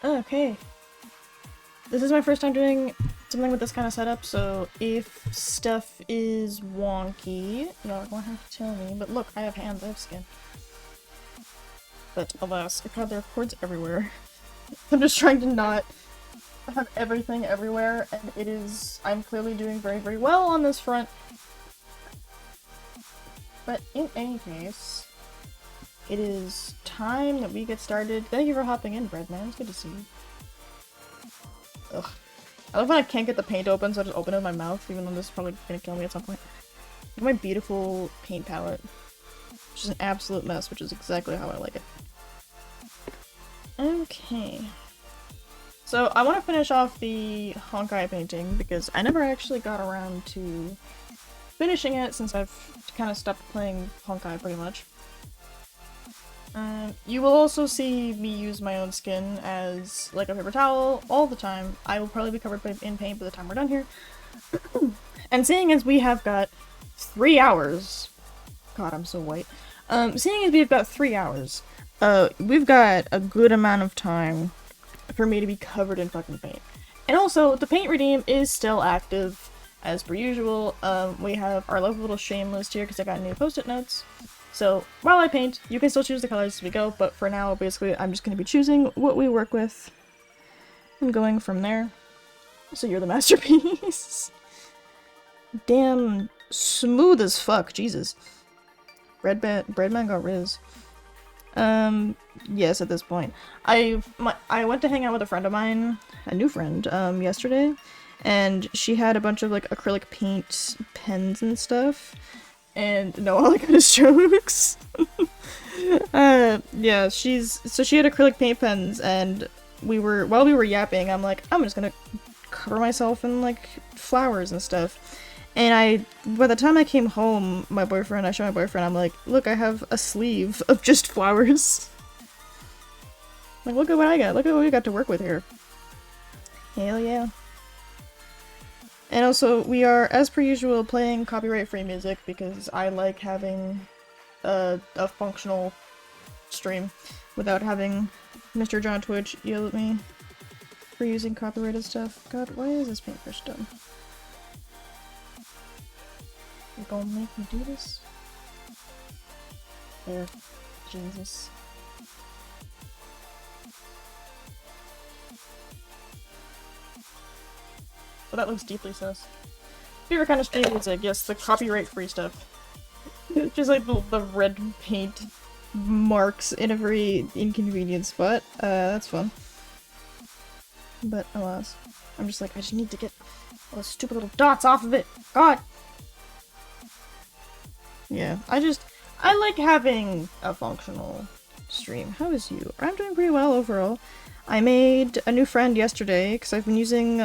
Okay. This is my first time doing something with this kind of setup, so if stuff is wonky, y'all are gonna have to tell me. But look, I have hands, I have skin. But alas, God, there are cords everywhere. I'm just trying to not have everything everywhere, and I'm clearly doing very, very well on this front. But in any case, it is time that we get started. Thank you for hopping in, Breadman. It's good to see you. Ugh. I love when I can't get the paint open, so I just open it with my mouth, even though this is probably gonna kill me at some point. Look at my beautiful paint palette. Which is an absolute mess, which is exactly how I like it. Okay. So I want to finish off the Honkai painting, because I never actually got around to finishing it since I've kind of stopped playing Honkai pretty much. You will also see me use my own skin as like a paper towel all the time. I will probably be covered in paint by the time we're done here. And seeing as we have got 3 hours, God, I'm so white. Seeing as we've got 3 hours, we've got a good amount of time for me to be covered in fucking paint. And also, the paint redeem is still active, as per usual. We have our lovely little shame list here because I got new post-it notes. So, while I paint, you can still choose the colors as we go, but for now, basically, I'm just going to be choosing what we work with and going from there. So you're the masterpiece. Damn smooth as fuck, Jesus. Breadman got Riz. Yes, at this point. I went to hang out with a friend of mine, a new friend, yesterday, and she had a bunch of, like, acrylic paint pens and stuff. And no, all I got is jokes. Yeah, so she had acrylic paint pens, and while we were yapping, I'm like, I'm just gonna cover myself in, like, flowers and stuff. And by the time I came home, I showed my boyfriend, I'm like, look, I have a sleeve of just flowers. Like, look at what I got, look at what we got to work with here. Hell yeah. And also, we are, as per usual, playing copyright-free music because I like having a functional stream without having Mr. John Twitch yell at me for using copyrighted stuff. God, why is this paintbrush done? You gonna make me do this? There. Jesus. Well, that looks deeply sus. Favorite kind of stream music, yes, the copyright-free stuff. Just like the red paint marks in a very inconvenient spot. That's fun. But alas, I'm just like, I just need to get all those stupid little dots off of it. God! Yeah, I like having a functional stream. How is you? I'm doing pretty well overall. I made a new friend yesterday because I've been using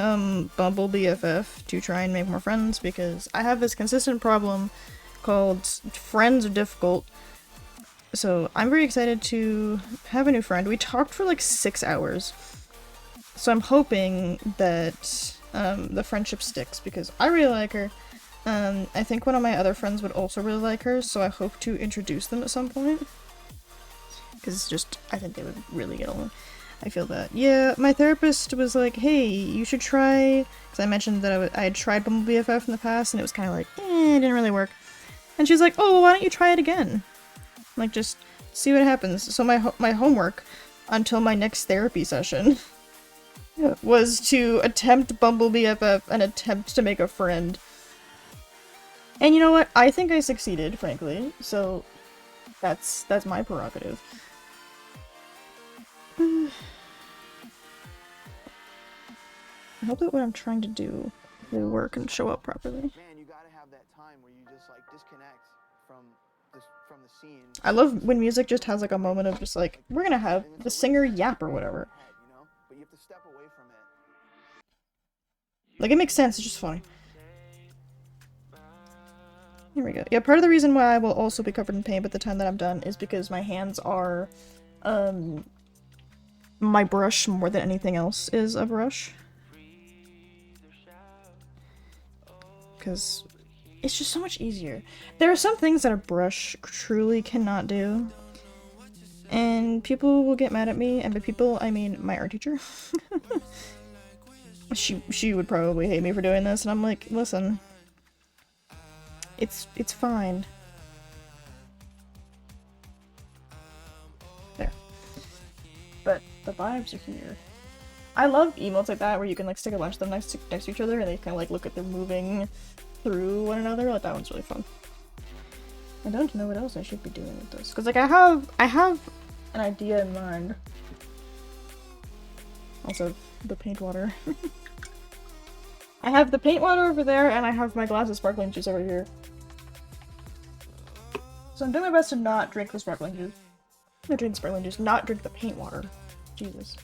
Bumble BFF to try and make more friends because I have this consistent problem called friends are difficult. So I'm very excited to have a new friend. We talked for like 6 hours. So I'm hoping that the friendship sticks because I really like her. I think one of my other friends would also really like her, so I hope to introduce them at some point. Because I think they would really get along. I feel that. Yeah, my therapist was like, hey, you should try, because I mentioned that I had tried Bumble BFF in the past, and it was kind of like, it didn't really work. And she's like, oh, well, why don't you try it again? Like, just see what happens. So my homework until my next therapy session was to attempt Bumble BFF and attempt to make a friend. And you know what? I think I succeeded, frankly, so that's my prerogative. I hope that what I'm trying to do will work and show up properly. Man, you gotta have that time where you just like disconnect from the scene. I love when music just has like a moment of just like, we're gonna have the singer yap or whatever. But you have to step away from it. Like, it makes sense, it's just funny. Here we go. Yeah, part of the reason why I will also be covered in paint by the time that I'm done is because my hands are, my brush more than anything else is a brush. Because it's just so much easier. There are some things that a brush truly cannot do. And people will get mad at me, and by people, I mean my art teacher. She would probably hate me for doing this, and I'm like, listen, it's fine. There. But the vibes are here. I love emotes like that where you can like stick a bunch of them next to each other and they kind of like look at them moving through one another. Like that one's really fun. I don't know what else I should be doing with this because like I have an idea in mind. Also, the paint water. I have the paint water over there and I have my glass of sparkling juice over here. So I'm doing my best to not drink the sparkling juice. Not drink the sparkling juice, not drink the paint water. Jesus.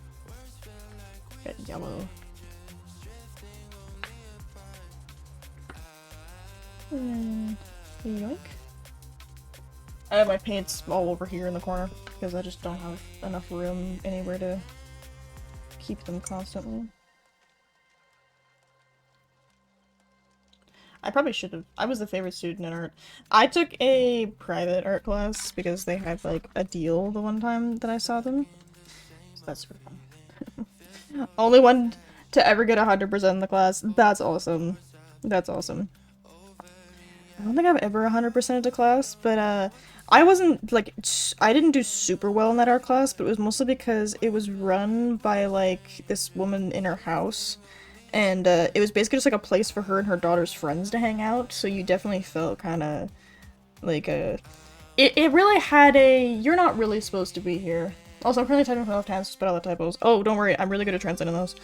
Get yellow. Yoink. I have my paints all over here in the corner because I just don't have enough room anywhere to keep them constantly. I probably should have. I was the favorite student in art. I took a private art class because they had like a deal the one time that I saw them. So that's super fun. Only one to ever get 100% in the class. That's awesome. That's awesome. I don't think I've ever 100%ed a class, but I wasn't like I didn't do super well in that art class, but it was mostly because it was run by like this woman in her house. And it was basically just like a place for her and her daughter's friends to hang out, so you definitely felt kind of like a... It really had a, you're not really supposed to be here. Also, I'm currently typing with my left hand, so spell out the typos. Oh, don't worry, I'm really good at translating those.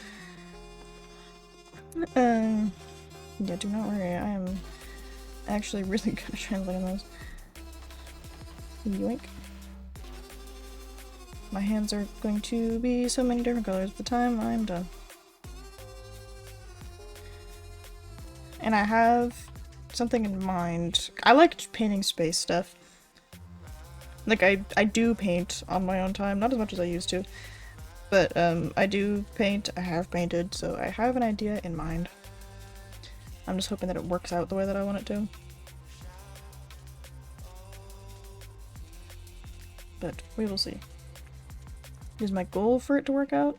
Yeah, do not worry, I am actually really good at translating those. Yoink. My hands are going to be so many different colors by the time I'm done. And I have something in mind. I like painting space stuff. Like, I do paint on my own time, not as much as I used to. But, I do paint, I have painted, so I have an idea in mind. I'm just hoping that it works out the way that I want it to. But we will see. Here's my goal for it to work out.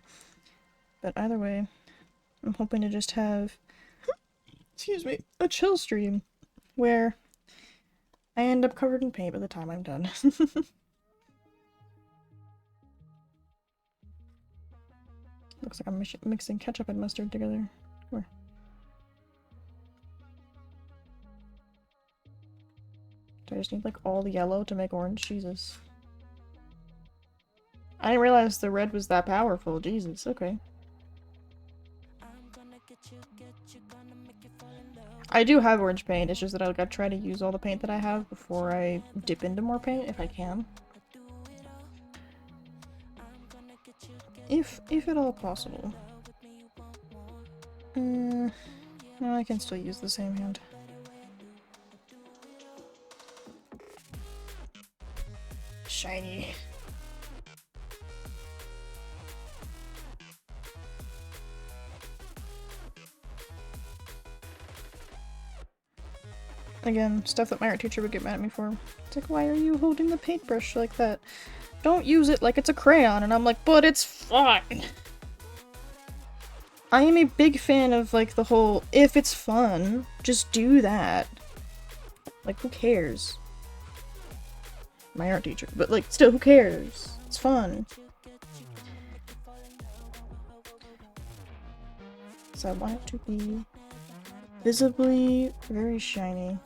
But either way, I'm hoping to just have... excuse me, a chill stream where I end up covered in paint by the time I'm done. Looks like I'm mixing ketchup and mustard together. Where? Do I just need like all the yellow to make orange? Jesus. I didn't realize the red was that powerful. Jesus, okay. I do have orange paint, it's just that I gotta try to use all the paint that I have before I dip into more paint, if I can. If at all possible. No, I can still use the same hand. Shiny. Again, stuff that my art teacher would get mad at me for. It's like, why are you holding the paintbrush like that? Don't use it like it's a crayon. And I'm like, but it's fun! I am a big fan of, like, the whole, if it's fun, just do that. Like, who cares? My art teacher. But, like, still, who cares? It's fun. So I want it to be visibly very shiny.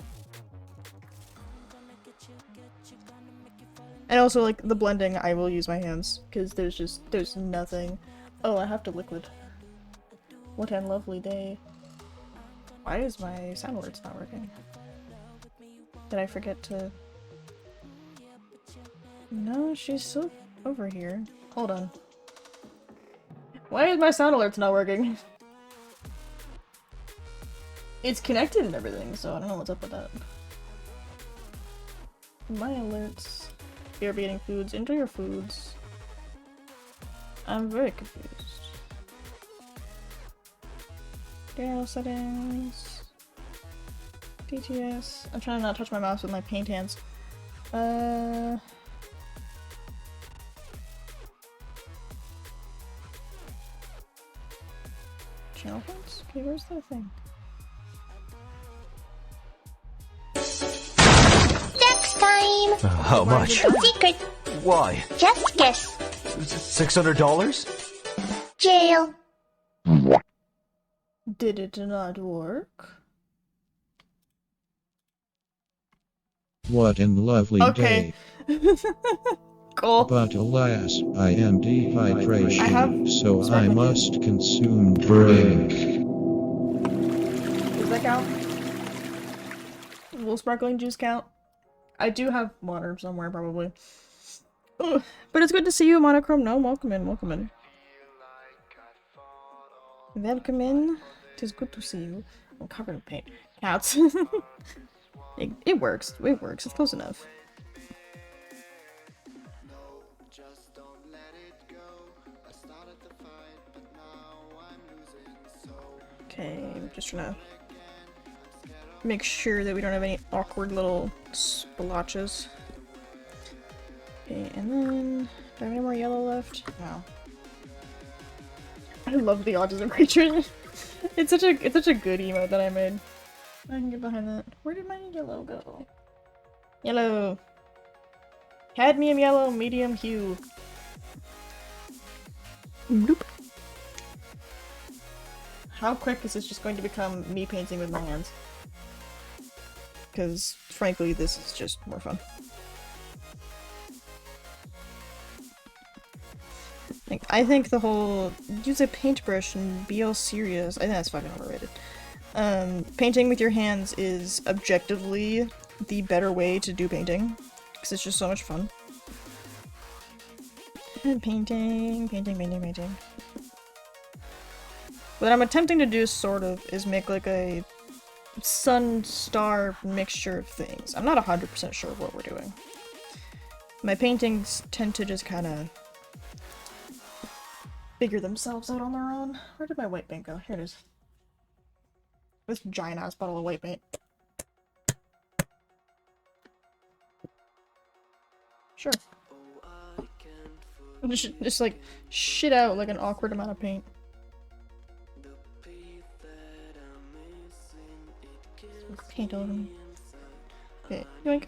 And also, like, the blending, I will use my hands, because there's nothing. Oh, I have to liquid. What a lovely day. Why is my sound alerts not working? Did I forget to... No, she's still over here. Hold on. Why is my sound alerts not working? It's connected and everything, so I don't know what's up with that. My alerts. You're eating foods. Enjoy your foods. I'm very confused. General settings. DTS. I'm trying to not touch my mouse with my paint hands. Channel points? Okay, where's the thing? Next time! How much? Secret. Why? Just guess. $600? Jail. Did it not work? What an lovely Okay. day. Cool. But alas, I am dehydration, I have so I sparkling must consume drink. Does that count? Will sparkling juice count? I do have water somewhere, probably. Ugh. But it's good to see you, Monochrome. No, welcome in, welcome in. Welcome in. It is good to see you. I'm covered in paint. Counts. It works. It works. It's close enough. Okay, I'm just trying to make sure that we don't have any awkward little splotches. Okay, and then do I have any more yellow left? No. I love the autism creature. It's such a good emote that I made. I can get behind that. Where did my yellow go? Yellow. Cadmium yellow, medium hue. Nope. How quick is this just going to become me painting with my hands? Because, frankly, this is just more fun. Like, I think the whole use a paintbrush and be all serious. I think that's fucking overrated. Painting with your hands is objectively the better way to do painting. Because it's just so much fun. And painting. What I'm attempting to do, sort of, is make like a sun-star mixture of things. I'm not 100% sure of what we're doing. My paintings tend to just kind of figure themselves out on their own. Where did my white paint go? Here it is. This giant-ass bottle of white paint. Sure. Just like, shit out like an awkward amount of paint. Paint all over me. Okay, yoink.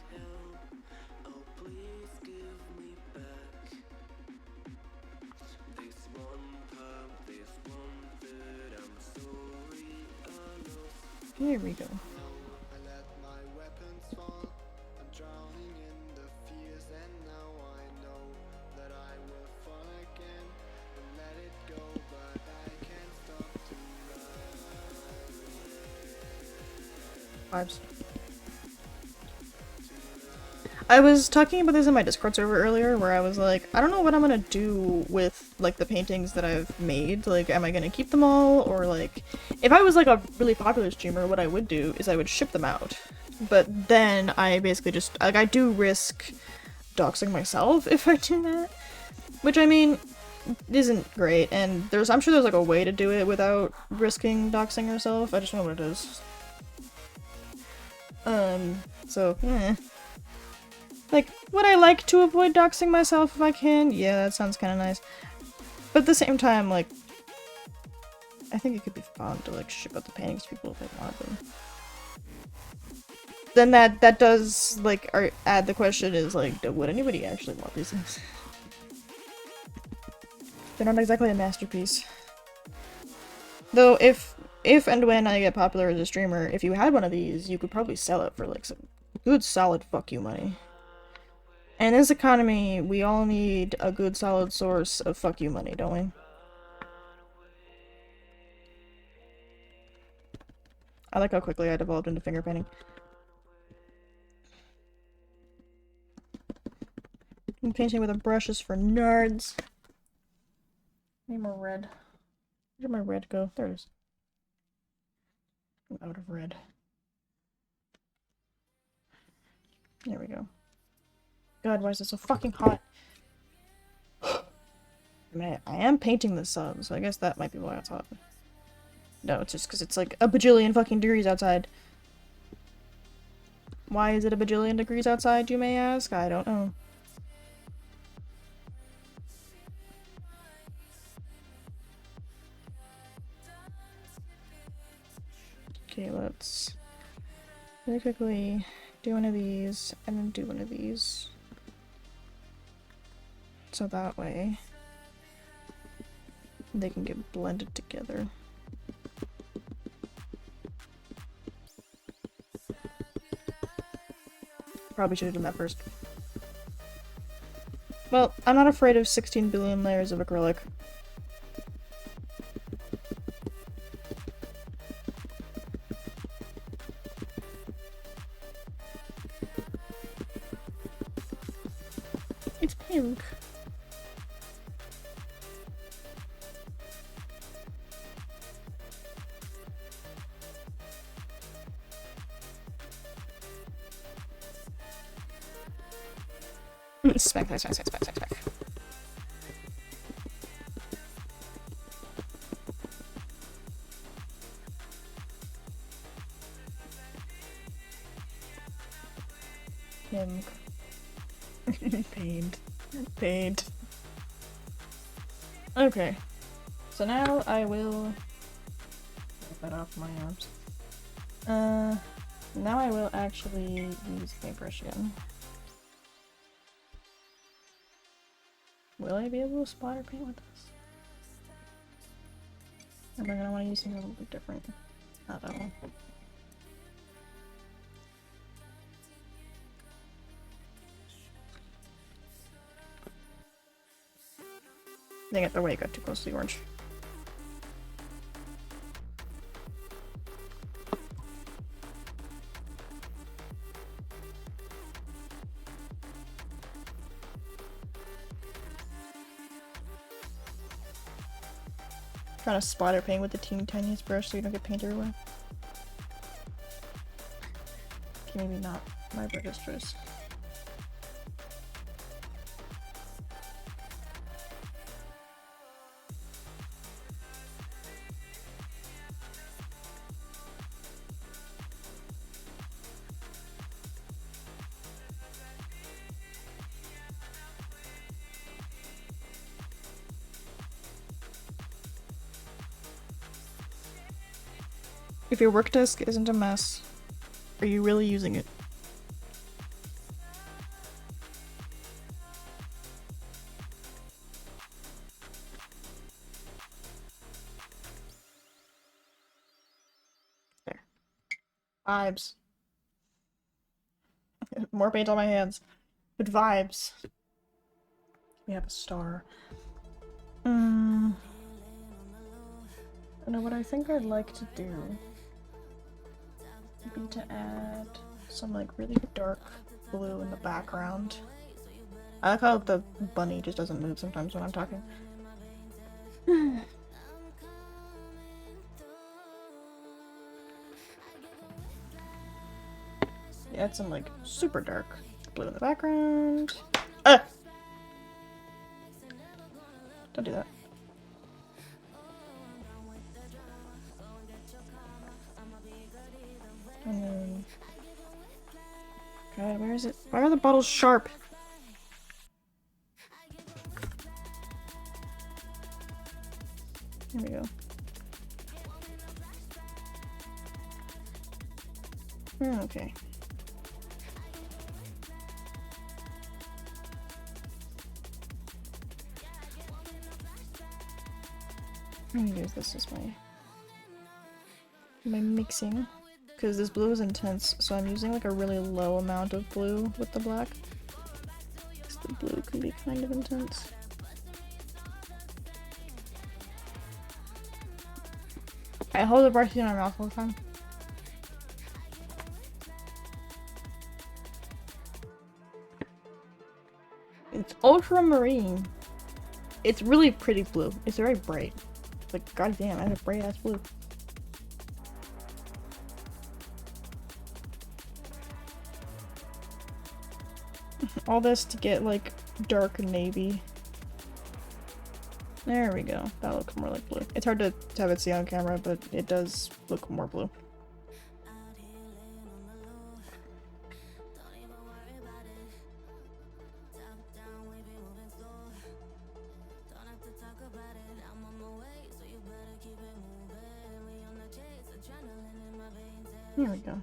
Here we go. Vibes. I was talking about this in my Discord server earlier, where I was like, I don't know what I'm gonna do with, like, the paintings that I've made. Like, am I gonna keep them all? Or, like, if I was, like, a really popular streamer, what I would do is I would ship them out. But then I basically just, like, I do risk doxing myself if I do that. Which, I mean, isn't great, and I'm sure there's, like, a way to do it without risking doxing yourself. I just don't know what it is. So, Like, would I like to avoid doxing myself if I can? Yeah, that sounds kind of nice. But at the same time, like, I think it could be fun to, like, ship out the paintings to people if they want them. Then that does, like, add the question is, like, would anybody actually want these things? They're not exactly a masterpiece. Though, if and when I get popular as a streamer, if you had one of these, you could probably sell it for, like, some good solid fuck you money. And in this economy, we all need a good solid source of fuck you money, don't we? I like how quickly I devolved into finger painting. I'm painting with a brush is for nerds. Need more red. Where did my red go? There it is. I'm out of red. There we go. God, why is it so fucking hot? I mean, I am painting the sun, so I guess that might be why it's hot. No, it's just because it's like a bajillion fucking degrees outside. Why is it a bajillion degrees outside, you may ask? I don't know. Okay, let's really quickly do one of these and then do one of these. So that way they can get blended together. Probably should have done that first. Well, I'm not afraid of 16 billion layers of acrylic. It's pink. Smack, smack, smack, smack, smack, smack, smack. Pink. Paint. Paint. Okay. So now I will get that off my arms. Now I will actually use paintbrush again. Will I be able to splatter paint with this? Am I gonna want to use something a little bit different? Not that one. Dang it, the way it got too close to the orange. Trying to splatter paint with the teeny tiniest brush so you don't get paint everywhere. Okay, maybe not my biggest choice. If your work desk isn't a mess, are you really using it? There. Vibes. More paint on my hands. But vibes. We have a star. I know what I think I'd like to do would be to add some like really dark blue in the background. I like how the bunny just doesn't move sometimes when I'm talking. Add some like super dark blue in the background. Ah! Don't do that. And then... God, where is it? Why are the bottles sharp? There we go. Okay. I'm gonna use this as my mixing, because this blue is intense, so I'm using like a really low amount of blue with the black. Because the blue can be kind of intense. I hold the brush in my mouth all the time. It's ultramarine. It's really pretty blue. It's very bright. Like, goddamn, I have a bright ass blue. All this to get like dark navy. There we go. That looks more like blue. It's hard to have it see on camera, but it does look more blue. I'm on my way, so you better keep it moving. We on the chase, adrenaline in my veins. Here we go.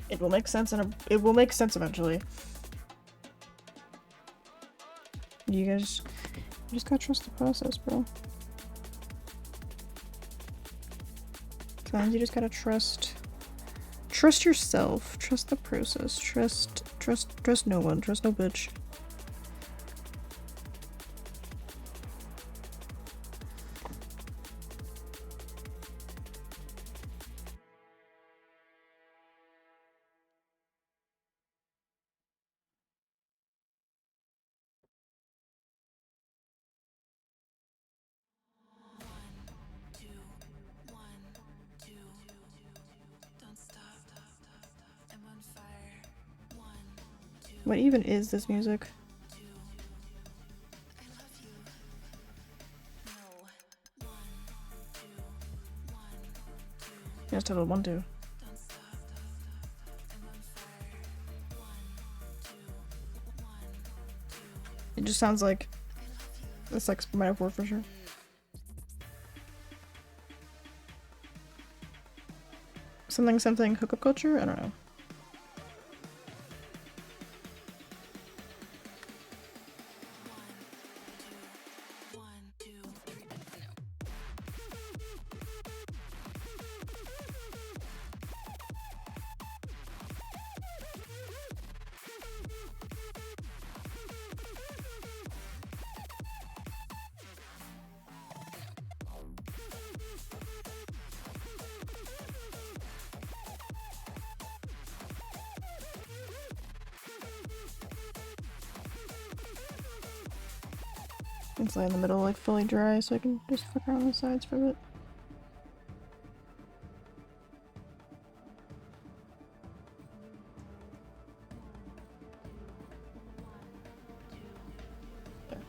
It will make sense it will make sense eventually. You just gotta trust the process, bro. Sometimes you just gotta trust yourself, trust the process, trust no one, trust no bitch. What even is this music? Just total 1, 2. It just sounds like a sex metaphor for sure. Something hookup culture? I don't know. It's like in the middle, like fully dry, so I can just fuck around the sides for a bit. There.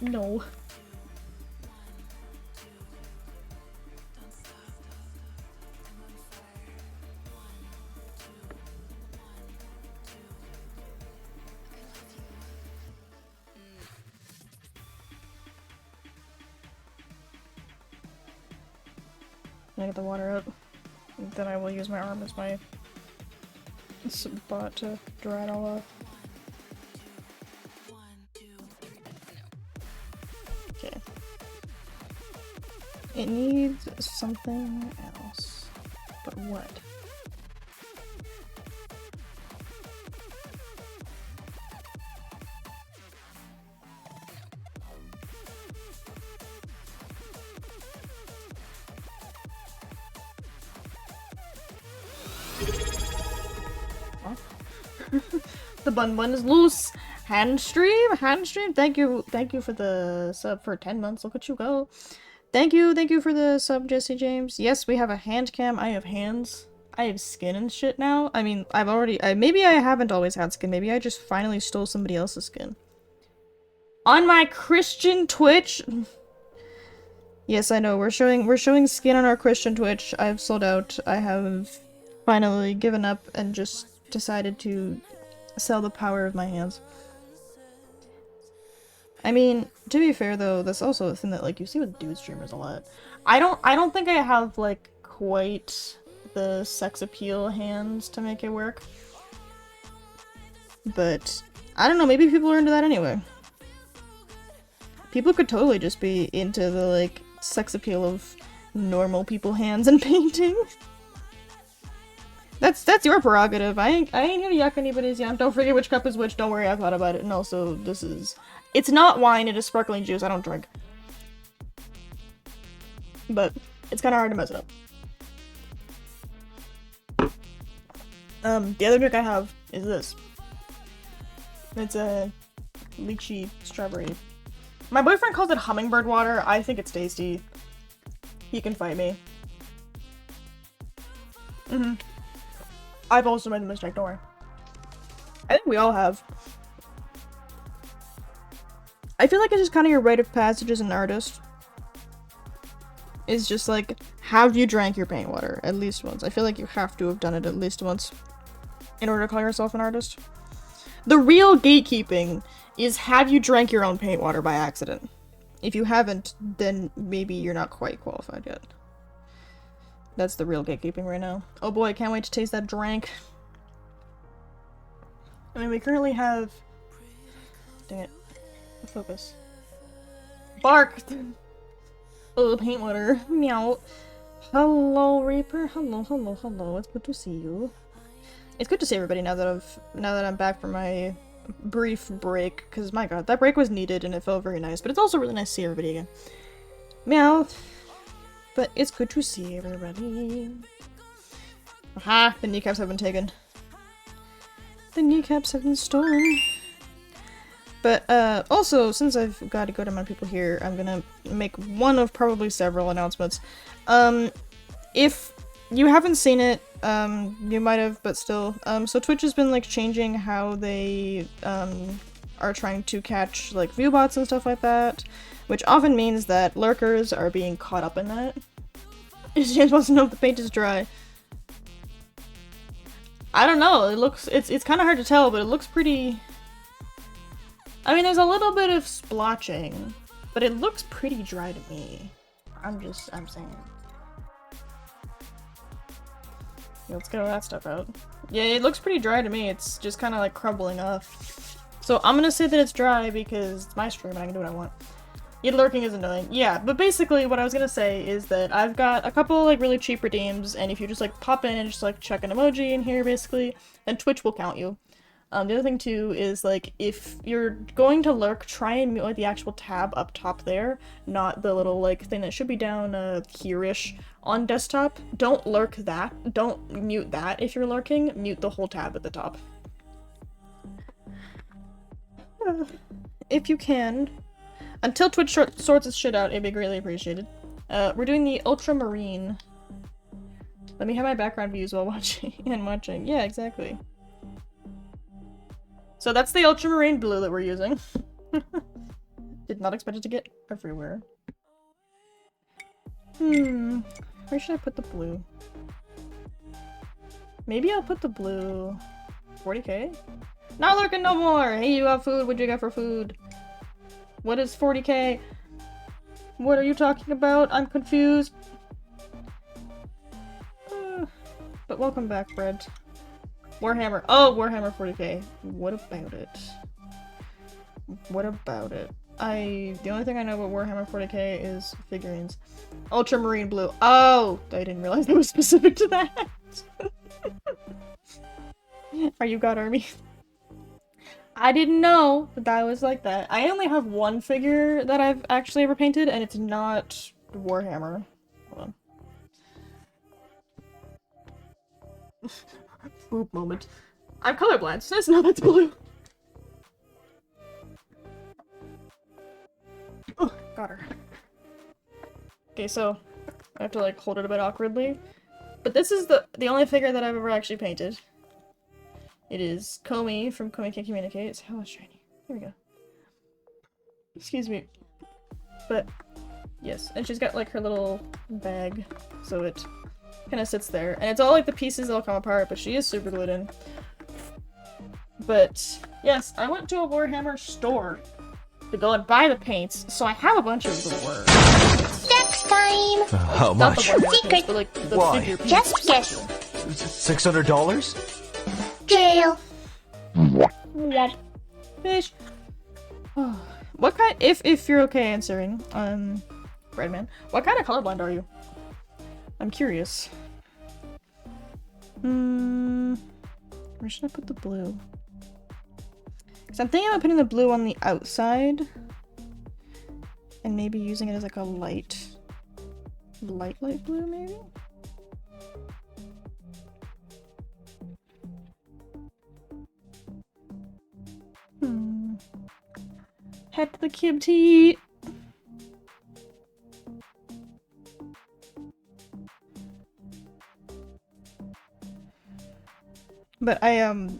No. I get the water out. Then I will use my arm as my spot to dry it all off. Okay. It needs something else. But what? The bun is loose. Handstream, thank you for the sub for 10 months. Look at you go. Thank you for the sub, Jesse James. Yes, we have a hand cam. I have hands. I have skin and shit now. I mean, maybe I haven't always had skin. Maybe I just finally stole somebody else's skin. On my Christian Twitch. Yes, I know. We're showing skin on our Christian Twitch. I've sold out. I have finally given up and just decided to sell the power of my hands. I mean, to be fair though, that's also a thing that like you see with dude streamers a lot. I don't think I have like quite the sex appeal hands to make it work. But I don't know, maybe people are into that anyway. People could totally just be into the like sex appeal of normal people hands and painting. That's your prerogative. I ain't gonna yuck anybody's yum. Don't forget which cup is which. Don't worry, I thought about it. And also, it's not wine, it is sparkling juice. I don't drink. But it's kind of hard to mess it up. The other drink I have is this. It's a lychee strawberry. My boyfriend calls it hummingbird water. I think it's tasty. He can fight me. I've also made the mistake, don't worry. I think we all have. I feel like it's just kind of your rite of passage as an artist. It's just like, have you drank your paint water at least once? I feel like you have to have done it at least once in order to call yourself an artist. The real gatekeeping is, have you drank your own paint water by accident? If you haven't, then maybe you're not quite qualified yet. That's the real gatekeeping right now. Oh boy, I can't wait to taste that drink. I mean, we currently have... Dang it. Focus. Bark! Oh, paint water. Meow. Hello, Reaper. Hello, hello, hello. It's good to see you. It's good to see everybody now that I'm back from my brief break, because my god, that break was needed and it felt very nice, but it's also really nice to see everybody again. Meow. But it's good to see everybody. Aha! The kneecaps have been taken. The kneecaps have been stolen. But, also, since I've got to go to my people here, I'm gonna make one of probably several announcements. If you haven't seen it, you might have, but still. So Twitch has been, like, changing how they, are trying to catch, like, viewbots and stuff like that, which often means that lurkers are being caught up in that. James wants to know if the paint is dry. I don't know, it's kind of hard to tell, but it looks pretty... I mean, there's a little bit of splotching, but it looks pretty dry to me. I'm saying. Yeah, let's get all that stuff out. Yeah, it looks pretty dry to me. It's just kind of like crumbling off. So I'm gonna say that it's dry because it's my stream and I can do what I want. Yeah, lurking is annoying. Yeah, but basically what I was gonna say is that I've got a couple like really cheap redeems, and if you just like pop in and just like check an emoji in here basically, then Twitch will count you. The other thing too is like if you're going to lurk, try and mute like the actual tab up top there, not the little like thing that should be down here-ish on desktop. Don't lurk that. Don't mute that if you're lurking. Mute the whole tab at the top. If you can. Until Twitch sorts its shit out, it'd be greatly appreciated. We're doing the ultramarine. Let me have my background views while watching. Yeah, exactly. So that's the ultramarine blue that we're using. Did not expect it to get everywhere. Where should I put the blue? Maybe I'll put the blue... 40k? Not lurking no more! Hey, you got food? What'd you got for food? What is 40k? What are you talking about? I'm confused. But welcome back, Fred. Warhammer. Oh, Warhammer 40k. What about it? What about it? The only thing I know about Warhammer 40k is figurines. Ultramarine blue. Oh! I didn't realize that was specific to that. Are you God Army? I didn't know that was like that. I only have one figure that I've actually ever painted, and it's not Warhammer. Hold on. Boop moment. I'm colorblind, so I just know that's blue. Oh, got her. Okay, so I have to like hold it a bit awkwardly. But this is the only figure that I've ever actually painted. It is Comey from Comey Can't Communicate. It's hella shiny. Here we go. Excuse me. But, yes. And she's got like her little bag, so it kind of sits there. And it's all like the pieces that'll come apart, but she is super glued in. But, yes, I went to a Warhammer store to go and buy the paints, so I have a bunch of the words. Next time. How Not much? the Warhammer Secret. paints, but like the Why? figure paints. Just guess. $600? Jail. Fish. What kind? If you're okay answering, Breadman, what kind of colorblind are you? I'm curious. Where should I put the blue? Because I'm thinking about putting the blue on the outside, and maybe using it as like a light blue, maybe. Pet the kitty. But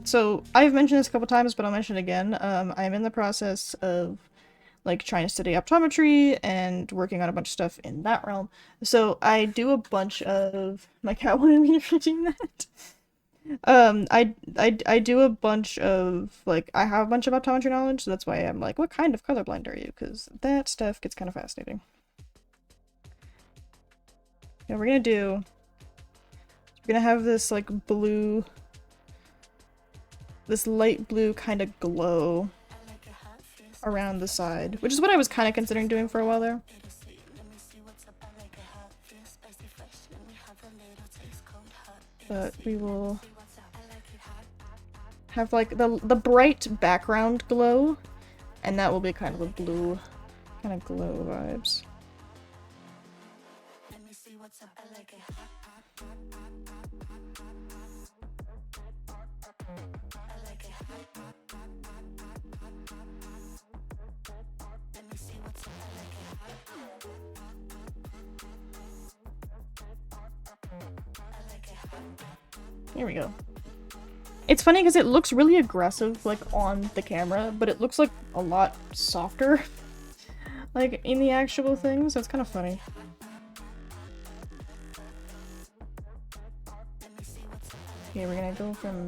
so I've mentioned this a couple times, but I'll mention it again. I'm in the process of like trying to study optometry and working on a bunch of stuff in that realm. So I do a bunch of my cat wanted me to do that. I do a bunch of like I have a bunch of optometry knowledge, so that's why I'm like, what kind of colorblind are you? Because that stuff gets kind of fascinating. Yeah, we're gonna have this like blue, this light blue kind of glow around the side, which is what I was kind of considering doing for a while there. But we will have like the bright background glow, and that will be kind of a blue kind of glow vibes. Here we go. It's funny because it looks really aggressive, like, on the camera, but it looks, like, a lot softer, like, in the actual thing, so it's kind of funny. Okay, we're gonna go from...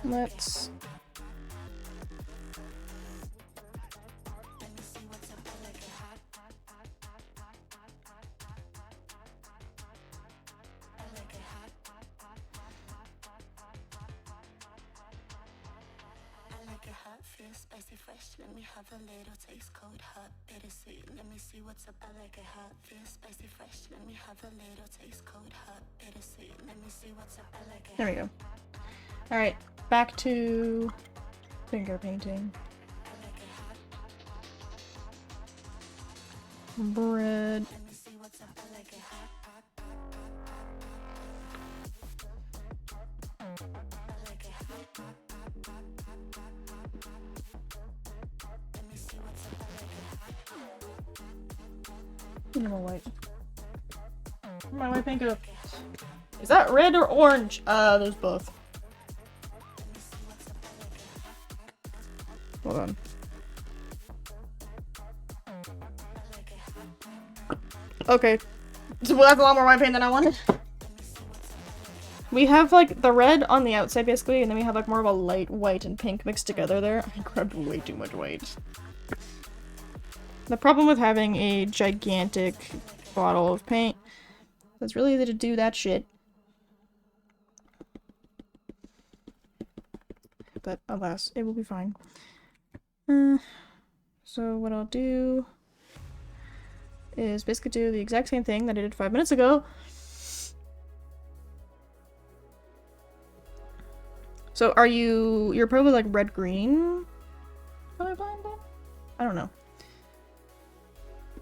Let's... Spicy fresh, let me have a little taste. Cold, hot, bittersweet. Let me see what's up. I like it hot, feel spicy fresh. Let me have a little taste. Cold, hot, bittersweet. Let me see what's up. I like it. There we go. Alright, back to finger painting. Bread. More white. My white paint go. Is that red or orange? There's both. Hold on. Okay. So that's a lot more white paint than I wanted. We have like the red on the outside basically, and then we have like more of a light white and pink mixed together there. I grabbed way too much white. The problem with having a gigantic bottle of paint is it's really easy to do that shit. But alas, it will be fine. So what I'll do is basically do the exact same thing that I did 5 minutes ago. So you're probably like red-green colorblind? I don't know.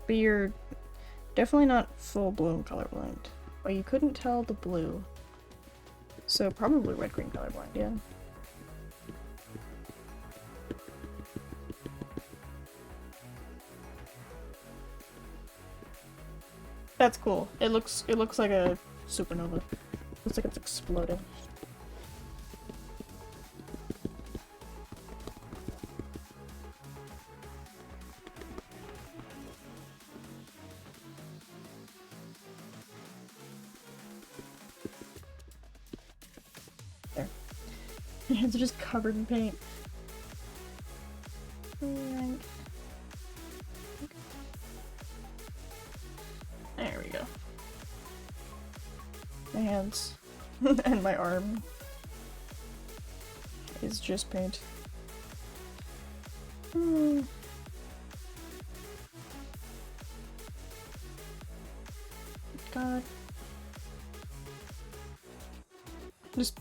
But you're definitely not full-blown colorblind. Well, you couldn't tell the blue. So probably red-green colorblind, yeah. That's cool. It looks like a supernova. Looks like it's exploding. There. Your hands are just covered in paint. And... there we go. My hands and my arm is just paint. God. Just,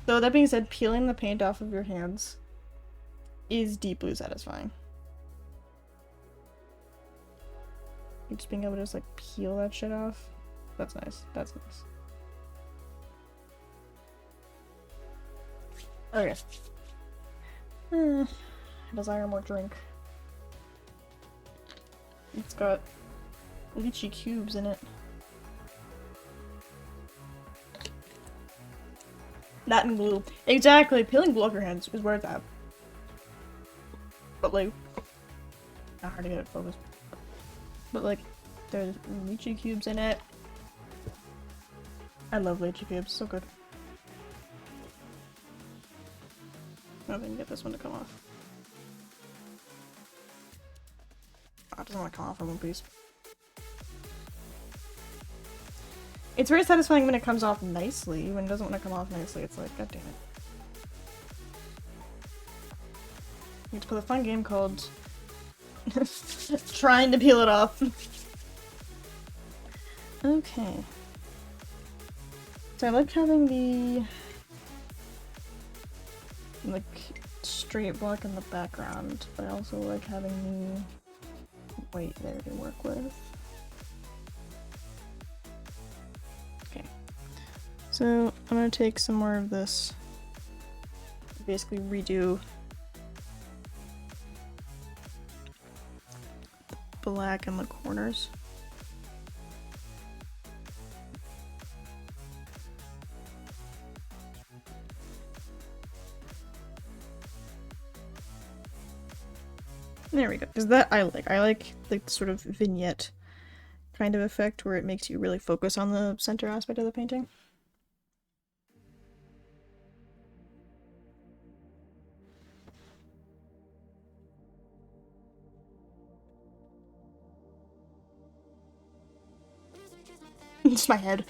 though that being said, peeling the paint off of your hands is deeply satisfying. Just being able to just like peel that shit off. That's nice. That's nice. Okay. I desire more drink. It's got lychee cubes in it. That and glue. Exactly! Peeling glue off your hands is where it's at. But like, not hard to get it focused. But like, there's lychee cubes in it. I love lychee cubes, so good. I don't think I can get this one to come off. Oh, it doesn't want to come off in one piece. It's very satisfying when it comes off nicely. When it doesn't want to come off nicely, it's like, god damn it. You get to play a fun game called trying to peel it off. Okay. So I like having the like straight black in the background, but I also like having the white there to work with. Okay. So I'm gonna take some more of this, basically redo the black in the corners. There we go. Because that I like. I like the sort of vignette kind of effect where it makes you really focus on the center aspect of the painting. It's my head.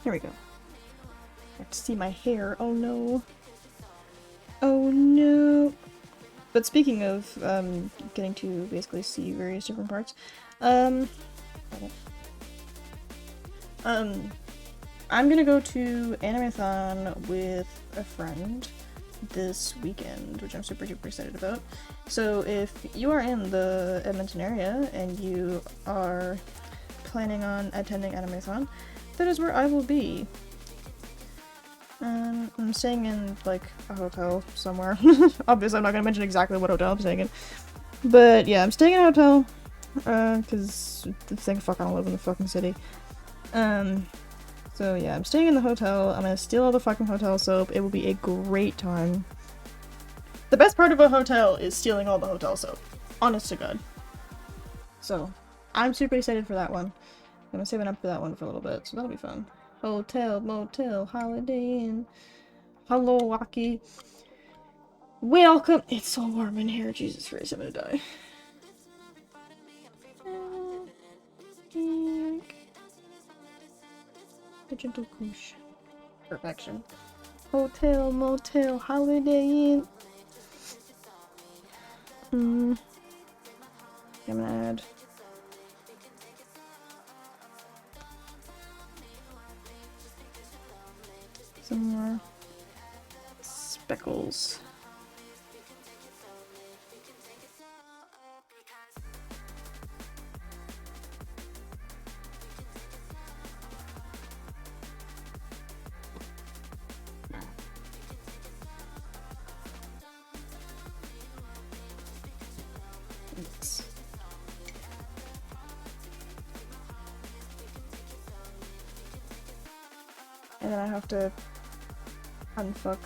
Here we go. I have to see my hair. Oh no. Oh no. But speaking of getting to basically see various different parts, I'm gonna go to Animathon with a friend this weekend, which I'm super duper excited about. So if you are in the Edmonton area and you are planning on attending Animathon, that is where I will be. I'm staying in, like, a hotel somewhere. Obviously, I'm not gonna mention exactly what hotel I'm staying in. But, yeah, I'm staying in a hotel, because the thing, fuck, I don't live in the fucking city. So, yeah, I'm staying in the hotel. I'm gonna steal all the fucking hotel soap. It will be a great time. The best part of a hotel is stealing all the hotel soap. Honest to God. So, I'm super excited for that one. I'm gonna save it up for that one for a little bit, so that'll be fun. Hotel, motel, Holiday Inn, Hallowaki. Welcome. It's so warm in here. Jesus Christ, I'm gonna die. The gentle push. Perfection. Hotel, motel, Holiday Inn. I'm gonna add some more speckles. Thanks. And then I have to unfuck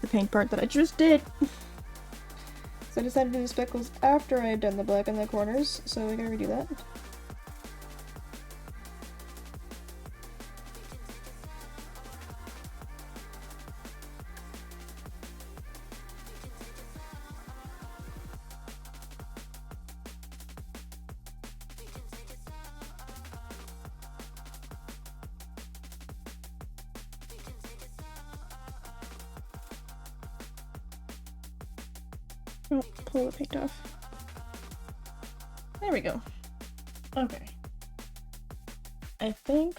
the paint part that I just did. So I decided to do the speckles after I had done the black in the corners, so we gotta redo that. Oh, pull the paint off. There we go. Okay. I think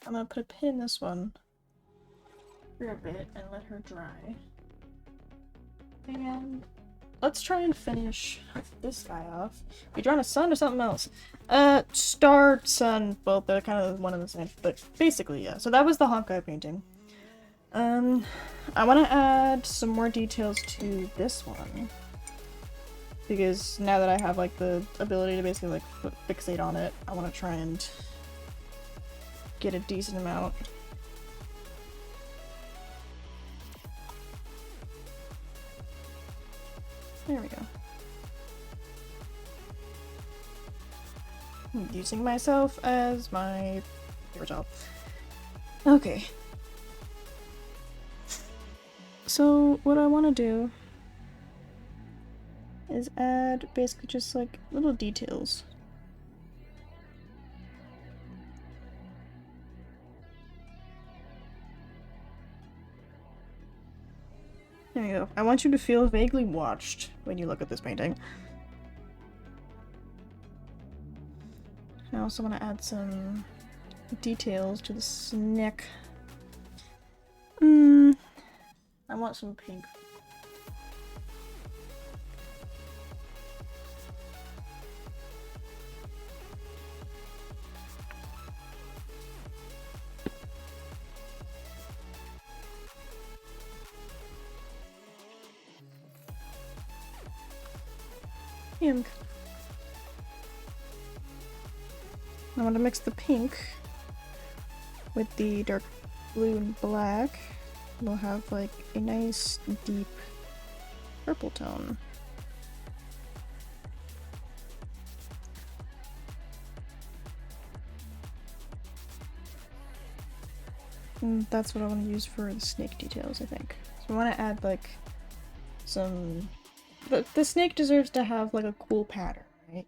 I'm gonna put a pin in this one for a bit and let her dry. And let's try and finish this guy off. You drawing a sun or something else? Star, sun, both, they're kind of one and the same, but basically, yeah. So that was the Honkai painting. I want to add some more details to this one. Because now that I have, like, the ability to basically, like, fixate on it, I want to try and get a decent amount. There we go. I'm using myself as my paper towel. Okay. So what I want to do is add basically just like little details. There you go. I want you to feel vaguely watched when you look at this painting. I also want to add some details to the neck. I want some pink. Pink. I want to mix the pink with the dark blue and black. We'll have like a nice deep purple tone. And that's what I want to use for the snake details, I think. So I want to add like some... The snake deserves to have like a cool pattern, right?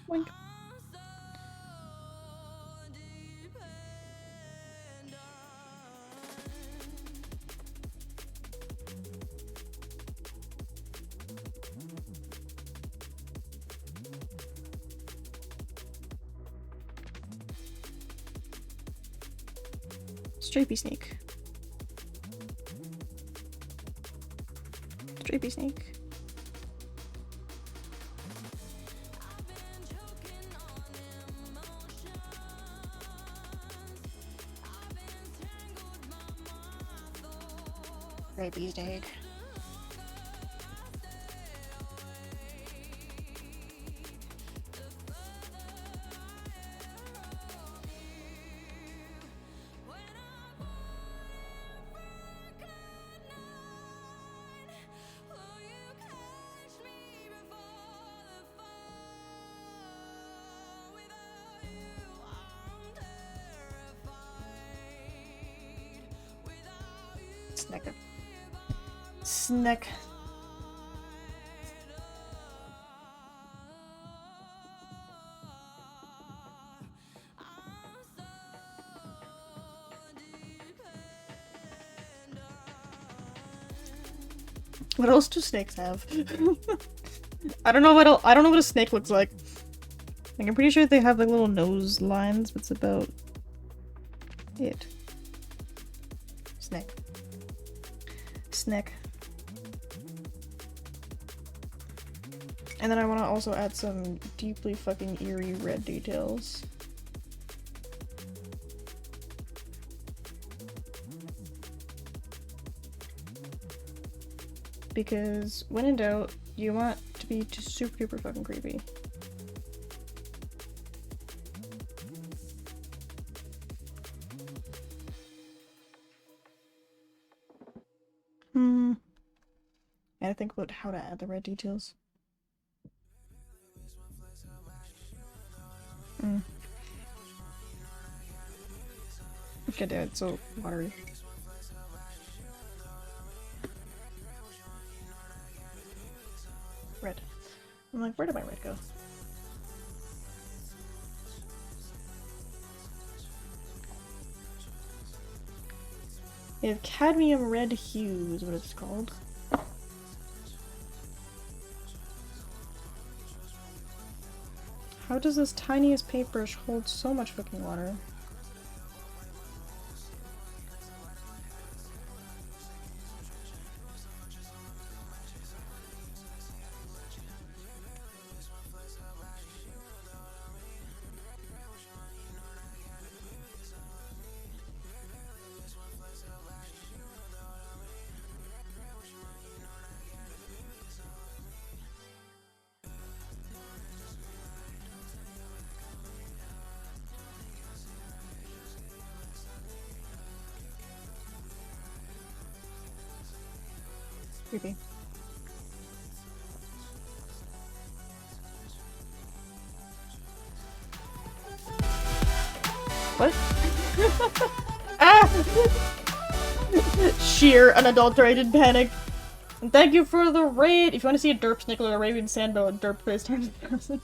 Wink. Stripey snake. Stripey snake. Stripey snake. Snack. Snack. What else do snakes have? I don't know I don't know what a snake looks like. Like, I'm pretty sure they have like little nose lines, but it's about it. Snake. Snake. And then I want to also add some deeply fucking eerie red details. Because when in doubt, you want to be just super duper fucking creepy. And I think about how to add the red details. Okay, dude, it's so watery. Red. I'm like, where did my red go? We have cadmium red hue is what it's called. How does this tiniest paintbrush hold so much fucking water? Creepy. What? Ah! Sheer unadulterated panic. And thank you for the raid! If you want to see a derp Snickler, Arabian Sandbow, and derp face turns person.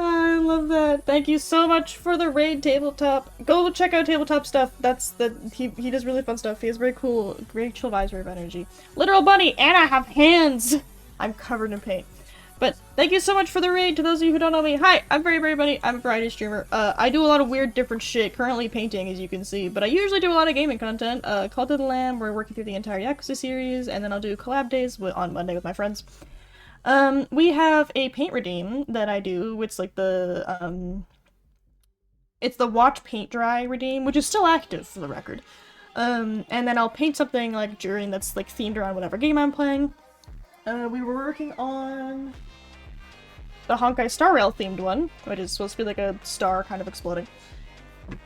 I love that. Thank you so much for the raid, Tabletop. Go check out Tabletop stuff. He does really fun stuff. He has very cool, great chill vibes, of energy. Literal bunny, and I have hands! I'm covered in paint. But thank you so much for the raid. To those of you who don't know me, hi, I'm Very Bunny. I'm a variety streamer. I do a lot of weird different shit, currently painting as you can see, but I usually do a lot of gaming content. Cult of the Lamb, we're working through the entire Yakuza series, and then I'll do collab days on Monday with my friends. We have a paint redeem that I do. It's like it's the watch paint dry redeem, which is still active for the record. And then I'll paint something like during that's like themed around whatever game I'm playing. We were working on the Honkai Star Rail themed one, which is supposed to be like a star kind of exploding.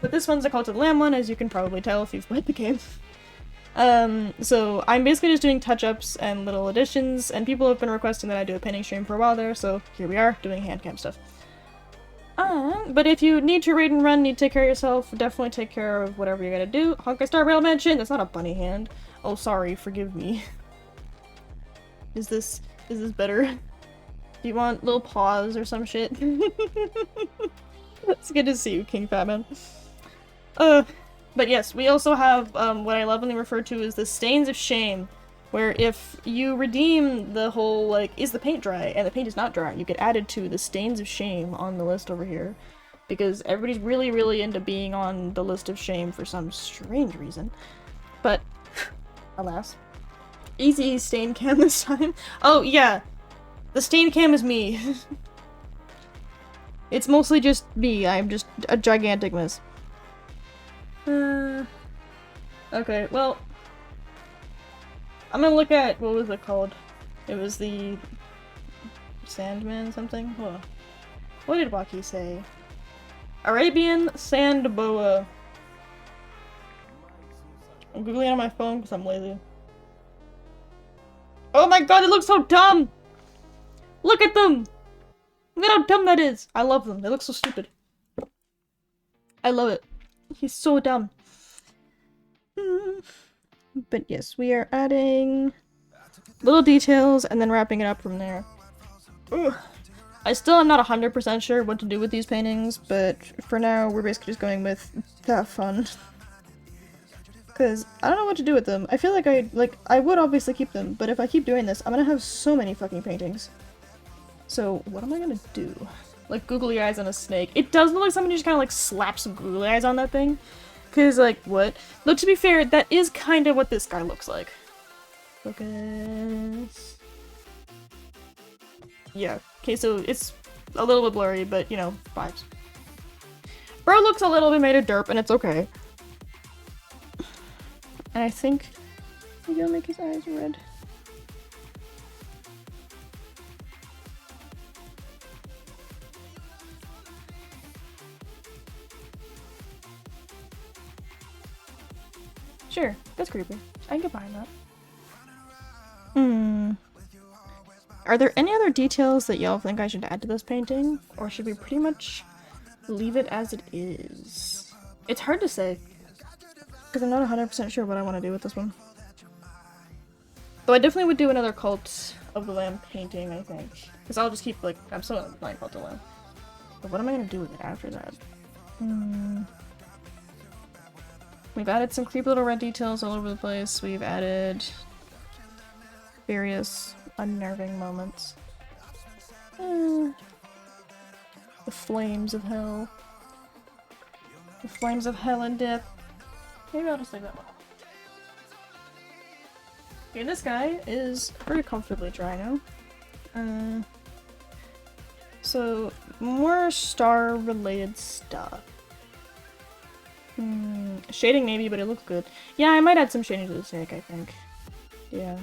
But this one's a Cult of the Lamb one, as you can probably tell if you've played the game. So I'm basically just doing touch-ups and little additions, and people have been requesting that I do a painting stream for a while there, so here we are, doing handcam stuff. But if you need to raid and run, need to take care of yourself, definitely take care of whatever you're gonna do. Honkai Star Rail mention! That's not a bunny hand. Oh, sorry, forgive me. Is this better? Do you want little paws or some shit? It's good to see you, King Fatman. But yes, we also have what I lovingly refer to as the Stains of Shame, where if you redeem the whole, like, is the paint dry, and the paint is not dry, you get added to the Stains of Shame on the list over here. Because everybody's really, really into being on the list of shame for some strange reason. But, alas. Easy stain cam this time. Oh, yeah. The stain cam is me. It's mostly just me. I'm just a gigantic mess. Okay, well, I'm gonna look at, what was it called? It was the Sandman something? Whoa. What did Waki say? Arabian Sand Boa. I'm googling on my phone because I'm lazy. Oh my god, it looks so dumb! Look at them! Look at how dumb that is! I love them. They look so stupid. I love it. He's so dumb. But yes, we are adding little details and then wrapping it up from there. Ugh. I still am not 100% sure what to do with these paintings, but for now we're basically just going with that fun. Because I don't know what to do with them. I feel like I would obviously keep them, but if I keep doing this, I'm gonna have so many fucking paintings. So what am I gonna do? Like googly eyes on a snake. It does look like somebody just kind of like slapped some googly eyes on that thing. Cause like, what? Look, to be fair, that is kind of what this guy looks like. Focus. Yeah. Okay, so it's a little bit blurry, but you know, vibes. Bro looks a little bit made of derp, and it's okay. And I think maybe I'll make his eyes red. Sure, that's creepy. I can get behind that. Are there any other details that y'all think I should add to this painting? Or should we pretty much leave it as it is? It's hard to say. Because I'm not 100% sure what I want to do with this one. Though I definitely would do another Cult of the Lamb painting, I think. Because I'll just keep, like, I'm still playing Cult of the Lamb. But what am I going to do with it after that? We've added some creepy little red details all over the place. We've added various unnerving moments. The flames of hell. The flames of hell and death. Maybe I'll just leave that one. Okay, this guy is pretty comfortably dry now. So, more star-related stuff. Shading maybe, but it looks good. Yeah, I might add some shading to the snake, I think. Yeah.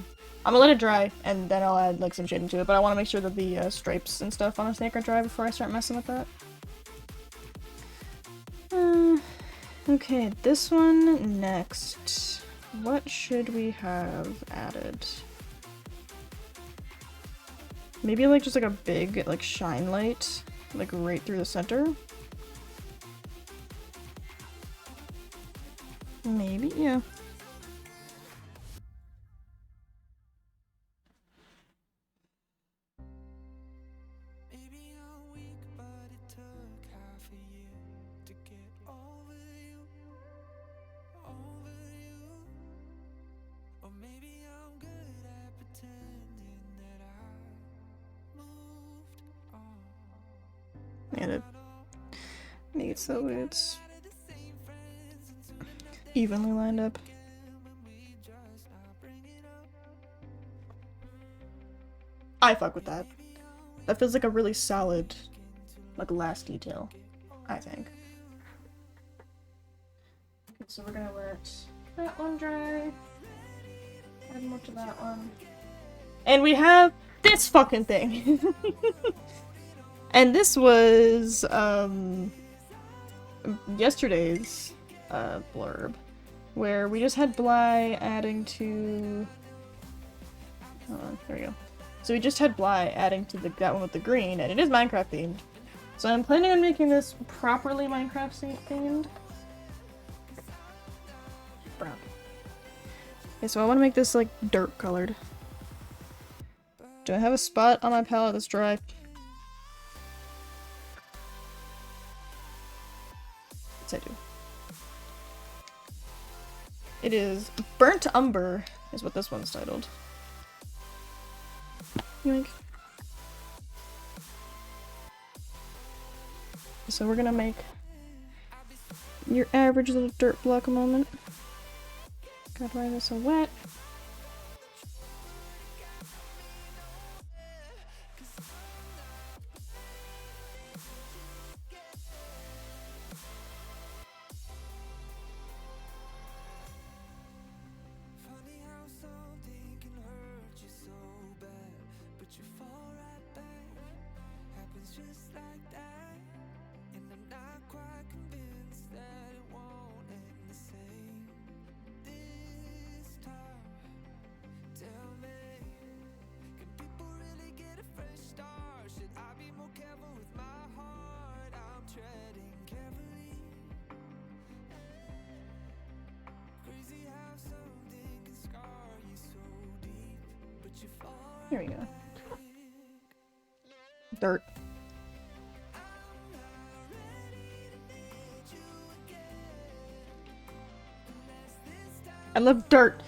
I'm gonna let it dry, and then I'll add, like, some shading to it, but I want to make sure that the stripes and stuff on the snake are dry before I start messing with that. Okay, this one next. What should we have added? Maybe, like, just, like, a big, like, shine light, like, right through the center? Maybe, yeah. And it make it so it's evenly lined up. I fuck with that. That feels like a really solid, like, last detail, I think. Okay, so we're gonna let that one dry. Add more to that one. And we have this fucking thing! And this was, yesterday's, blurb, where we just had Bly adding to... Hold on, there we go. So we just had Bly adding to that one with the green, and it is Minecraft themed. So I'm planning on making this properly Minecraft themed. Brown. Okay, so I want to make this, like, dirt colored. Do I have a spot on my palette that's dry? I do. It is Burnt Umber, is what this one's titled. Yoink. So we're gonna make your average little dirt block a moment. Gotta dry this so wet. Here we go. Dirt. I love dirt.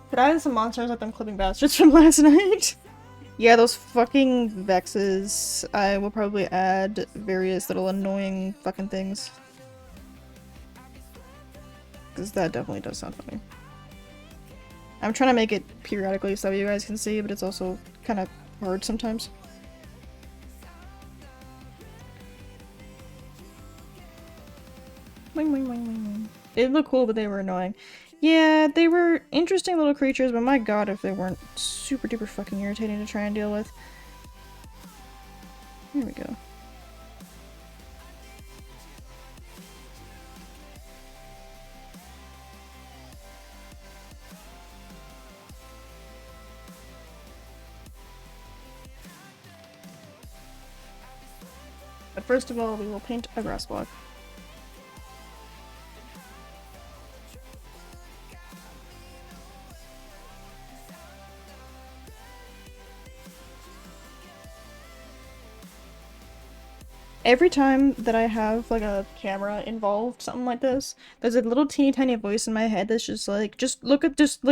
Could I add some monsters like them clipping bastards from last night? Yeah, those fucking Vexes. I will probably add various little annoying fucking things. Because that definitely does sound funny. I'm trying to make it periodically so you guys can see, but it's also kind of hard sometimes. Wing, wing, wing, wing, wing. They look cool, but they were annoying. Yeah, they were interesting little creatures, but my god if they weren't super duper fucking irritating to try and deal with. Here we go. But first of all, we will paint a grass block. Every time that I have like a camera involved, something like this, there's a little teeny tiny voice in my head that's just like, just look at, just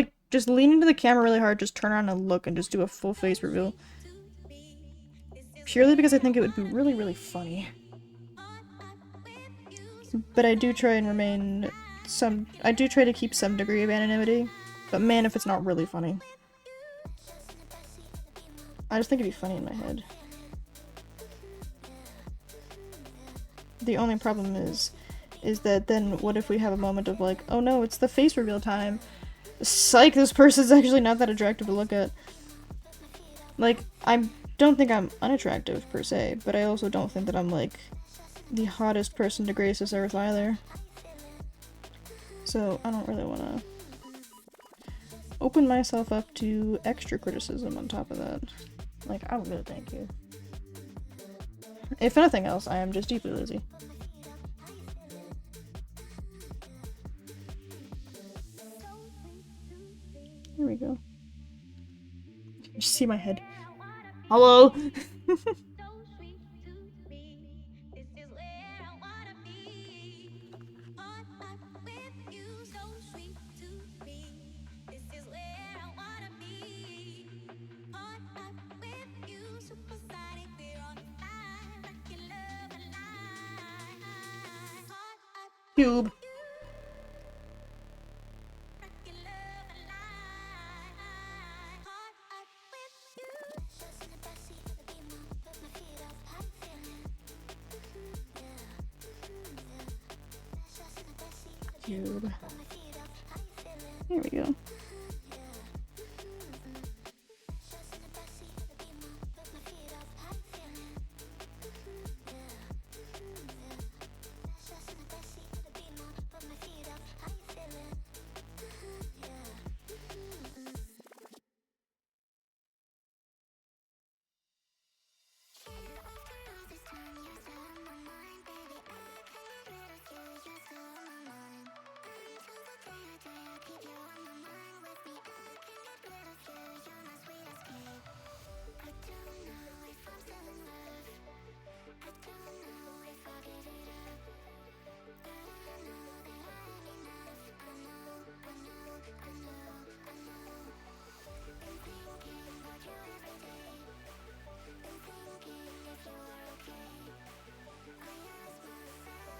lean into the camera really hard, just turn around and look and just do a full face reveal. Purely because I think it would be really, really funny. But I do try and remain I do try to keep some degree of anonymity, but man, if it's not really funny. I just think it'd be funny in my head. The only problem is that then what if we have a moment of like, oh no, it's the face reveal time. Psych, this person's actually not that attractive to look at. Like, I don't think I'm unattractive per se, but I also don't think that I'm like the hottest person to grace this earth either. So I don't really want to open myself up to extra criticism on top of that. Like, I would really thank you. If nothing else, I am just deeply lazy. Here we go. You just see my head. Hello! Cube. Cube. Here we go.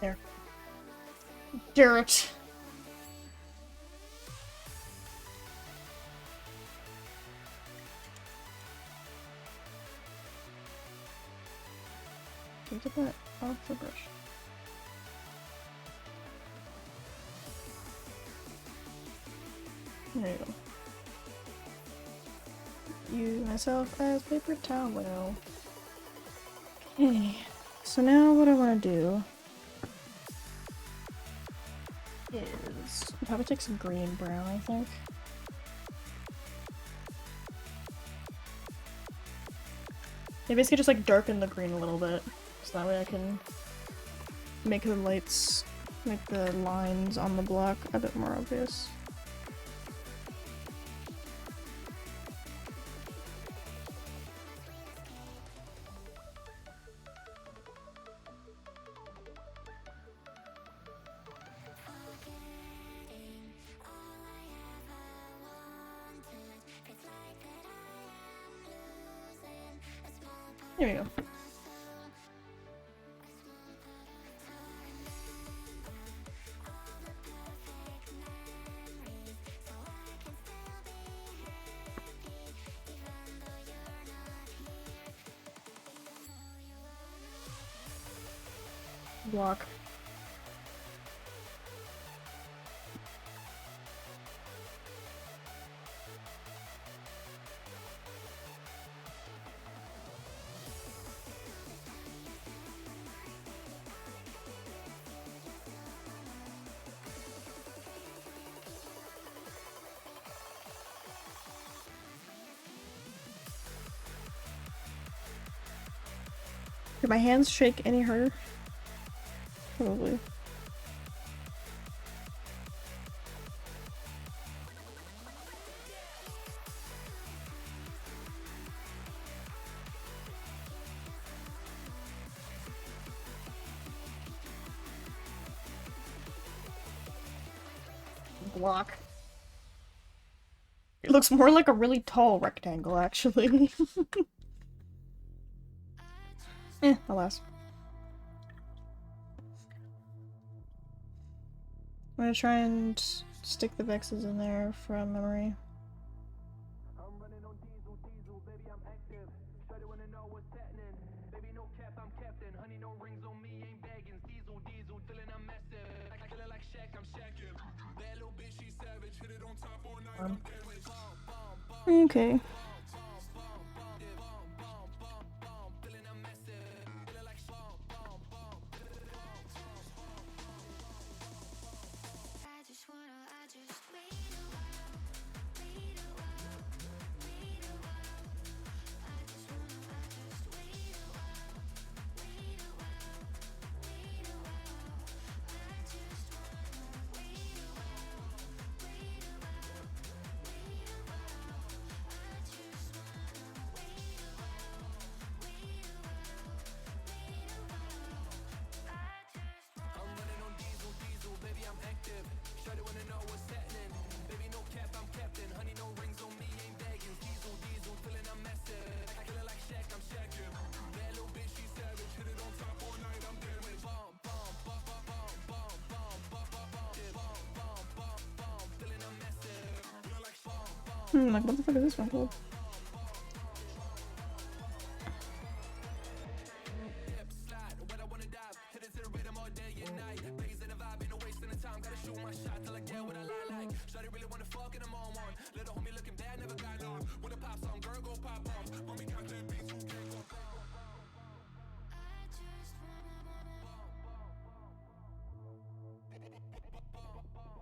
There. Dirt. Can you get that off the brush? There you go. Use myself as paper towel. Okay. So now what I want to do is I'll probably take some green and brown, I think. Yeah, basically just like darken the green a little bit, so that way I can make the lights, make the lines on the block a bit more obvious. There we go. Block. Did my hands shake any harder? Probably. Block. It looks more like a really tall rectangle, actually. Alas. I'm gonna try and stick the Vexes in there from memory. Okay. Like, what the fuck is this one called?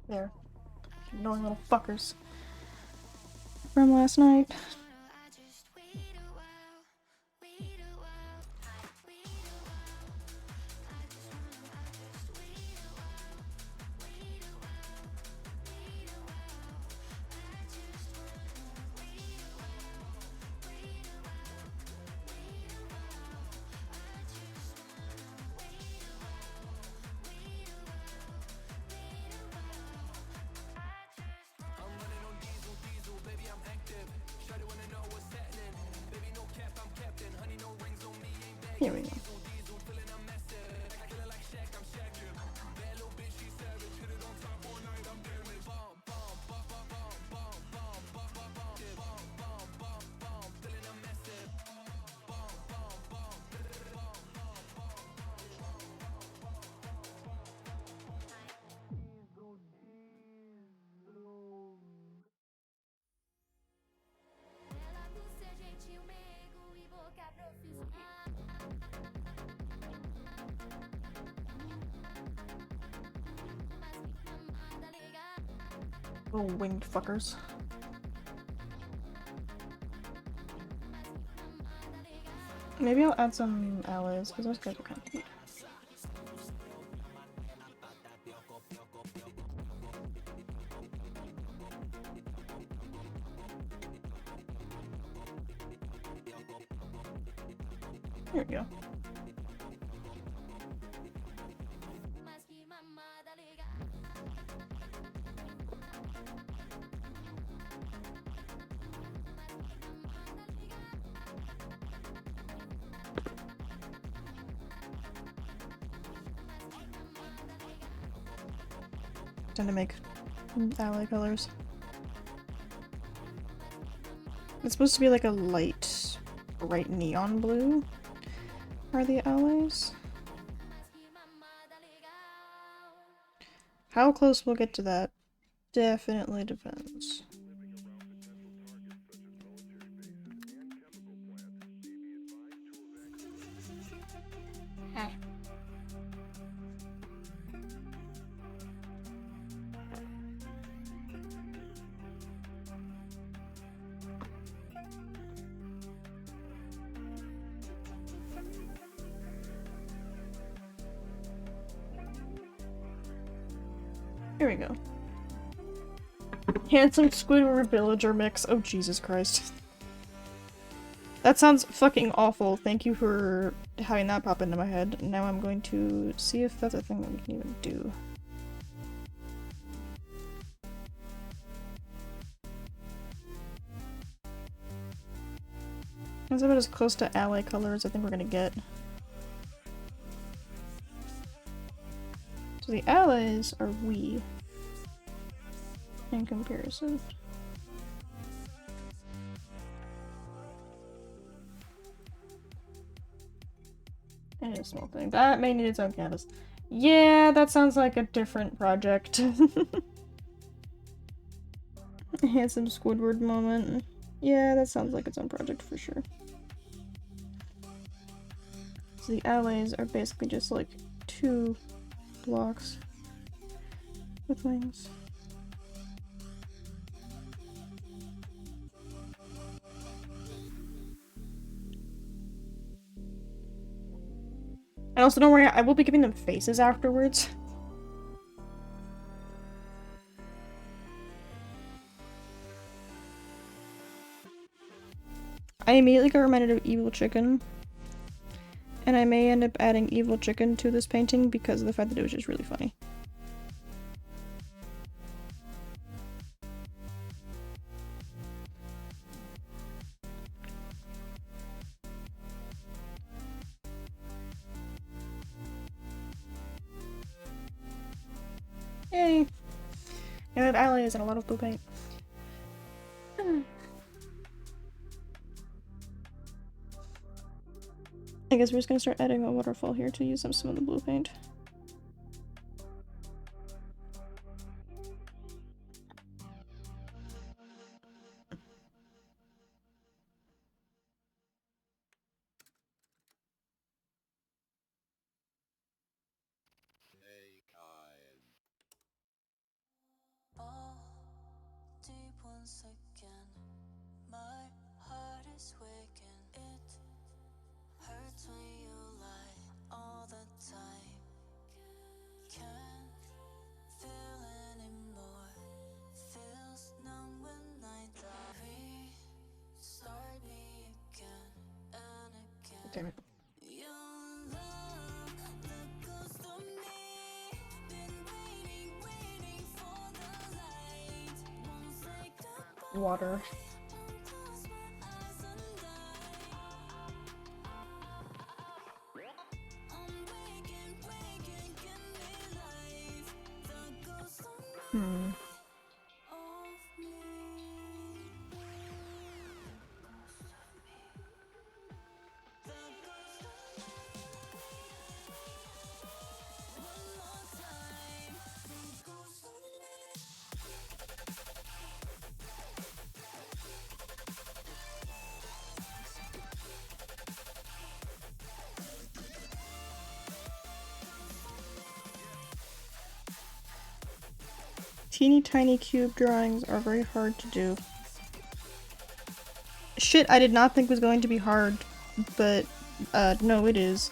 There. Annoying little fuckers. From last night. Here we go. Little winged fuckers. Maybe I'll add some allies, because those guys are kind of cute. There we go. Tend to make ally colors. It's supposed to be like a light, bright neon blue. Are the allies? How close we'll get to that definitely depends. Here we go. Handsome Squidward villager mix. Oh, Jesus Christ. That sounds fucking awful. Thank you for having that pop into my head. Now I'm going to see if that's a thing that we can even do. That's about as close to ally color as I think we're gonna get. So the allies are we in comparison. And a small thing. That may need its own canvas. Yeah, that sounds like a different project. Handsome Squidward moment. Yeah, that sounds like its own project for sure. So the allies are basically just like 2 blocks with wings. And also don't worry, I will be giving them faces afterwards. I immediately got reminded of Evil Chicken. And I may end up adding Evil Chicken to this painting because of the fact that it was just really funny. Yay! And that alley is in a lot of blue paint. I guess we're just gonna start adding a waterfall here to use up some of the blue paint. Deep once again, my heart is waking. It hurts when you lie all the time. Can't feel anymore. Feels numb when I die. Restart me again and again. Damn it. Your love, the ghost of me. Been waiting for the light. Won't say goodbye. Water. Close my eyes and die. I'm waking, give me life. The ghost of me. Teeny tiny cube drawings are very hard to do. Shit, I did not think was going to be hard, but no, it is.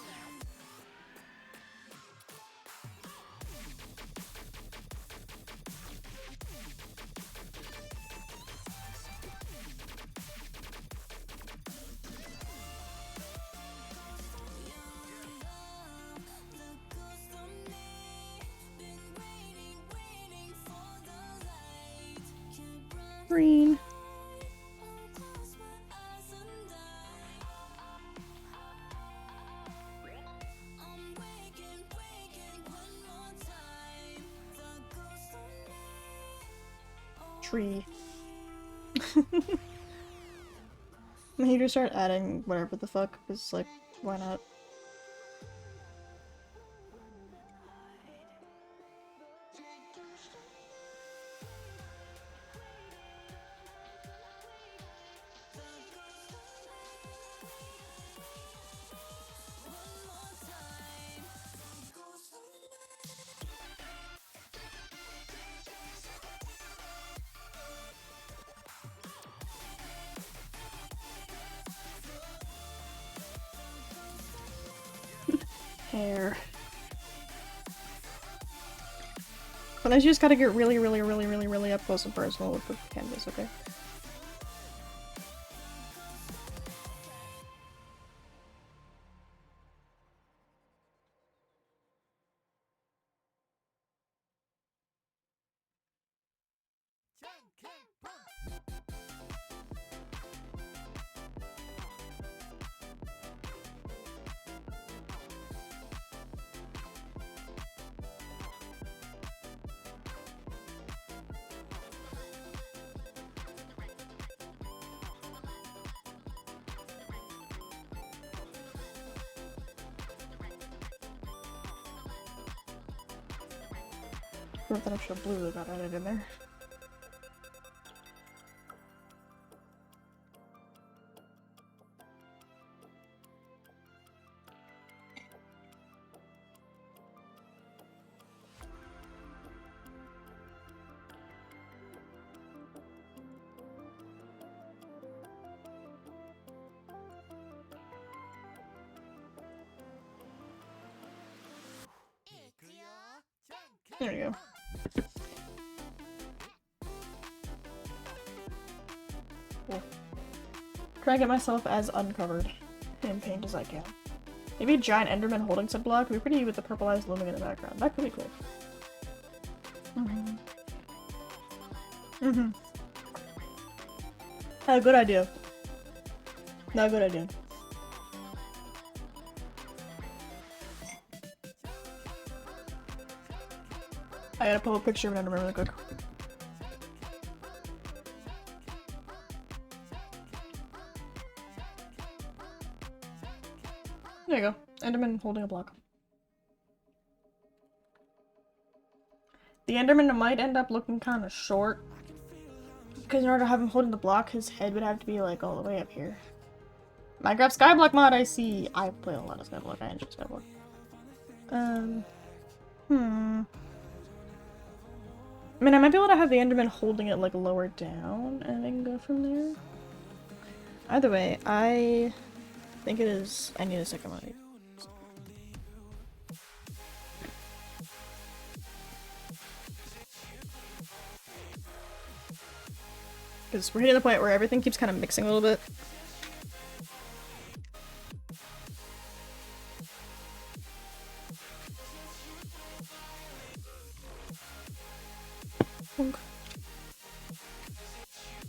Green. Tree. I need to start adding whatever the fuck, because, like, why not? Hair. Sometimes you just gotta get really up close and personal with the canvas, okay? Wrote that extra blue that got added in there. There you go. Cool. Try to get myself as uncovered in paint as I can. Maybe a giant Enderman holding said block would be pretty with the purple eyes looming in the background. That could be cool. A good idea. Not a good idea. I gotta pull a picture of an Enderman really quick. There you go. Enderman holding a block. The Enderman might end up looking kind of short. Because in order to have him holding the block, his head would have to be like all the way up here. Minecraft Skyblock mod, I see. I play a lot of Skyblock. I enjoy Skyblock. I mean, I might be able to have the Enderman holding it like lower down and then go from there. Either way, I think it is. I need a second one. Because we're hitting the point where everything keeps kind of mixing a little bit.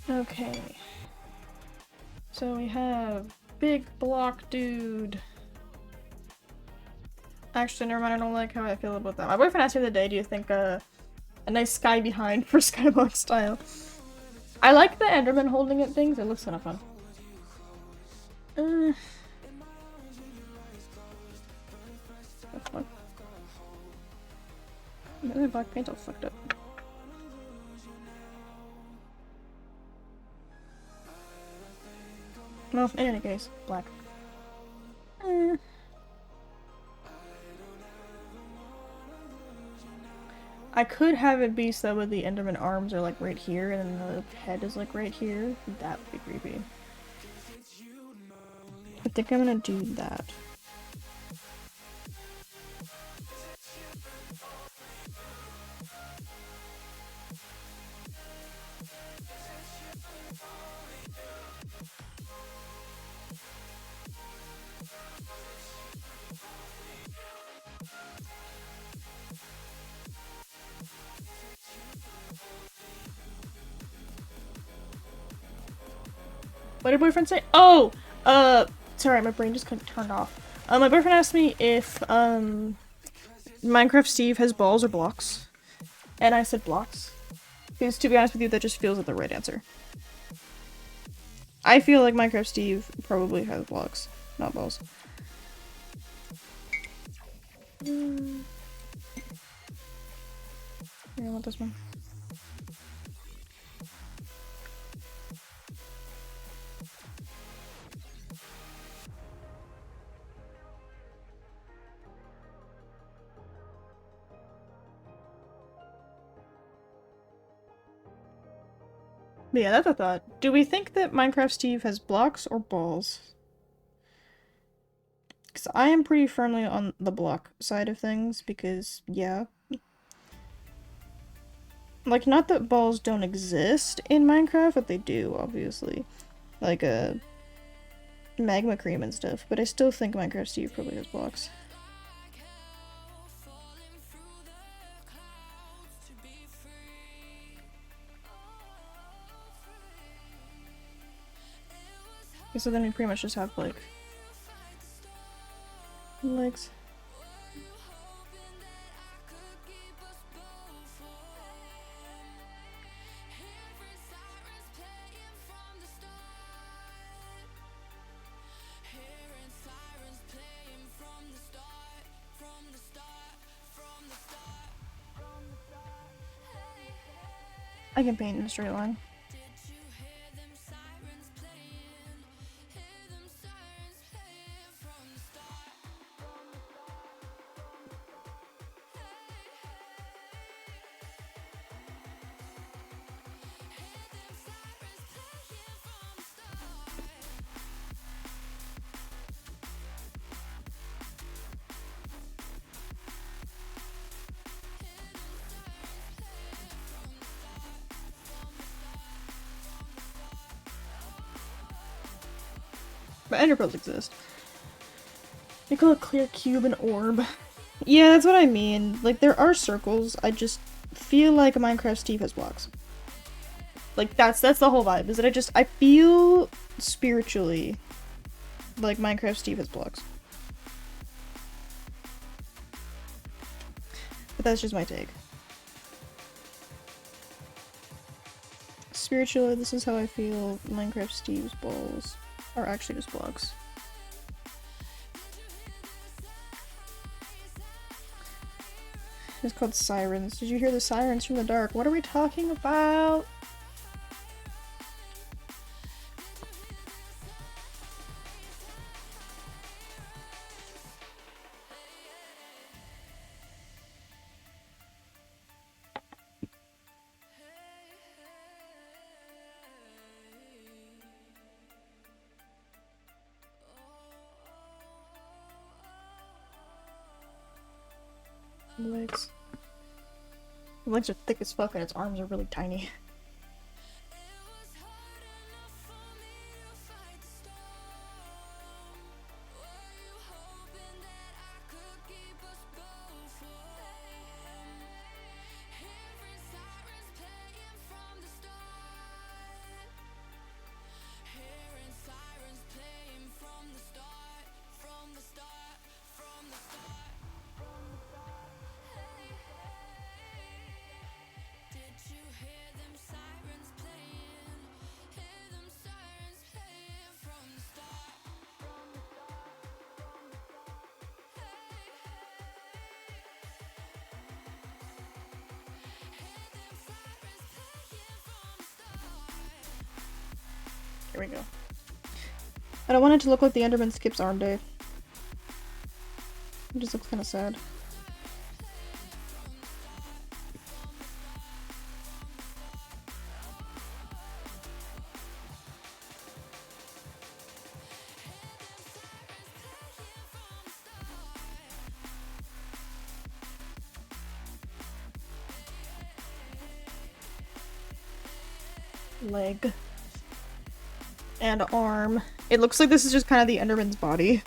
Okay. So we have big block dude. Actually, never mind, I don't like how I feel about that. My boyfriend asked me the other day, do you think a nice sky behind for Skyblock style? I like the Enderman holding it things, it looks kind of fun. What the fuck? My black paint all fucked up. Well, in any case, black. I could have it be so that the Enderman arms are like right here and then the head is like right here. That would be creepy. I think I'm gonna do that. What did boyfriend say? Oh! Sorry, my brain just couldn't turn off. My boyfriend asked me if, Minecraft Steve has balls or blocks. And I said blocks. Because to be honest with you, that just feels like the right answer. I feel like Minecraft Steve probably has blocks, not balls. I want this one. But yeah, that's a thought. Do we think that Minecraft Steve has blocks or balls? Because I am pretty firmly on the block side of things, because, yeah. Like, not that balls don't exist in Minecraft, but they do, obviously. Like, magma cream and stuff, but I still think Minecraft Steve probably has blocks. Okay, so then we pretty much just have, like, legs. I can paint in a straight line. But ender pearls exist. They call it clear cube and orb. Yeah, that's what I mean. Like, there are circles, I just feel like Minecraft Steve has blocks. Like, that's the whole vibe, is that I feel spiritually like Minecraft Steve has blocks. But that's just my take. Spiritually, this is how I feel Minecraft Steve's balls are actually just blocks. It's called sirens. Did you hear the sirens from the dark? What are we talking about? Legs. The legs are thick as fuck and its arms are really tiny. Here we go. I don't want it to look like the Enderman skips arm day. It just looks kind of sad. Leg. And arm. It looks like this is just kind of the Enderman's body.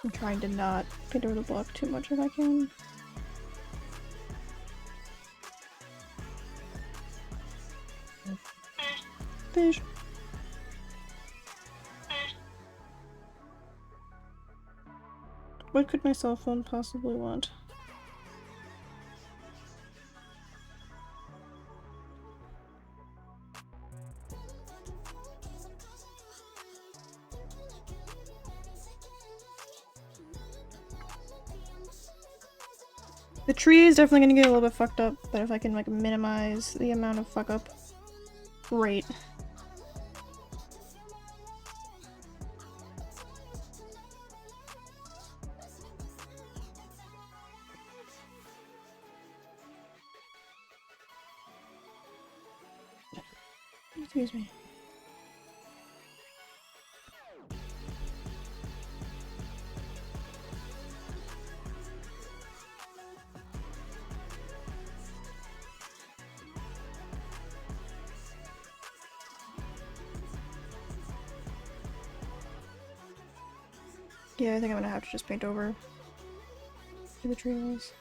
I'm trying to not paint over the block too much if I can. Fish. What could my cell phone possibly want? The tree is definitely gonna get a little bit fucked up, but if I can like minimize the amount of fuck up rate. Excuse me. Yeah, I think I'm gonna have to just paint over where the tree was.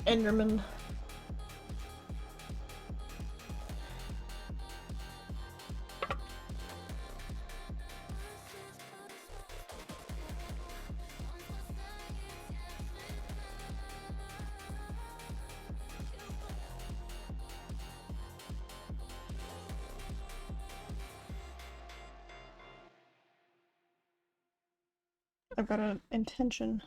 Enderman. I've got an intention.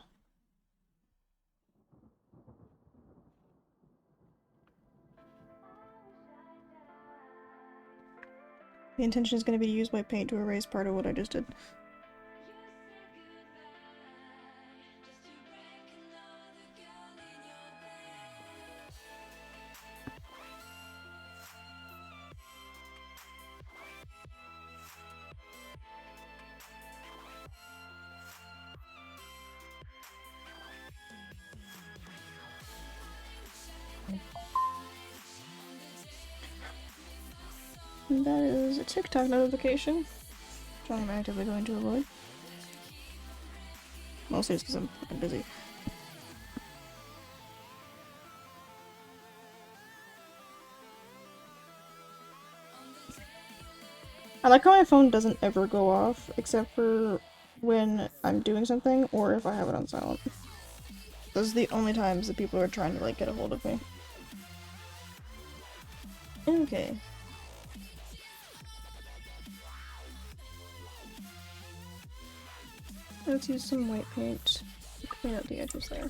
The intention is going to be to use white paint to erase part of what I just did. And that is a TikTok notification, which I'm actively going to avoid. Mostly it's because I'm fucking busy. I like how my phone doesn't ever go off, except for when I'm doing something or if I have it on silent. Those are the only times that people are trying to like get a hold of me. Okay. Let's use some white paint to clean up the edges there.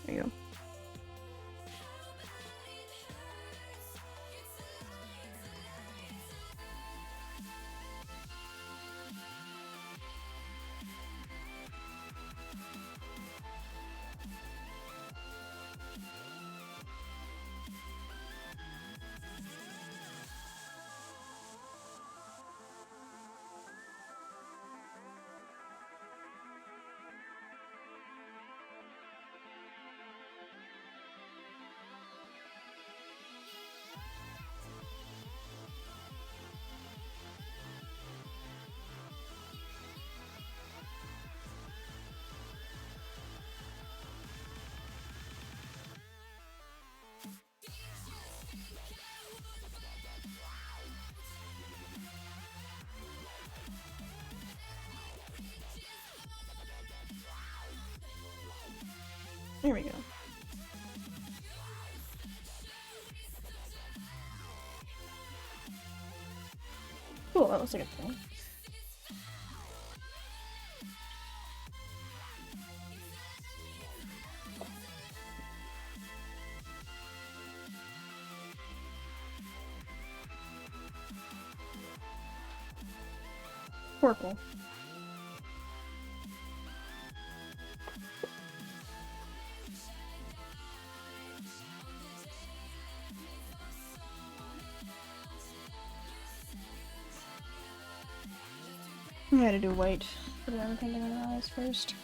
There you go. There we go. Cool, that looks like a thing. Purple. I gotta do white. Put it on the painting on the eyes first.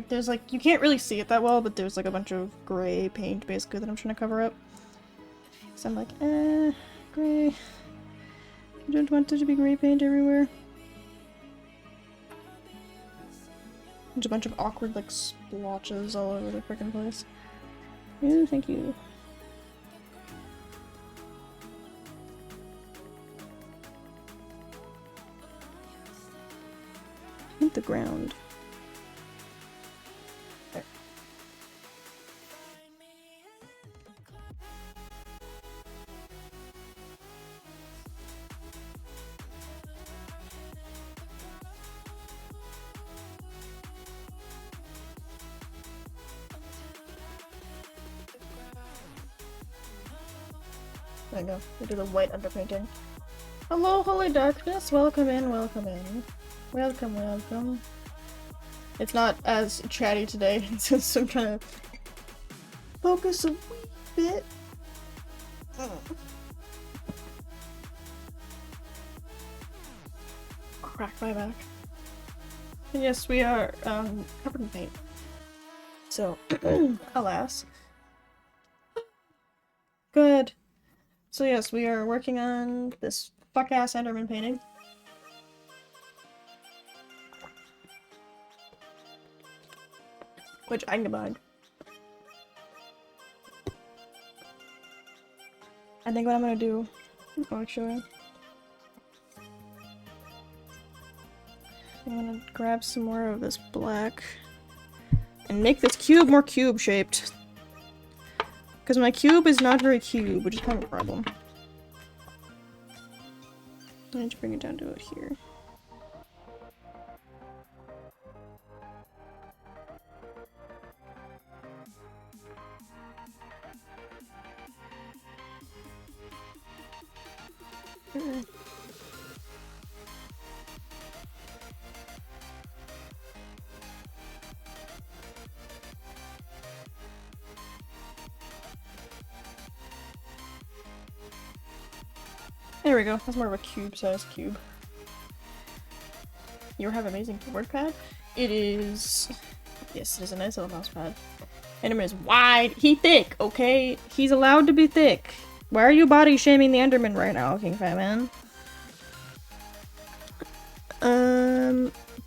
There's like, you can't really see it that well, but there's like a bunch of gray paint basically that I'm trying to cover up. So I'm like, gray. I don't want there to be gray paint everywhere. There's a bunch of awkward like splotches all over the frickin' place. Ooh, thank you. Paint the ground. There. There we go. We do the white underpainting. Hello, Holy Darkness. Welcome in, welcome in. Welcome, welcome. It's not as chatty today since I'm trying to focus a wee bit. Crack my back. And yes, we are covered in paint. So, alas. Good. So yes, we are working on this fuck-ass Enderman painting. Which I can mind. I think what I'm gonna do, actually, I'm gonna grab some more of this black and make this cube more cube-shaped. Because my cube is not very cube, which is kind of a problem. I need to bring it down to it here. There we go. That's more of a cube-sized cube. You have amazing keyboard pad? It is... Yes, it is a nice little mouse pad. Enderman is wide. He thick, okay? He's allowed to be thick. Why are you body shaming the Enderman right now, King Fat Man?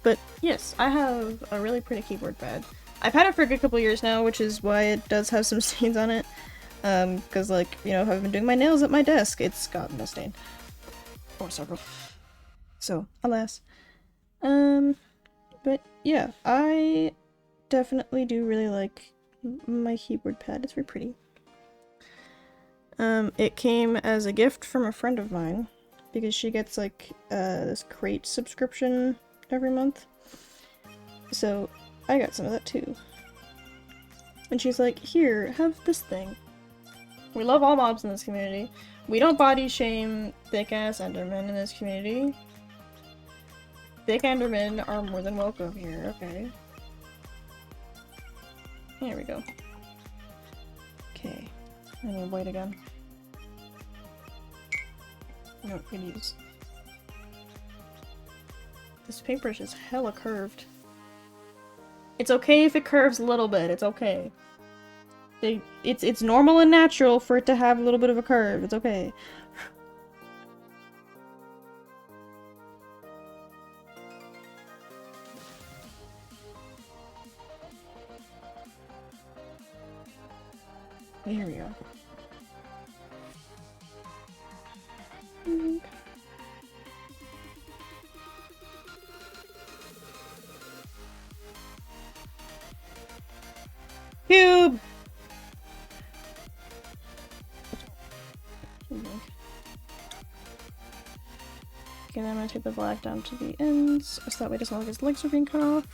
But yes, I have a really pretty keyboard pad. I've had it for a good couple years now, which is why it does have some stains on it. Cause like, you know, if I've been doing my nails at my desk, it's gotten a stain. Or several. So, alas. But yeah, I definitely do really like my keyboard pad. It's very pretty. It came as a gift from a friend of mine because she gets like this crate subscription every month. So I got some of that too. And she's like, here, have this thing. We love all mobs in this community. We don't body shame thick ass Endermen in this community. Thick Endermen are more than welcome here, okay. Here we go. Okay. I need to wait again. No, good use. This paintbrush is hella curved. It's okay if it curves a little bit, it's okay. It's normal and natural for it to have a little bit of a curve, it's okay. There we go. Cube! Okay, then I'm gonna take the black down to the ends, so that way it doesn't look like his legs are being cut off.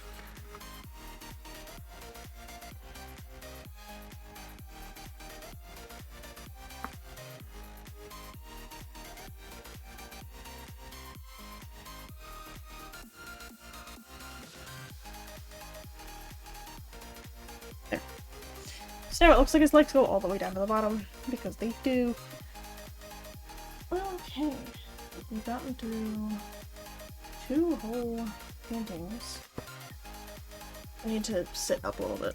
So it looks like his legs go all the way down to the bottom, because they do. Okay, we've gotten through 2 whole paintings. I need to sit up a little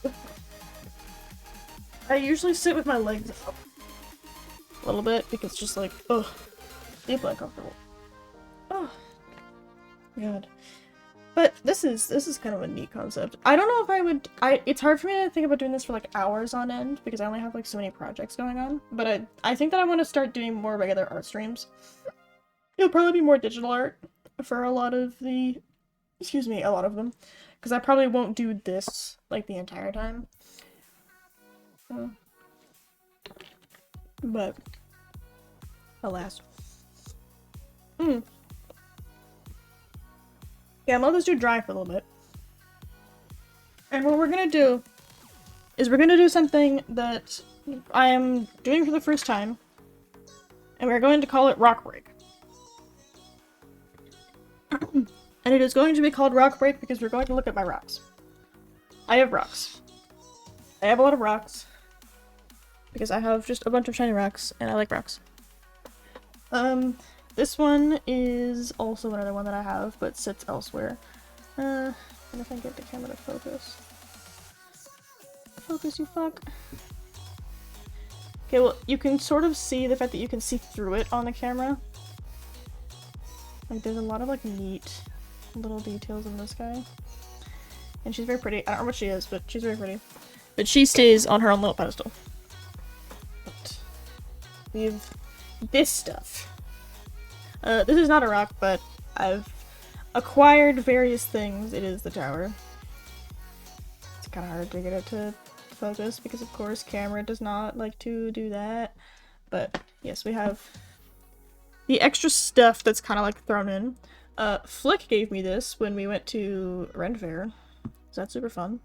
bit. I usually sit with my legs up a little bit, because it's just like, ugh, deeply uncomfortable. Oh, God. But this is kind of a neat concept. I don't know if I would, it's hard for me to think about doing this for like hours on end because I only have like so many projects going on. But I think that I want to start doing more regular art streams. It'll probably be more digital art for a lot of the, excuse me, a lot of them. Because I probably won't do this like the entire time. But, alas. Yeah, I'm gonna let this dude dry for a little bit. And what we're gonna do is we're gonna do something that I am doing for the first time. And we're going to call it Rock Break. And it is going to be called Rock Break because we're going to look at my rocks. I have rocks. I have a lot of rocks. Because I have just a bunch of shiny rocks, and I like rocks. This one is also another one that I have, but sits elsewhere. And if I get the camera to focus. Focus, you fuck. Okay, well, you can sort of see the fact that you can see through it on the camera. Like, there's a lot of, like, neat little details in this guy. And she's very pretty. I don't know what she is, but she's very pretty. But she stays on her own little pedestal. But we have this stuff. This is not a rock, but I've acquired various things. It is the tower. It's kind of hard to get it to focus because, of course, camera does not like to do that. But yes, we have the extra stuff that's kind of like thrown in. Flick gave me this when we went to Ren Fair. So that's super fun.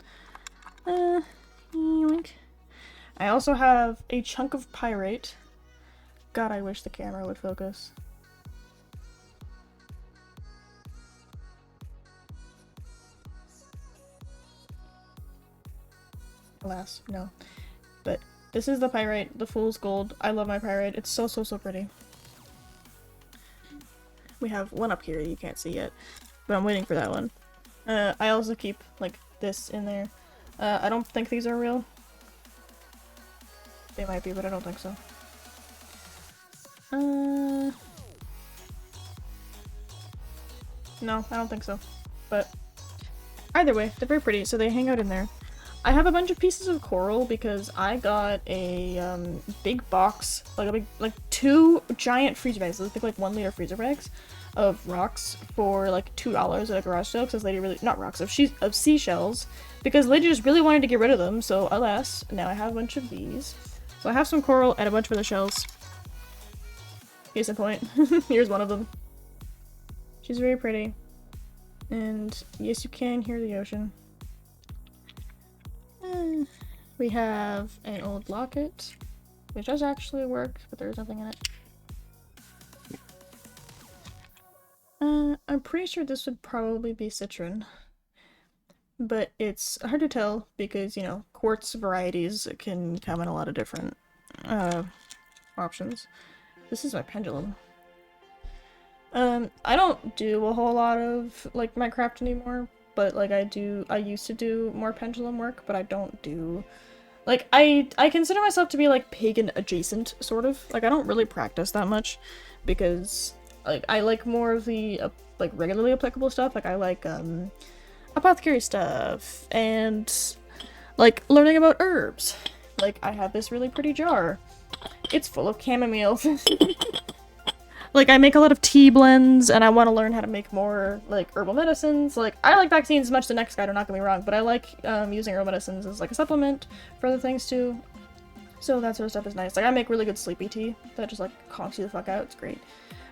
Yoink. I also have a chunk of pyrite. God, I wish the camera would focus. Alas, no. But this is the pyrite, the fool's gold. I love my pyrite. It's so, so, so pretty. We have one up here you can't see yet, but I'm waiting for that one. I also keep, like, this in there. I don't think these are real. They might be, but I don't think so. No, I don't think so. But either way, they're very pretty, so they hang out in there. I have a bunch of pieces of coral because I got a big box, like 2 giant freezer bags. Those big like 1 liter freezer bags of rocks for like $2 at a garage sale because this lady really, not rocks, of seashells, because the lady just really wanted to get rid of them. So alas, now I have a bunch of these. So I have some coral and a bunch of other shells. Case in point. Here's one of them. She's very pretty. And yes, you can hear the ocean. We have an old locket, which does actually work, but there's nothing in it. I'm pretty sure this would probably be citron, but it's hard to tell because, you know, quartz varieties can come in a lot of different options. This is my pendulum. I don't do a whole lot of, like, Minecraft anymore, but, like, I used to do more pendulum work, but I don't do, like, I consider myself to be, like, pagan adjacent, sort of. Like, I don't really practice that much, because, like, I like more of the, like, regularly applicable stuff. Like, I like, apothecary stuff, and, like, learning about herbs. Like, I have this really pretty jar. It's full of chamomile. Like, I make a lot of tea blends, and I want to learn how to make more, like, herbal medicines. Like, I like vaccines as much as the next guy, don't get me wrong, but I like using herbal medicines as, like, a supplement for other things, too. So that sort of stuff is nice. Like, I make really good sleepy tea that just, like, conks you the fuck out. It's great.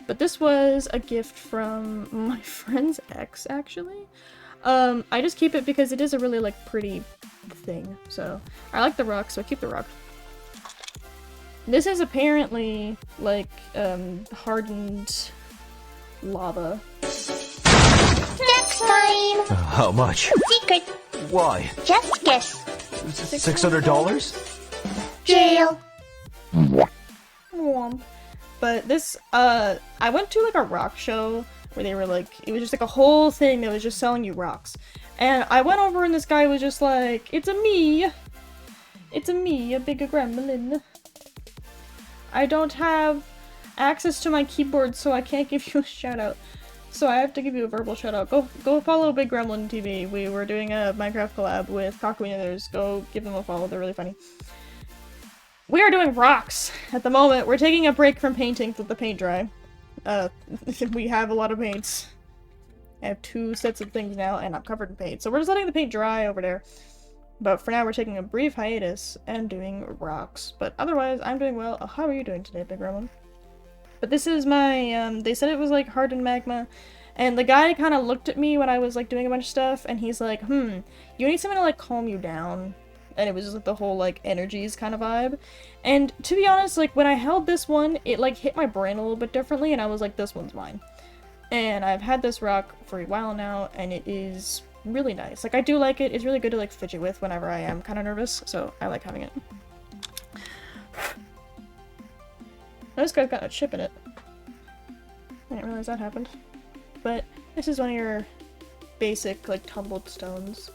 But this was a gift from my friend's ex, actually. I just keep it because it is a really, like, pretty thing. So, I like the rock, so I keep the rock. This is apparently, like, hardened lava. Next time. How much? Secret. Why? Just guess. $600? Jail. Womp. But this, I went to, like, a rock show where they were, like, it was just, like, a whole thing that was just selling you rocks. And I went over and this guy was just like, it's a me, a bigger gremlin. I don't have access to my keyboard, so I can't give you a shout out. So I have to give you a verbal shout out. Go follow Big Gremlin TV. We were doing a Minecraft collab with Kaku and others. Go give them a follow. They're really funny. We are doing rocks at the moment. We're taking a break from painting to let the paint dry. We have a lot of paints. I have 2 sets of things now, and I'm covered in paint. So we're just letting the paint dry over there. But for now, we're taking a brief hiatus and doing rocks. But otherwise, I'm doing well. Oh, how are you doing today, Big Gremlin? But this is my, they said it was, like, hardened magma. And the guy kind of looked at me when I was, like, doing a bunch of stuff. And he's like, you need something to, like, calm you down. And it was just, like, the whole, like, energies kind of vibe. And to be honest, like, when I held this one, it, like, hit my brain a little bit differently. And I was like, this one's mine. And I've had this rock for a while now. And it is really nice. Like, I do like it. It's really good to, like, fidget with whenever I am kind of nervous, so I like having it. This guy's got a chip in it. I didn't realize that happened. But this is one of your basic, like, tumbled stones.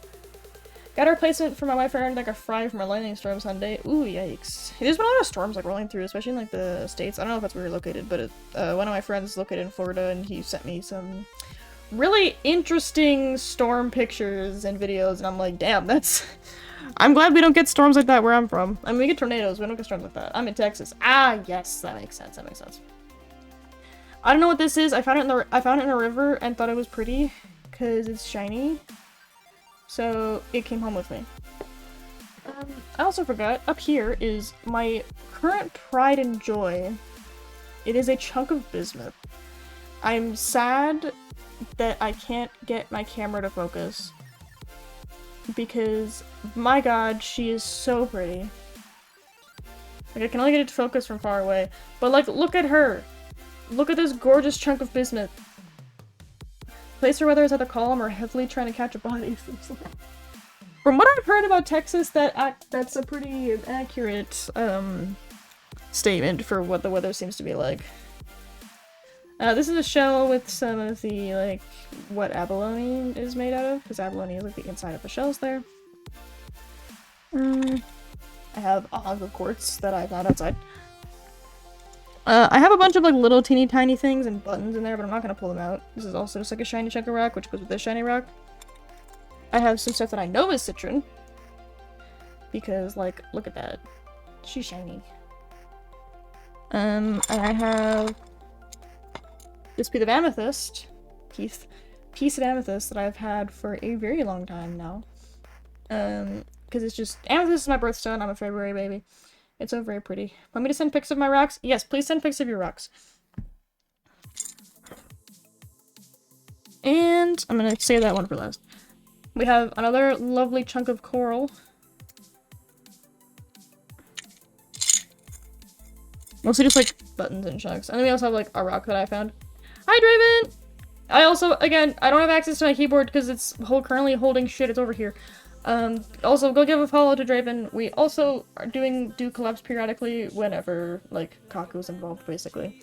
Got a replacement for my wife. I earned, like, a fry from a lightning storm Sunday. Ooh, yikes. There's been a lot of storms, like, rolling through, especially in, like, the States. I don't know if that's where you're located, but one of my friends is located in Florida, and he sent me some really interesting storm pictures and videos, and I'm like, damn, that's... I'm glad we don't get storms like that where I'm from. I mean, we get tornadoes, we don't get storms like that. I'm in Texas. Ah, yes, that makes sense, that makes sense. I don't know what this is. I found it in a river and thought it was pretty, because it's shiny. So, it came home with me. I also forgot, up here is my current pride and joy. It is a chunk of bismuth. I'm sad that I can't get my camera to focus because, my god, she is so pretty. Like, I can only get it to focus from far away. But, like, look at her! Look at this gorgeous chunk of bismuth. Place her whether it's at the column or heavily trying to catch a body. From what I've heard about Texas, that's a pretty accurate, statement for what the weather seems to be like. This is a shell with some of the, like, what abalone is made out of, because abalone is, like, the inside of the shells there. I have a hunk of quartz that I found outside. I have a bunch of, like, little teeny tiny things and buttons in there, but I'm not gonna pull them out. This is also just, like, a shiny chunk of rock, which goes with this shiny rock. I have some stuff that I know is citron. Because, like, look at that. She's shiny. And I have this piece of amethyst that I've had for a very long time now. Because it's just, amethyst is my birthstone, I'm a February baby. It's so very pretty. Want me to send pics of my rocks? Yes, please send pics of your rocks. And I'm gonna save that one for last. We have another lovely chunk of coral. Mostly just, like, buttons and chunks. And then we also have, like, a rock that I found. Hi, Draven! I also, again, I don't have access to my keyboard because it's currently holding shit. It's over here. Also, go give a follow to Draven. We also do collabs periodically whenever, like, Kaku's involved, basically.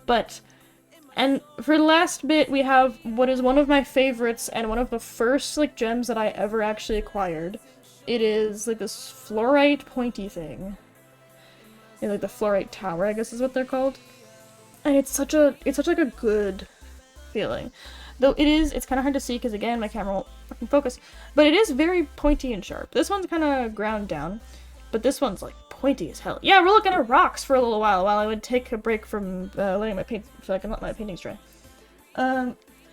But, and for the last bit, we have what is one of my favorites and one of the first, like, gems that I ever actually acquired. It is, like, this fluorite pointy thing. Yeah, like the fluorite tower, I guess is what they're called. And it's such like a good feeling. Though it's kind of hard to see because, again, my camera won't fucking focus. But it is very pointy and sharp. This one's kind of ground down, but this one's, like, pointy as hell. Yeah, we're looking at rocks for a little while I would take a break from letting my paint, so I can let my paintings dry.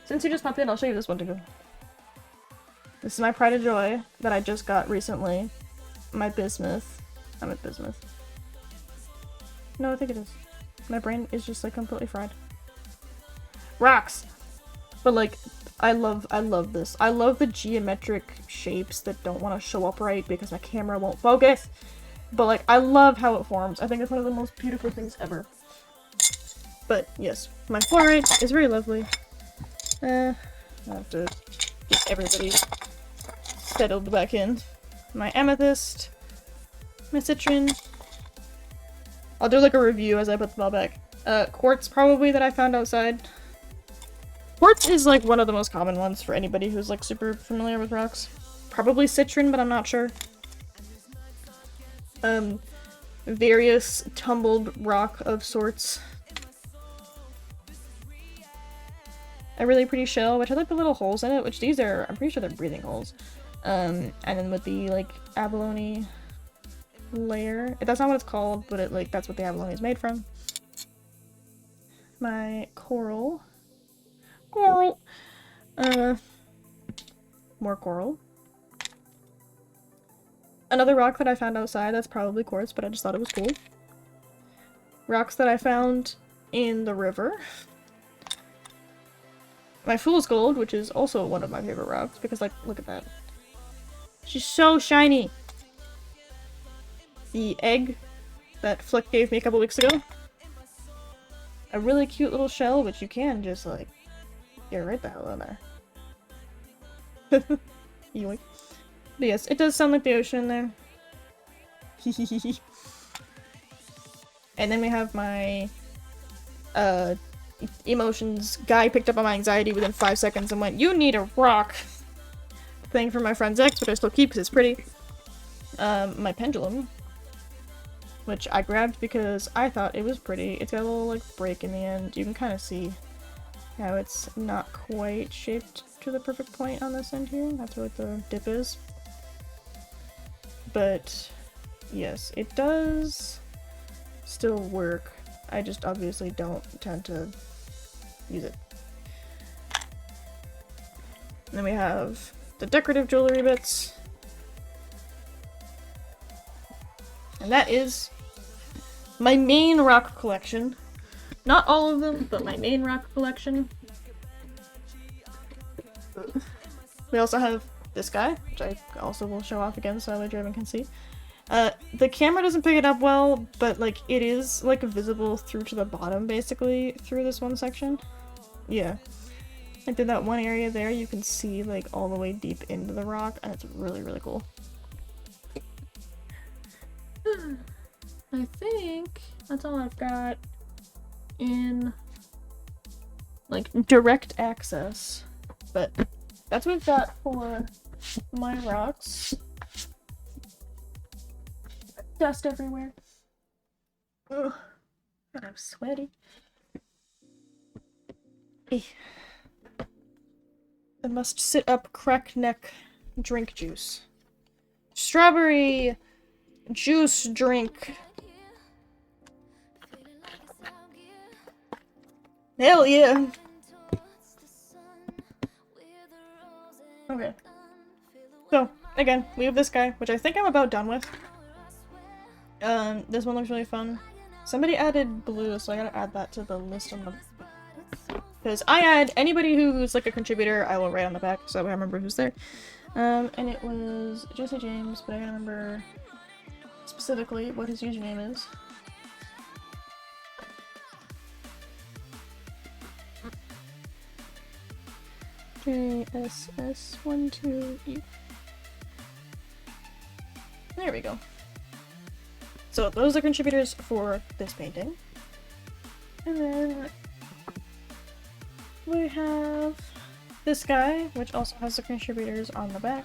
Since you just popped in, I'll show you this one too. This is my pride and joy that I just got recently. My bismuth. I'm at bismuth. No, I think it is. My brain is just, like, completely fried. Rocks! But, like, I love this. I love the geometric shapes that don't want to show up right because my camera won't focus. But, like, I love how it forms. I think it's one of the most beautiful things ever. But, yes, my fluorite is very lovely. I have to get everybody settled back in. My amethyst. My citron. I'll do, like, a review as I put them all back. Quartz, probably, that I found outside. Quartz is, like, one of the most common ones for anybody who's, like, super familiar with rocks. Probably citron, but I'm not sure. Various tumbled rock of sorts. A really pretty shell, which I like the little holes in it, which these are, I'm pretty sure they're breathing holes. And then with the, like, abalone layer. That's not what it's called, but it, like, that's what the abalone is made from. My coral. Coral! More coral. Another rock that I found outside, that's probably quartz, but I just thought it was cool. Rocks that I found in the river. My fool's gold, which is also one of my favorite rocks, because, like, look at that. She's so shiny! The egg that Flick gave me a couple weeks ago. A really cute little shell, which you can just, like, get right the hell in there. Yoink. But yes, it does sound like the ocean there. And then we have my, emotions. Guy picked up on my anxiety within 5 seconds and went, "You need a rock!" Thing from my friend's ex, but I still keep because it's pretty. My pendulum. Which I grabbed because I thought it was pretty. It's got a little, like, break in the end. You can kind of see how it's not quite shaped to the perfect point on this end here. That's what the dip is. But, yes, it does still work. I just obviously don't tend to use it. And then we have the decorative jewelry bits. And that is my main rock collection. Not all of them, but my main rock collection. We also have this guy, which I also will show off again so that way Draven can see. The camera doesn't pick it up well, but like it is like visible through to the bottom basically through this one section. Yeah. Like in that one area there you can see like all the way deep into the rock and it's really, really cool. I think that's all I've got in like direct access, but that's what I've got for my rocks. Dust everywhere. Ugh. God, I'm sweaty. Eh. I must sit up, crack neck, drink juice. Strawberry juice drink. Hell yeah. Okay. So, again, we have this guy, which I think I'm about done with. This one looks really fun. Somebody added blue, so I gotta add that to the list on the... Because I add anybody who's like a contributor, I will write on the back, so I remember who's there. And it was Jesse James, but I gotta remember specifically what his username is. JSS12E. There we go. So those are contributors for this painting. And then we have this guy, which also has the contributors on the back.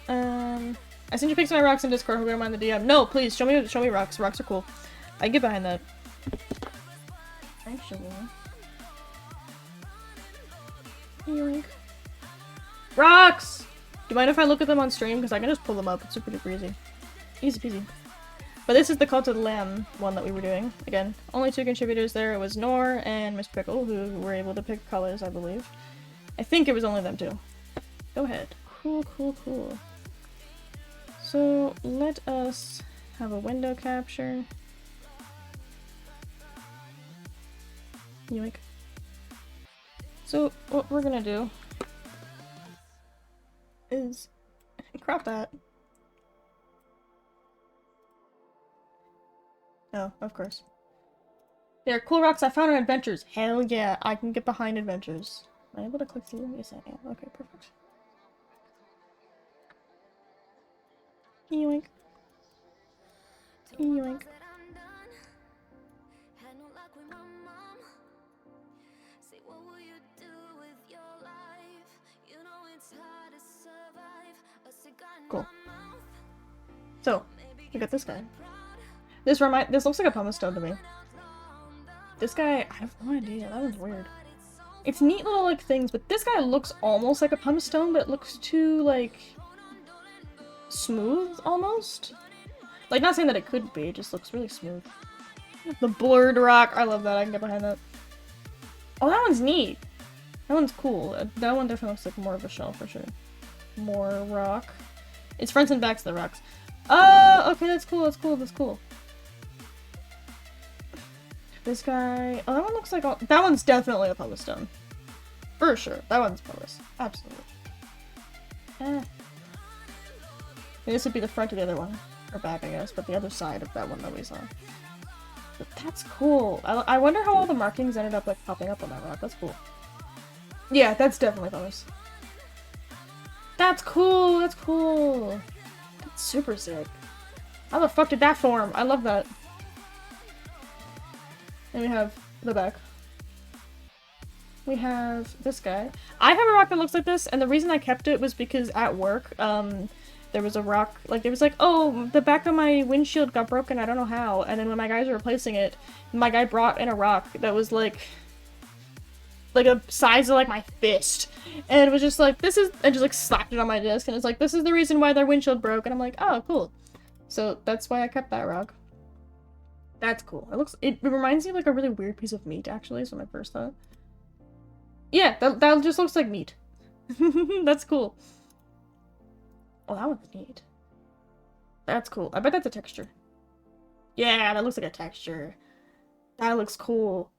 I sent you pics of my rocks in Discord, hope you don't mind the DM. No, please, show me rocks. Rocks are cool. I can get behind that. Actually. Yoink. Rocks! Do you mind if I look at them on stream? Because I can just pull them up. It's super duper easy. Easy peasy. But this is the Cult of the Lamb one that we were doing. Again, only 2 contributors there. It was Nor and Miss Pickle, who were able to pick colors, I believe. I think it was only them 2. Go ahead. Cool, cool, cool. So, let us have a window capture. Yoink. So, what we're gonna do is crop that. Oh, of course. They are cool rocks I found on adventures. Hell yeah, I can get behind adventures. Am I able to click through? Yes, I am. Okay, perfect. Yoink. Yoink. Cool. So, we got this guy. This looks like a pumice stone to me. This guy, I have no idea. That one's weird. It's neat little like things, but this guy looks almost like a pumice stone, but it looks too like smooth almost. Like, not saying that it could be, it just looks really smooth. The blurred rock, I love that. I can get behind that. Oh, that one's neat. That one's cool. That one definitely looks like more of a shell for sure. More rock. It's fronts and backs of the rocks. Oh, okay, that's cool, that's cool, that's cool. This guy... Oh, that one looks like... That one's definitely a pumice stone. For sure. That one's pumice. Absolutely. And this would be the front of the other one. Or back, I guess, but the other side of that one that we saw. But that's cool. I wonder how all the markings ended up, like, popping up on that rock. That's cool. Yeah, that's definitely pumice. That's cool! That's cool! That's super sick. How the fuck did that form? I love that. And we have the back. We have this guy. I have a rock that looks like this, and the reason I kept it was because at work, there was a rock, like, there was like, oh, the back of my windshield got broken, I don't know how, and then when my guys were replacing it, my guy brought in a rock that was like a size of like my fist, and it was just like, this is, and just like slapped it on my disc, and it's like, this is the reason why their windshield broke, and I'm like, oh, cool. So that's why I kept that rock. That's cool. It reminds me of like a really weird piece of meat, actually, so my first thought. Yeah, that just looks like meat. That's cool. Oh, that one's neat. That's cool. I bet that's a texture. Yeah, that looks like a texture. That looks cool.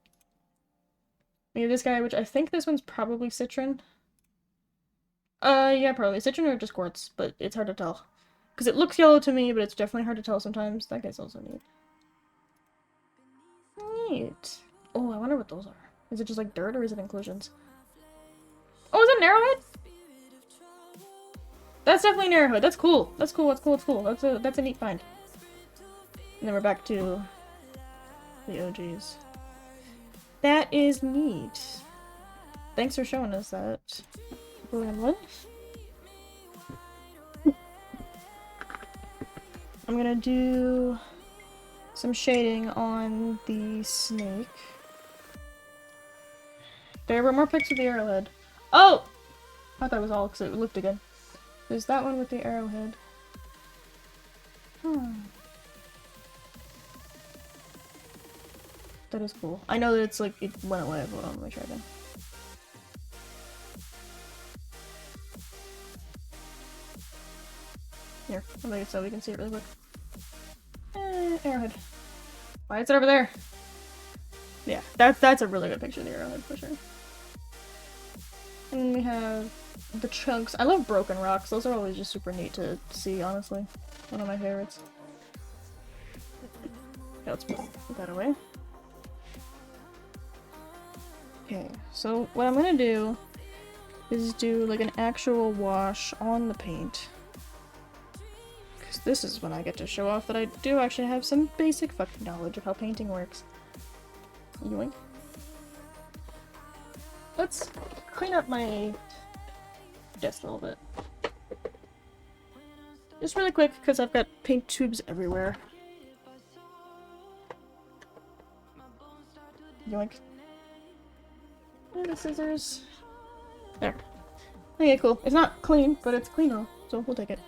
We have this guy, which I think this one's probably citron. Yeah, probably. Citron or just quartz, but it's hard to tell. Because it looks yellow to me, but it's definitely hard to tell sometimes. That guy's also neat. Neat. Oh, I wonder what those are. Is it just like dirt or is it inclusions? Oh, is that an arrowhead? That's definitely an arrowhead. That's cool. That's cool. That's cool. That's cool. That's a neat find. And then we're back to the OGs. That is neat. Thanks for showing us that. Gremlin. I'm gonna do some shading on the snake. There were more pics of the arrowhead. Oh! I thought that was all because it looked again. There's that one with the arrowhead. That is cool. I know that it's like, it went away, but let me try again. Here, I'll make it so we can see it really quick. Arrowhead. Why is it over there? Yeah, that's a really good picture of the arrowhead for sure. And then we have the chunks. I love broken rocks. Those are always just super neat to see, honestly. One of my favorites. Okay, let's put that away. Okay, so what I'm gonna do is do like an actual wash on the paint. Because this is when I get to show off that I do actually have some basic fucking knowledge of how painting works. Yoink. Let's clean up my desk a little bit. Just really quick, because I've got paint tubes everywhere. Yoink. And the scissors. There. Okay, cool. It's not clean, but it's cleaner, so we'll take it.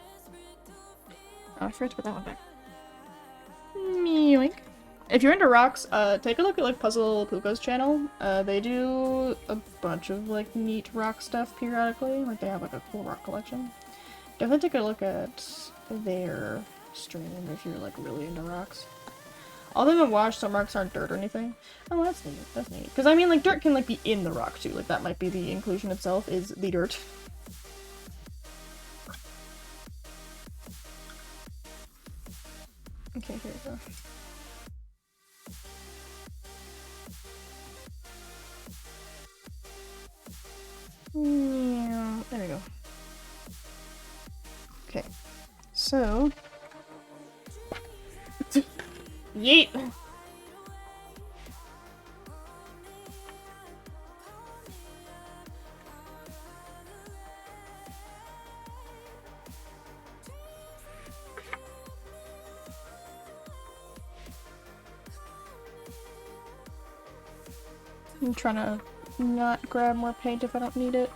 Oh, I forgot to put that one back. Yoink. If you're into rocks, take a look at like Puzzle Puko's channel. They do a bunch of like neat rock stuff periodically. Like they have like a cool rock collection. Definitely take a look at their stream if you're like really into rocks. All of them wash, so marks aren't dirt or anything. Oh, that's neat. That's neat. Because I mean, like dirt can like be in the rock too. Like that might be the inclusion itself is the dirt. Okay, here we go. Yeah, there we go. Okay, so yeet. I'm trying to not grab more paint if I don't need it.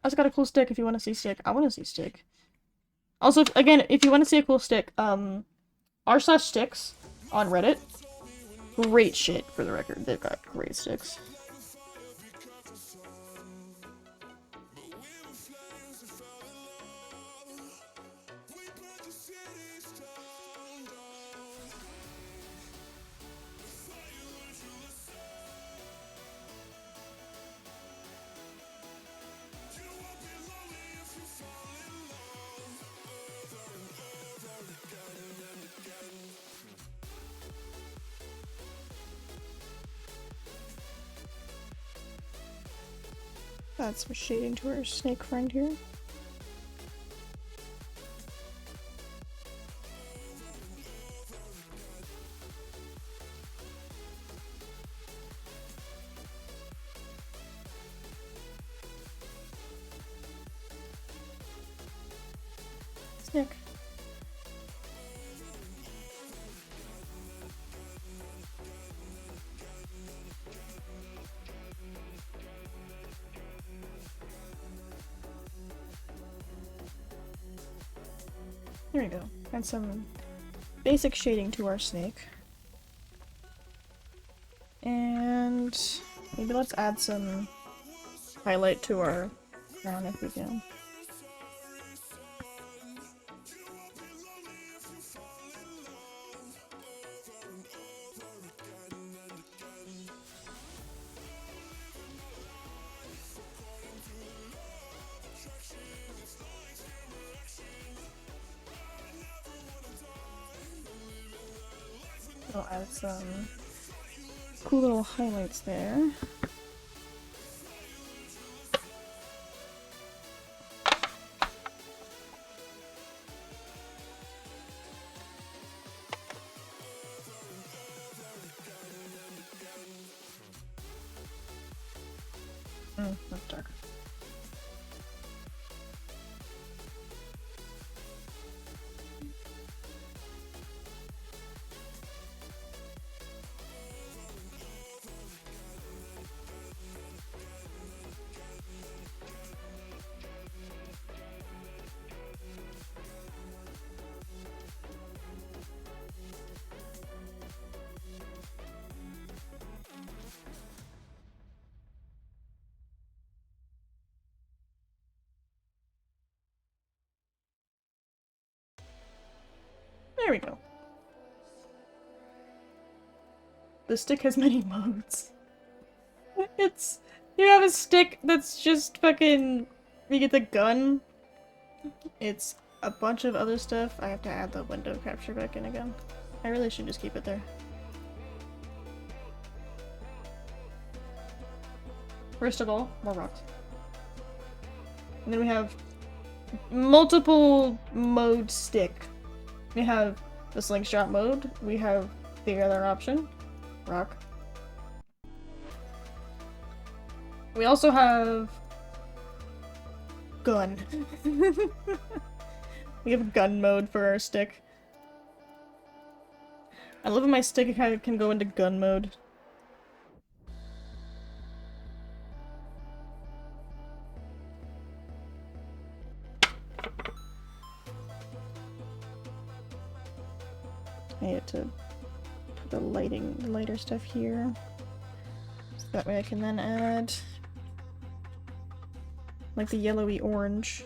I just got a cool stick if you want to see stick. I want to see stick. Also, again, if you want to see a cool stick, r/sticks on Reddit. Great shit, for the record. They've got great sticks. Add some shading to our snake friend here. Snake. There we go. Add some basic shading to our snake. And maybe let's add some highlight to our crown if we can. I'll add some cool little highlights there. That's dark. There we go. The stick has many modes. It's... You have a stick that's just fucking... You get the gun. It's a bunch of other stuff. I have to add the window capture back in again. I really should just keep it there. First of all, more rocks. And then we have multiple mode stick. We have the slingshot mode. We have the other option, rock. We also have gun. We have gun mode for our stick. I love when my stick can go into gun mode. I had to put the lighter stuff here. So that way I can then add like the yellowy orange.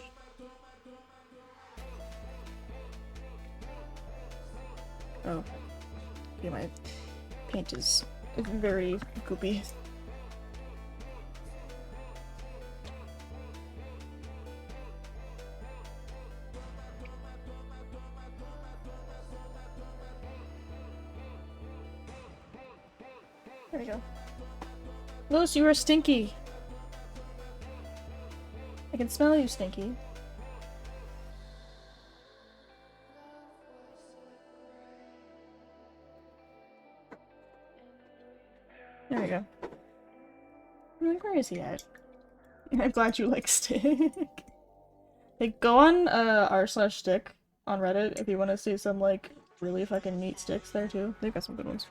Oh. Yeah, my paint is very goopy. There we go. Louis, you are stinky. I can smell you, Stinky. There we go. I'm like, where is he at? I'm glad you like stick. Hey, go on r/stick on Reddit if you want to see some like really fucking neat sticks there too. They've got some good ones.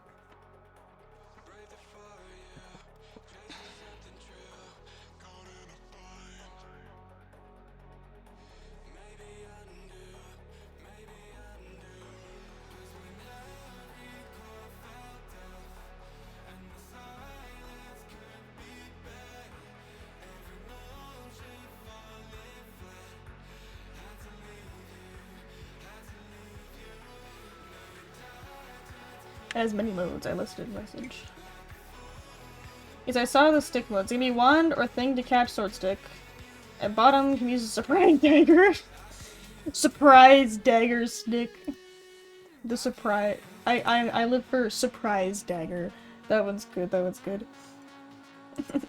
It has many modes, I listed message. Yes, I saw the stick modes. Give me wand or thing to catch sword stick. At bottom, you can use a surprise dagger. Surprise dagger stick. The surprise. I live for surprise dagger. That one's good, that one's good.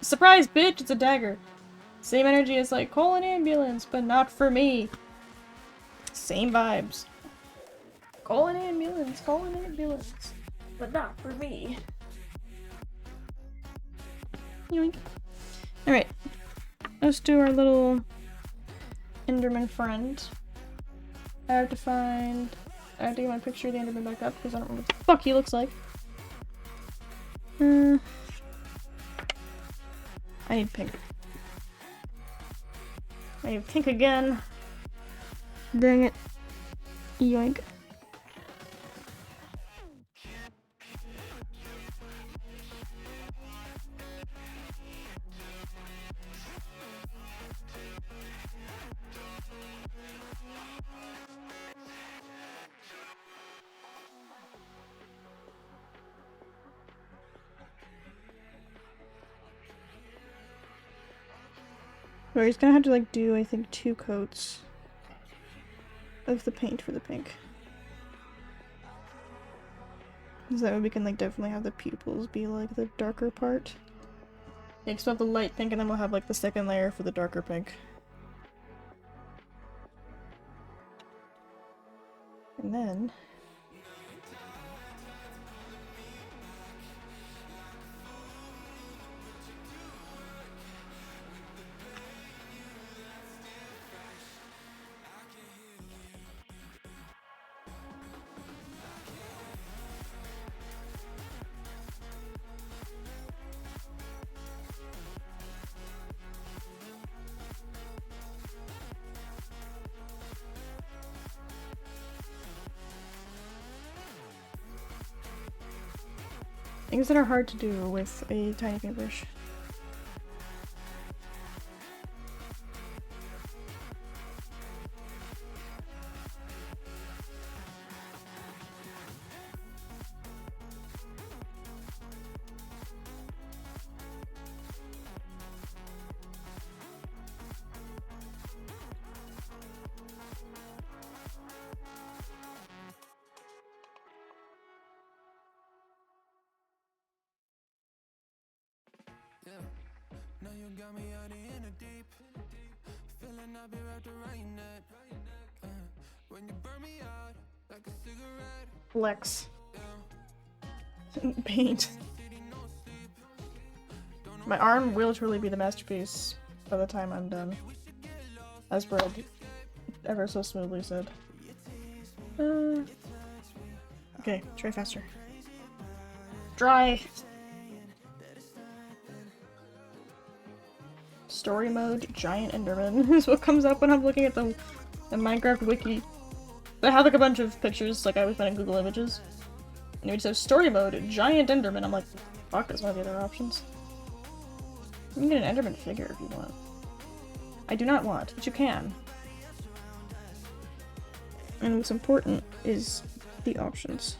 Surprise, bitch! It's a dagger. Same energy as like, call an ambulance, but not for me. Same vibes. Call an ambulance, but not for me. Yoink. Alright. Let's do our little Enderman friend. I have to get my picture of the Enderman back up because I don't remember what the fuck he looks like. I need pink. I need pink again. Dang it. Yoink. Or he's gonna have to like do, I think, 2 coats of the paint for the pink. So that way we can like definitely have the pupils be like the darker part. Yeah, because we'll have the light pink and then we'll have like the second layer for the darker pink. And then things that are hard to do with a tiny paintbrush. Now you got me out in the deep. Feeling I'll be wrapped around that. When you burn me out like a cigarette. Flex. Paint. My arm will truly be the masterpiece by the time I'm done. As Brad ever so smoothly said. Okay, try faster. Dry. Story mode, giant enderman is what comes up when I'm looking at the Minecraft wiki. They have like a bunch of pictures, like I always find in Google Images. And it says story mode, giant enderman. I'm like, fuck is one of the other options. You can get an enderman figure if you want. I do not want, but you can. And what's important is the options.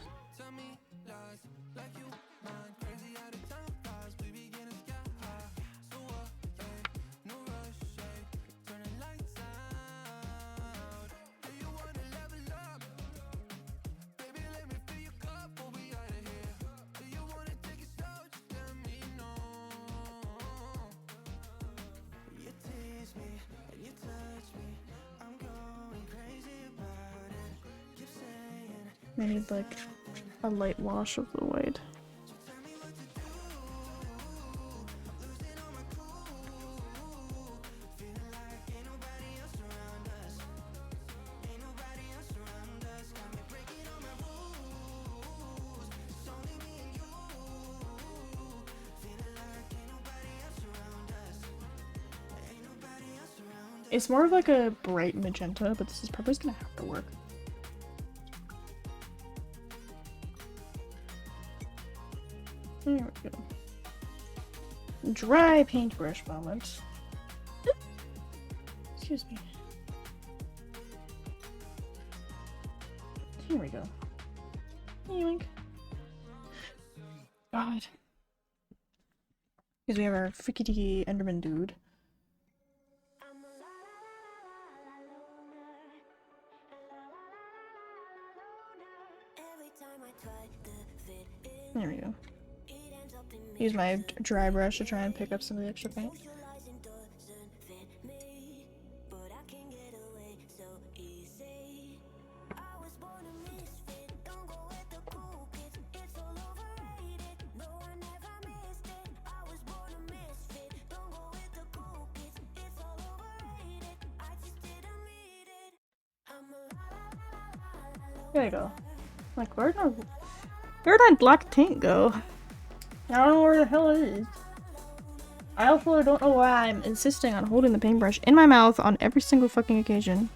I need like a light wash of the white. It's more of like a bright magenta, but this is probably gonna have to work. There we go. Dry paintbrush moment. Excuse me. Here we go. Yoink. God. Because we have our freaky Enderman dude. There we go. Use my dry brush to try and pick up some of the extra paint. There you go. Like, where'd that black tank go? I don't know where the hell it is. I also don't know why I'm insisting on holding the paintbrush in my mouth on every single fucking occasion.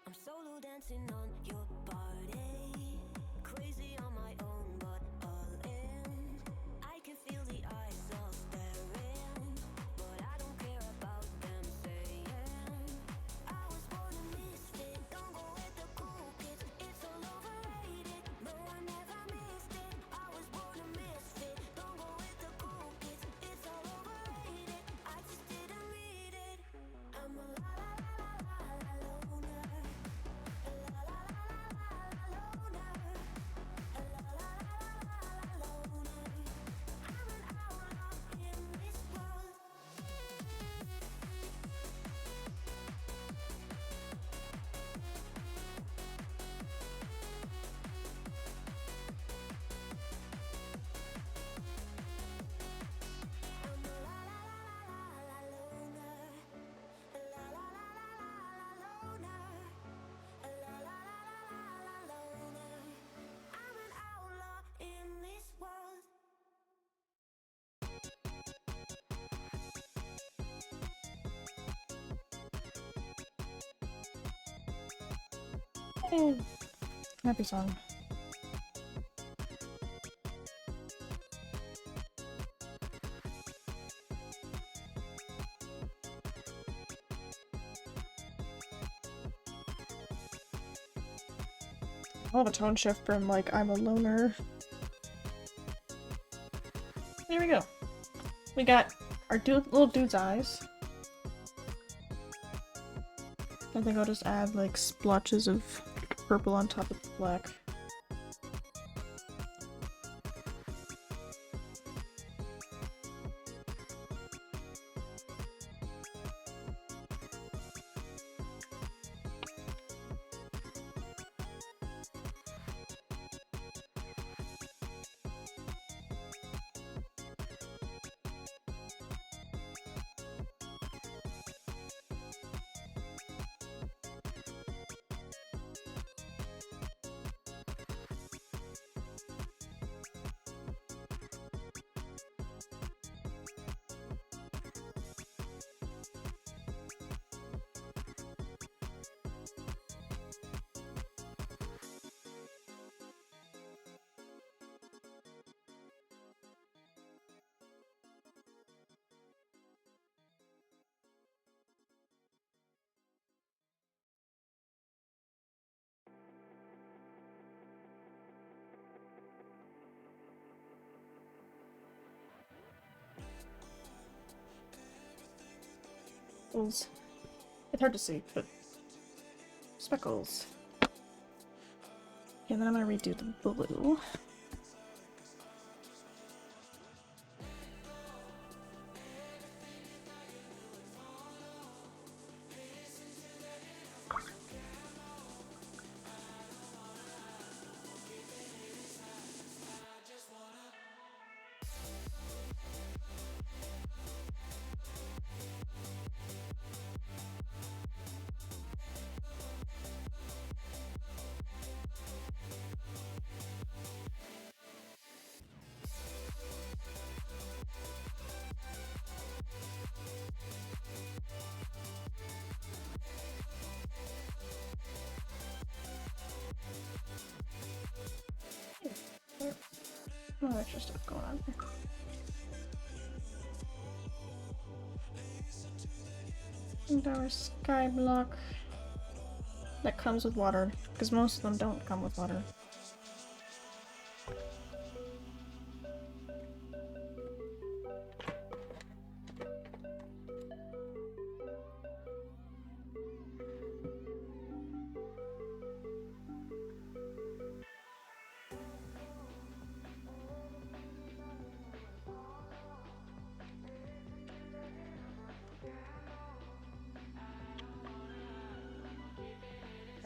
I'm solo dancing on your body, crazy on my own, but all in. I can feel the eyes all staring, but I don't care about them saying I was born a misfit. Don't go with the cool kids, Yay. Happy song. I'll have a tone shift from like I'm a loner. There we go. We got our little dude's eyes. I think I'll just add like splotches of purple on top of the black. Speckles. It's hard to see, but speckles. And then I'm gonna redo the blue. Oh, extra stuff going on here. And our sky block that comes with water, because most of them don't come with water.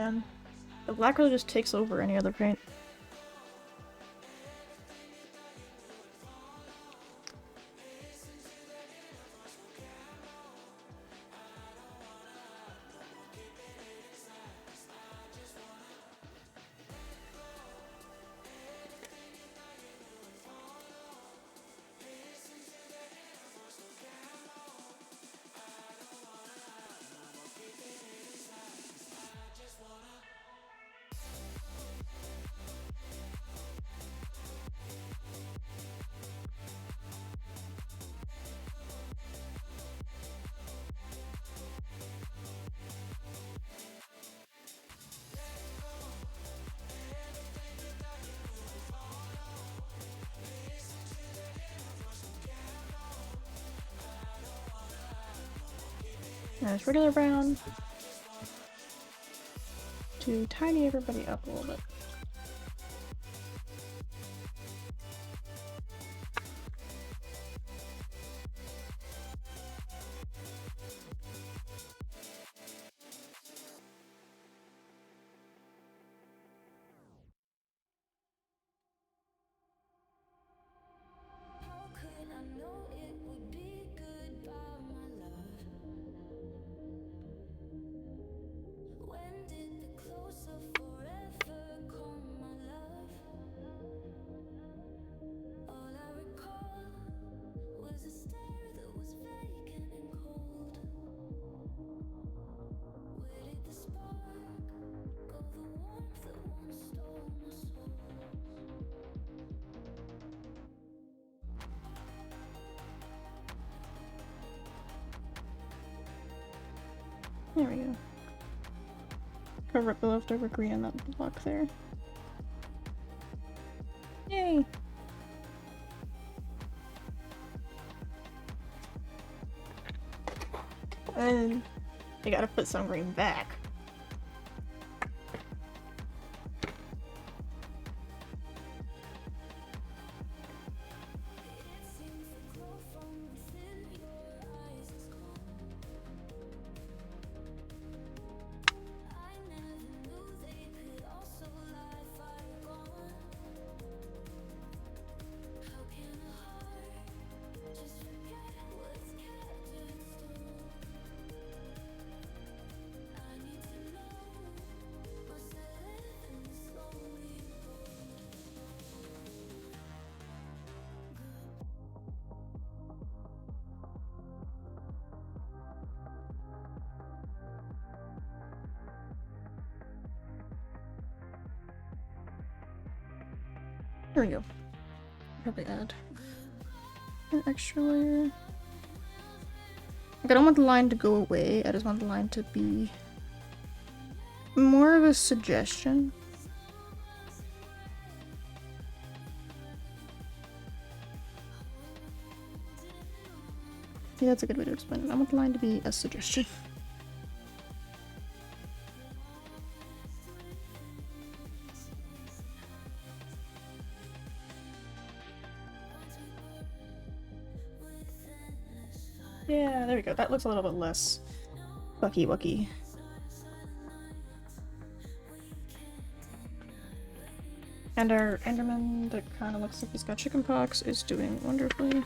And the black really just takes over any other paint. Now it's regular brown to tidy everybody up a little bit. How could I know it would be goodbye, my love? When did the close of forever There we go. Cover up the leftover green on that block there. Yay! And you gotta put some green back. There we go. Probably add an extra layer. Like, I don't want the line to go away, I just want the line to be more of a suggestion. Yeah, that's a good way to explain it. I want the line to be a suggestion. Yeah, there we go. That looks a little bit less bucky-wucky. And our Enderman that kind of looks like he's got chickenpox is doing wonderfully.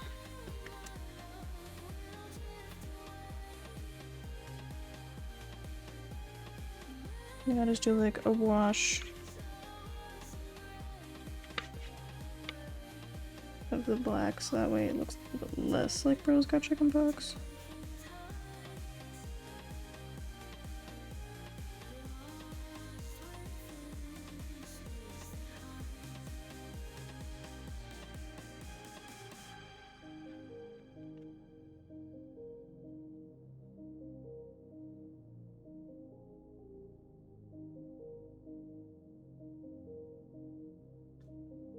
I'm gonna just do like a wash of the black so that way it looks a little bit less like bro's got chickenpox.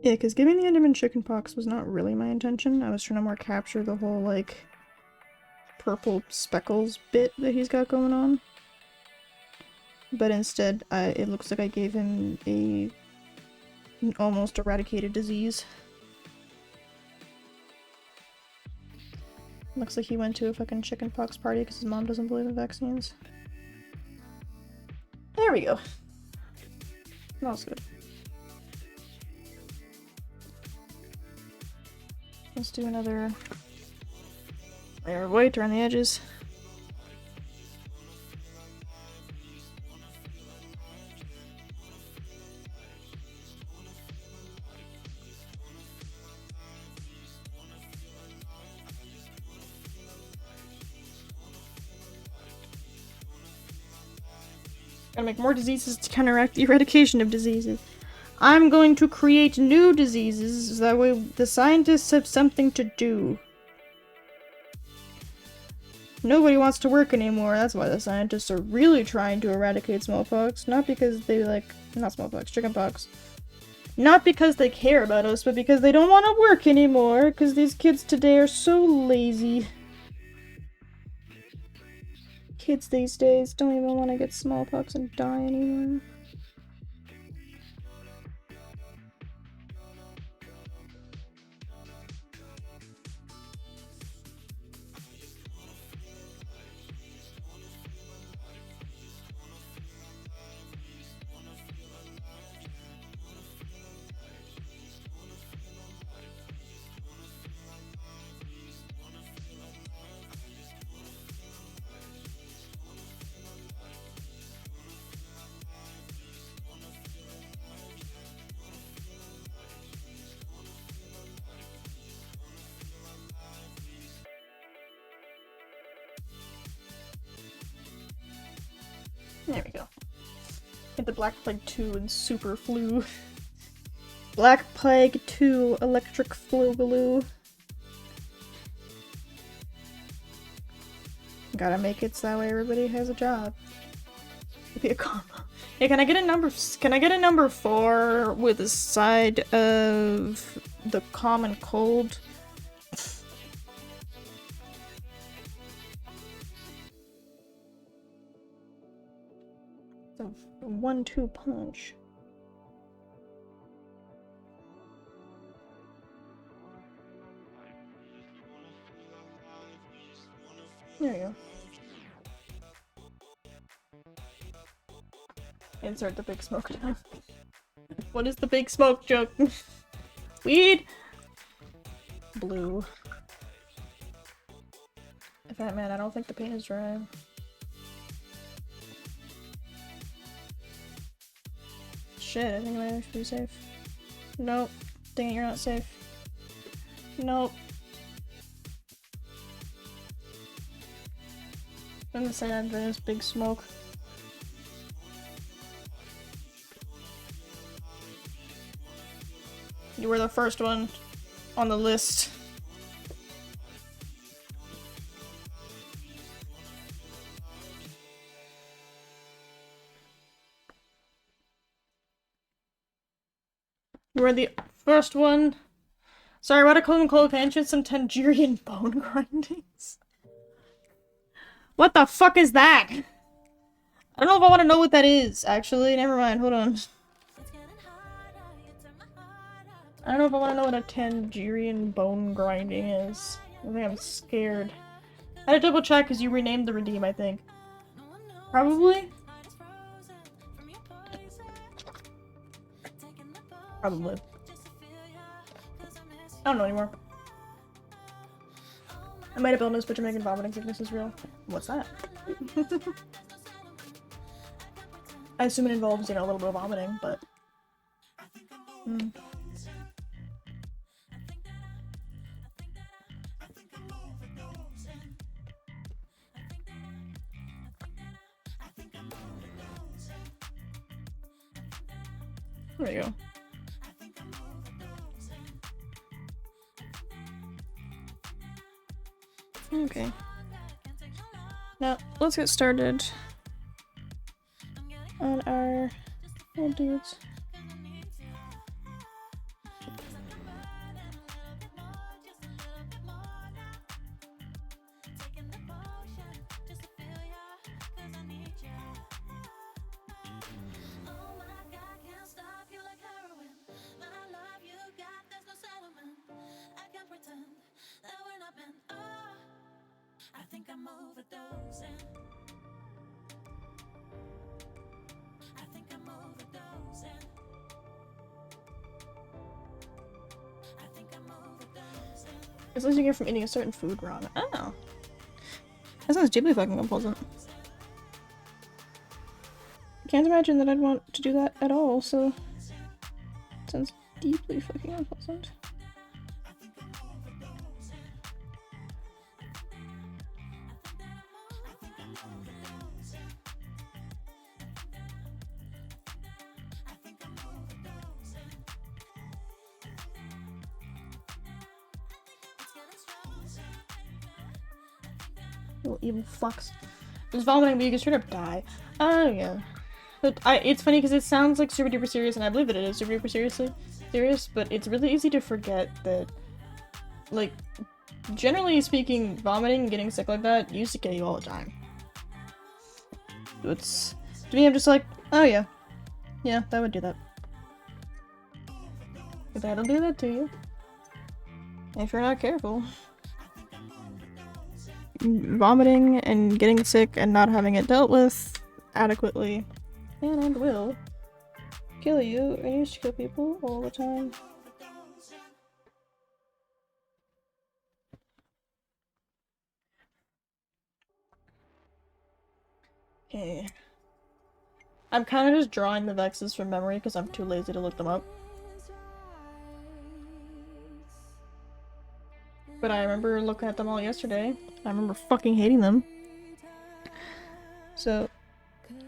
Yeah, because giving the Enderman chickenpox was not really my intention. I was trying to more capture the whole, like, purple speckles bit that he's got going on. But instead, it looks like I gave him an almost eradicated disease. Looks like he went to a fucking chickenpox party because his mom doesn't believe in vaccines. There we go. That was good. Let's do another layer of white around the edges. Gotta make more diseases to counteract the eradication of diseases. I'm going to create new diseases, so that way the scientists have something to do. Nobody wants to work anymore, that's why the scientists are really trying to eradicate smallpox. Not because they not smallpox, chickenpox. Not because they care about us, but because they don't want to work anymore, because these kids today are so lazy. Kids these days don't even want to get smallpox and die anymore. There we go. Get the Black Plague 2 and Super Flu. Black Plague 2 Electric Flu Glue. Gotta make it so that way everybody has a job. Be a combo. Hey, can I get a number? Can I get a number 4 with a side of the common cold? The 1-2 punch. There you go. Insert the big smoke joke. What is the big smoke joke? Weed! Blue. Fat man, I don't think the paint is dry. Shit, I think I should be safe. Nope. Dang it, you're not safe. Nope. I'm gonna say that there's big smoke. You were the first one on the list. You were the first one. Sorry, what a cold pension, some Tangerine bone grindings. What the fuck is that? I don't know if I want to know what that is, actually. Never mind, hold on. I don't know if I want to know what a Tangerine bone grinding is. I think I'm scared. I had to double check because you renamed the redeem, I think. Probably? Probably. I don't know anymore. I might have built this, but Jamaican vomiting sickness is real. What's that? I assume it involves, you know, a little bit of vomiting, but... There you go. Okay. Now, let's get started on our little dudes. It's losing you from eating a certain food wrong. Oh. That sounds deeply fucking unpleasant. I can't imagine that I'd want to do that at all, so... It sounds deeply fucking unpleasant. Little evil fucks. Just vomiting, but you can straight up die. Oh, yeah. But it's funny because it sounds like super duper serious, and I believe that it is super duper serious, but it's really easy to forget that, like, generally speaking, vomiting and getting sick like that used to kill you all the time. It's, to me, I'm just like, oh yeah. Yeah, that would do that. But that'll do that to you. If you're not careful. Vomiting and getting sick and not having it dealt with adequately can and will kill you. I used to kill people all the time. Okay. I'm kind of just drawing the vexes from memory because I'm too lazy to look them up. But I remember looking at them all yesterday. I remember fucking hating them. So,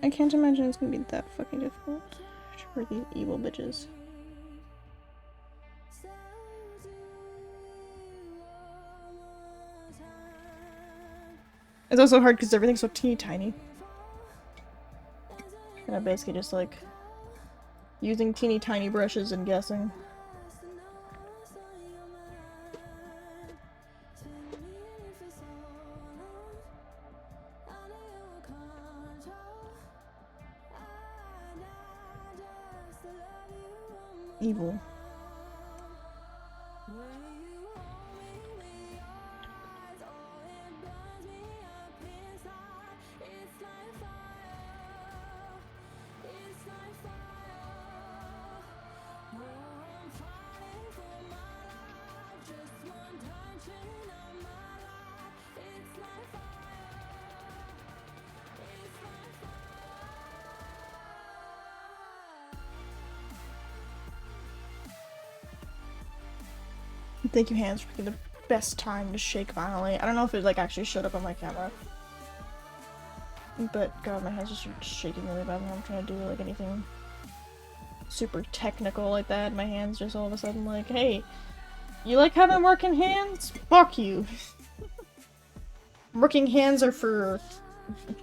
I can't imagine it's gonna be that fucking difficult for these evil bitches. It's also hard because everything's so teeny tiny. And I'm basically just like using teeny tiny brushes and guessing. Evil. Thank you, hands, for picking the best time to shake violently. I don't know if it like actually showed up on my camera. But god, my hands just started shaking really bad when I'm trying to do like anything super technical like that. My hands just all of a sudden like, hey, you like having working hands? Fuck you. Working hands are for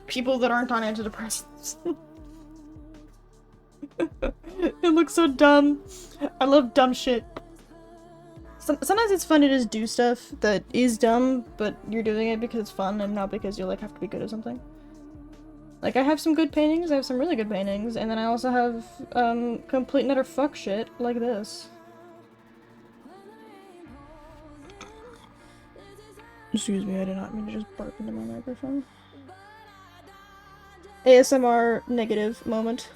people that aren't on antidepressants. It looks so dumb. I love dumb shit. Sometimes it's fun to just do stuff that is dumb, but you're doing it because it's fun and not because you like have to be good at something. Like, I have some good paintings, I have some really good paintings, and then I also have complete and utter fuck shit like this. Excuse me, I did not mean to just bark into my microphone. ASMR negative moment.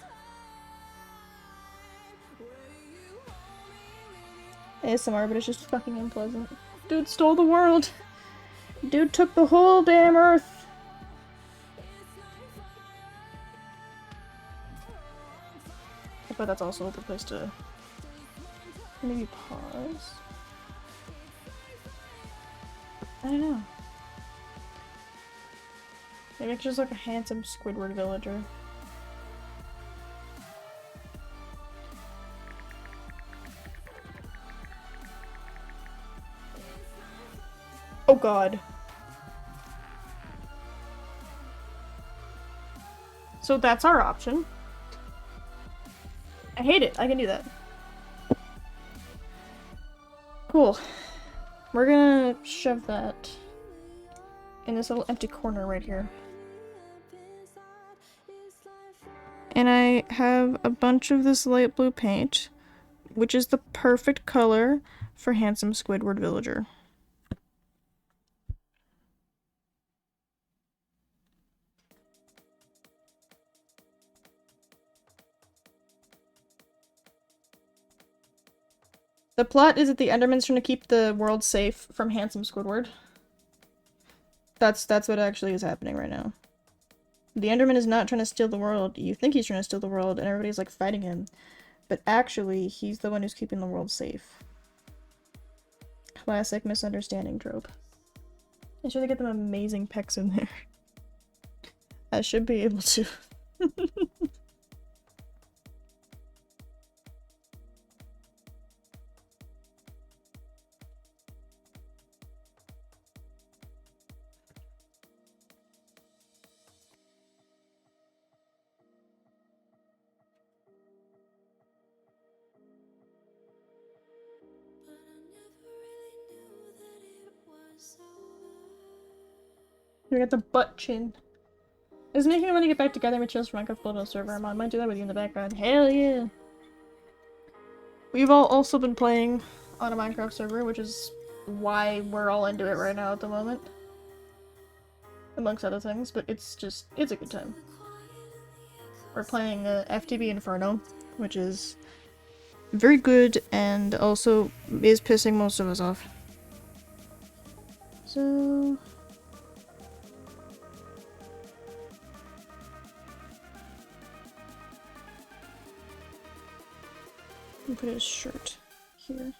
ASMR, but it's just fucking unpleasant. Dude stole the world! Dude took the whole damn earth! But that's also a good place to maybe pause. I don't know. Maybe I could just look a handsome Squidward villager. Oh god. So that's our option. I hate it. I can do that. Cool. We're gonna shove that in this little empty corner right here. And I have a bunch of this light blue paint, which is the perfect color for handsome Squidward villager. The plot is that the Enderman's trying to keep the world safe from handsome Squidward. That's what actually is happening right now. The Enderman is not trying to steal the world. You think he's trying to steal the world and everybody's like fighting him. But actually, he's the one who's keeping the world safe. Classic misunderstanding trope. I should get them amazing pecs in there. I should be able to. We got the butt chin. It's making me want to get back together with Chills for Minecraft Build server. I might do that with you in the background. Hell yeah! We've all also been playing on a Minecraft server, which is why we're all into it right now at the moment. Amongst other things, but it's a good time. We're playing FTB Inferno, which is very good and also is pissing most of us off. So... put his shirt here.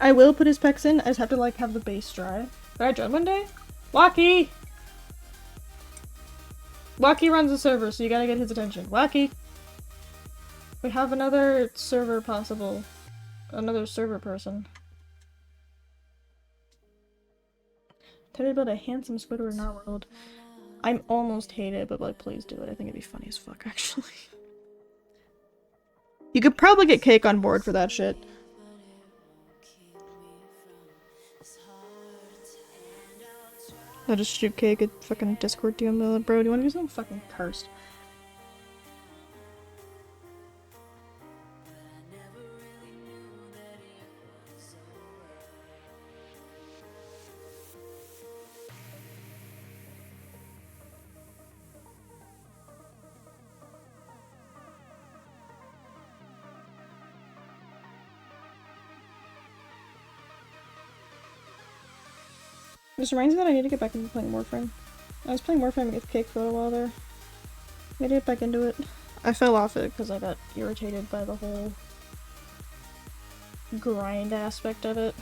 I will put his pecs in, I just have to like have the base dry. Did I join one day? Wacky! Wacky runs the server, so you gotta get his attention. Wacky! We have another server possible. Another server person. Tell me about a handsome Squidward in our world. I'm almost hate it, but like, please do it. I think it'd be funny as fuck, actually. You could probably get Cake on board for that shit. I'll just shoot Cake at fucking Discord DM, bro. Do you wanna do something fucking cursed? This reminds me that I need to get back into playing Warframe. I was playing Warframe with Cake for a little while there. I need to get back into it. I fell off it because I got irritated by the whole grind aspect of it.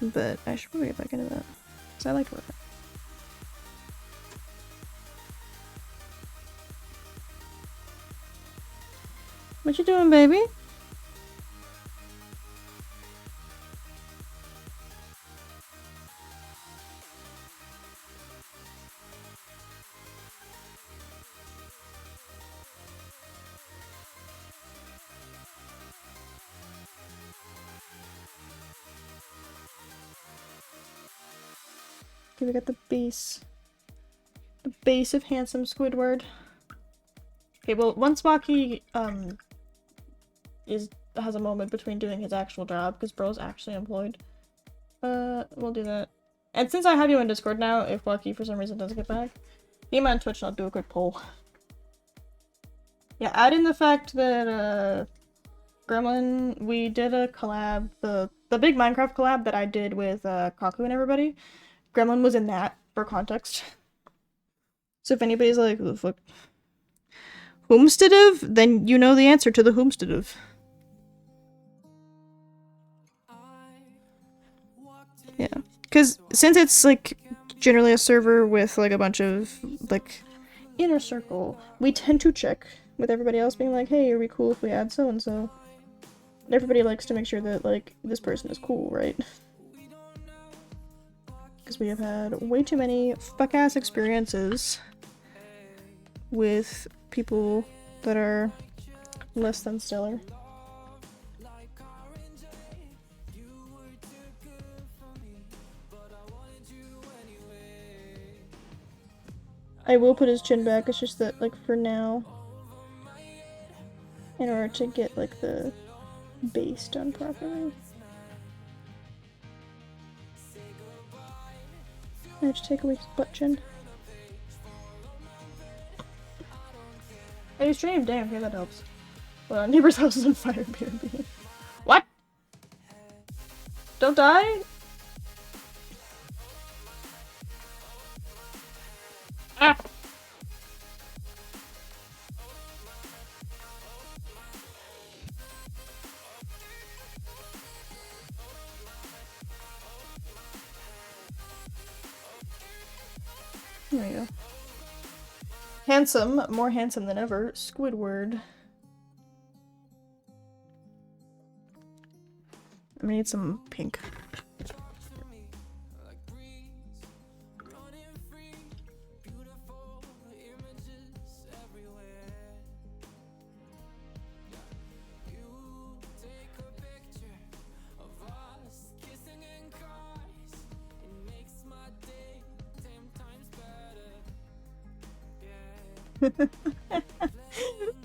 But I should probably get back into that. Because I liked Warframe. What you doing, baby? Okay, we got the base. The base of handsome Squidward. Okay, well, once Wacky, has a moment between doing his actual job, because bro's actually employed, we'll do that. And since I have you on Discord now, if Wacky for some reason doesn't get back, DM on Twitch and I'll do a quick poll. Yeah, add in the fact that, Gremlin, we did a collab, the big Minecraft collab that I did with, Kaku and everybody. Gremlin was in that, for context. So if anybody's like, who the fuck? Whomsteadive? Then you know the answer to the whomsteadive. Yeah. Because since it's, like, generally a server with, like, a bunch of, like, inner circle, we tend to check with everybody else being like, hey, are we cool if we add so-and-so? And everybody likes to make sure that, like, this person is cool, right? Because we have had way too many fuck-ass experiences with people that are less than stellar. I will put his chin back, it's just that, like, for now, in order to get, like, the base done properly. I have to take away his butt chin. Hey, you stream? Damn, okay, that helps. Well, neighbor's house is on fire, BRB. What? Don't die? Ah! There we go. Handsome, more handsome than ever, Squidward. I'm gonna need some pink.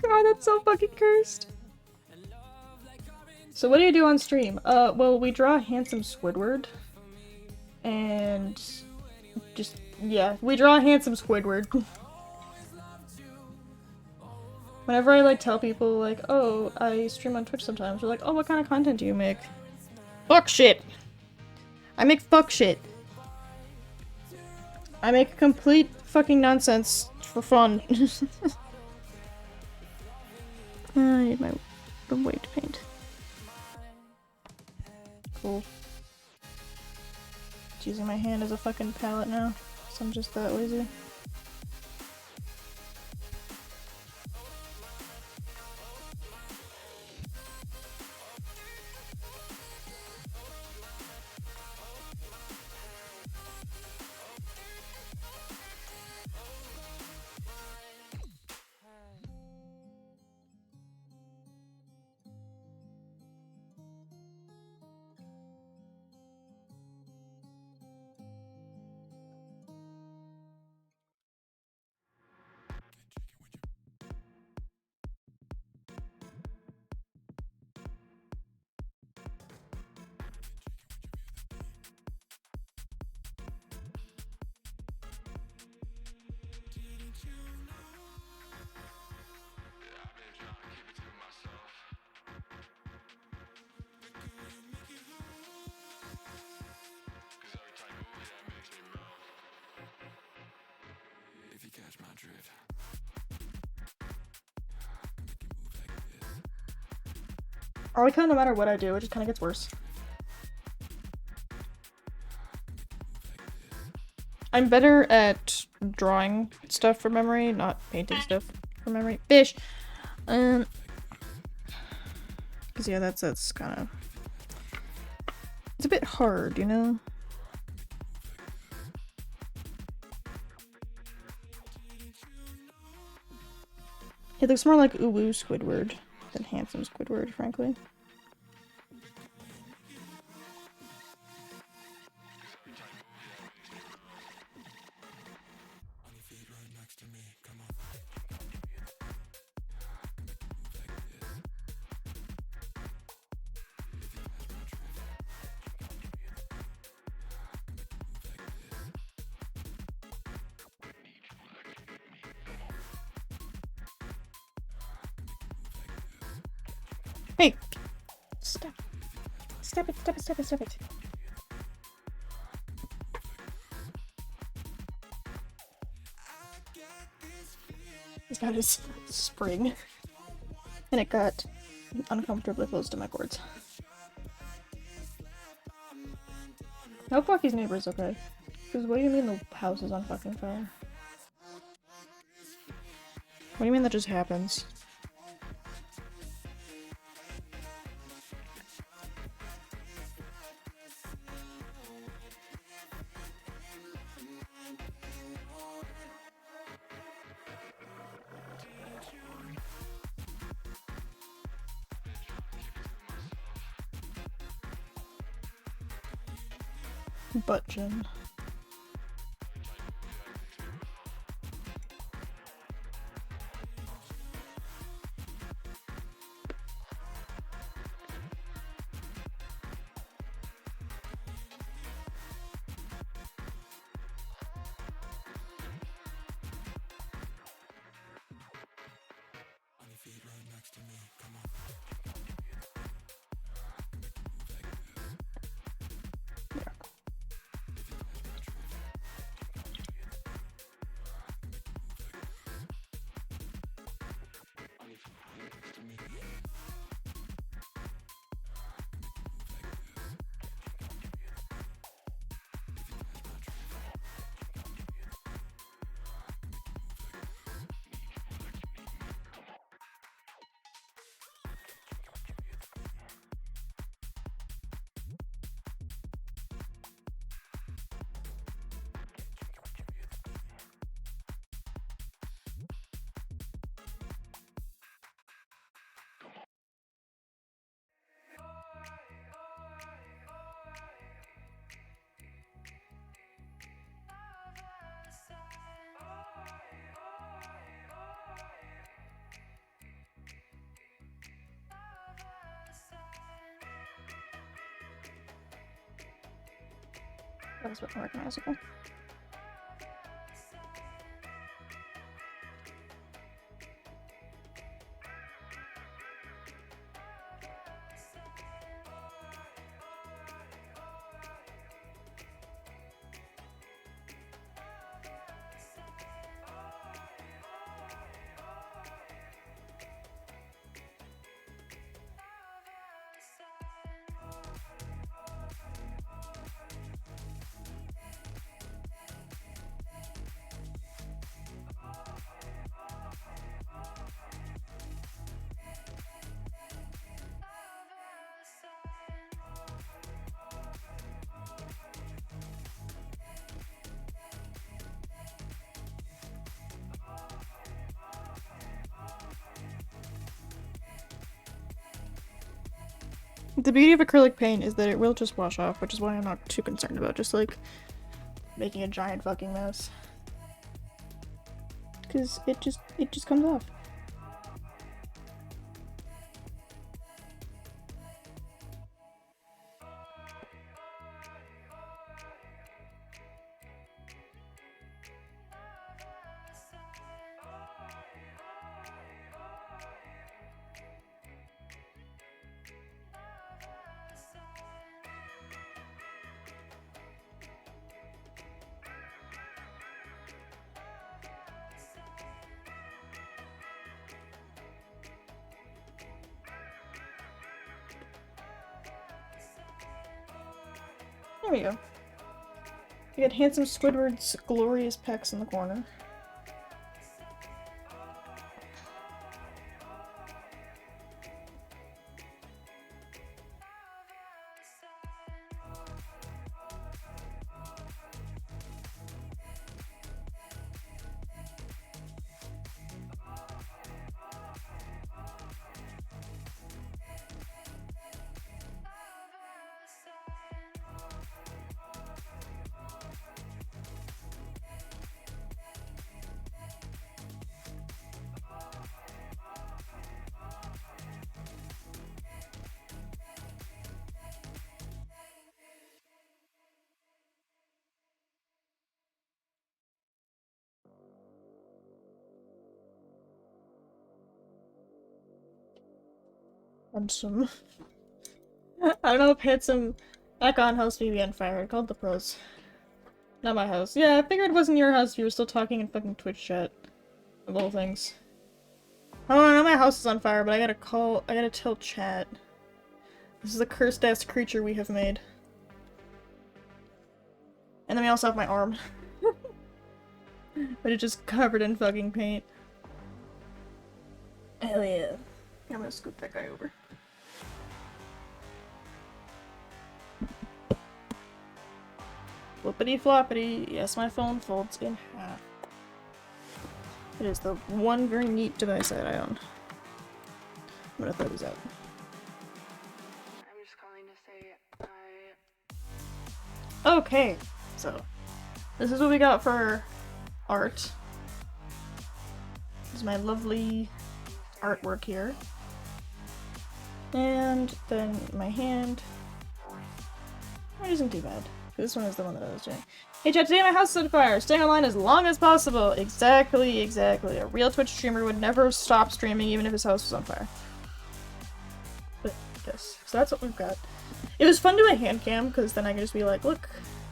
God, that's so fucking cursed. So what do you do on stream? Well, we draw handsome Squidward. And just, yeah, we draw a handsome Squidward. Whenever I, like, tell people, like, oh, I stream on Twitch sometimes, they're like, oh, what kind of content do you make? Fuck shit! I make fuck shit. I make complete fucking nonsense for fun. I need the white paint. Cool. using my hand as a fucking palette now, so I'm just that lazy. If you catch my drift. Or like, no matter what I do, it just kind of gets worse. I'm better at drawing stuff from memory, not painting stuff from memory. Fish! Cause yeah, that's kind of... It's a bit hard, you know? It looks more like Uwu Squidward than handsome Squidward, frankly. Hey! Stop. Stop it, stop it, stop it, stop it. He's got his spring. And it got uncomfortably close to my cords. I hope Lucky's neighbor's okay. Because what do you mean the house is on fucking fire? What do you mean that just happens? Butt chin. That was unrecognizable. The beauty of acrylic paint is that it will just wash off, which is why I'm not too concerned about just like making a giant fucking mess. Cause it just comes off. There we go. We got handsome Squidward's glorious pecs in the corner. Handsome. I don't know if handsome back on house may be on fire. I called the pros. Not my house. Yeah, I figured it wasn't your house if you were still talking in fucking Twitch chat. Of all things. Oh, I know my house is on fire, but I gotta tell chat. This is a cursed ass creature we have made. And then we also have my arm. But it's just covered in fucking paint. Hell yeah. I'm gonna scoop that guy over. Flippity floppity. Yes, my phone folds in half. It is the one very neat device that I own. I'm gonna throw these out. I'm just calling to say Okay, so this is what we got for art. This is my lovely artwork here. And then my hand. It isn't too bad. This one is the one that I was doing. Hey chat, today my house is on fire. Staying online as long as possible. Exactly. A real Twitch streamer would never stop streaming even if his house was on fire. But yes, so that's what we've got. It was fun doing a hand cam because then I could just be like, look,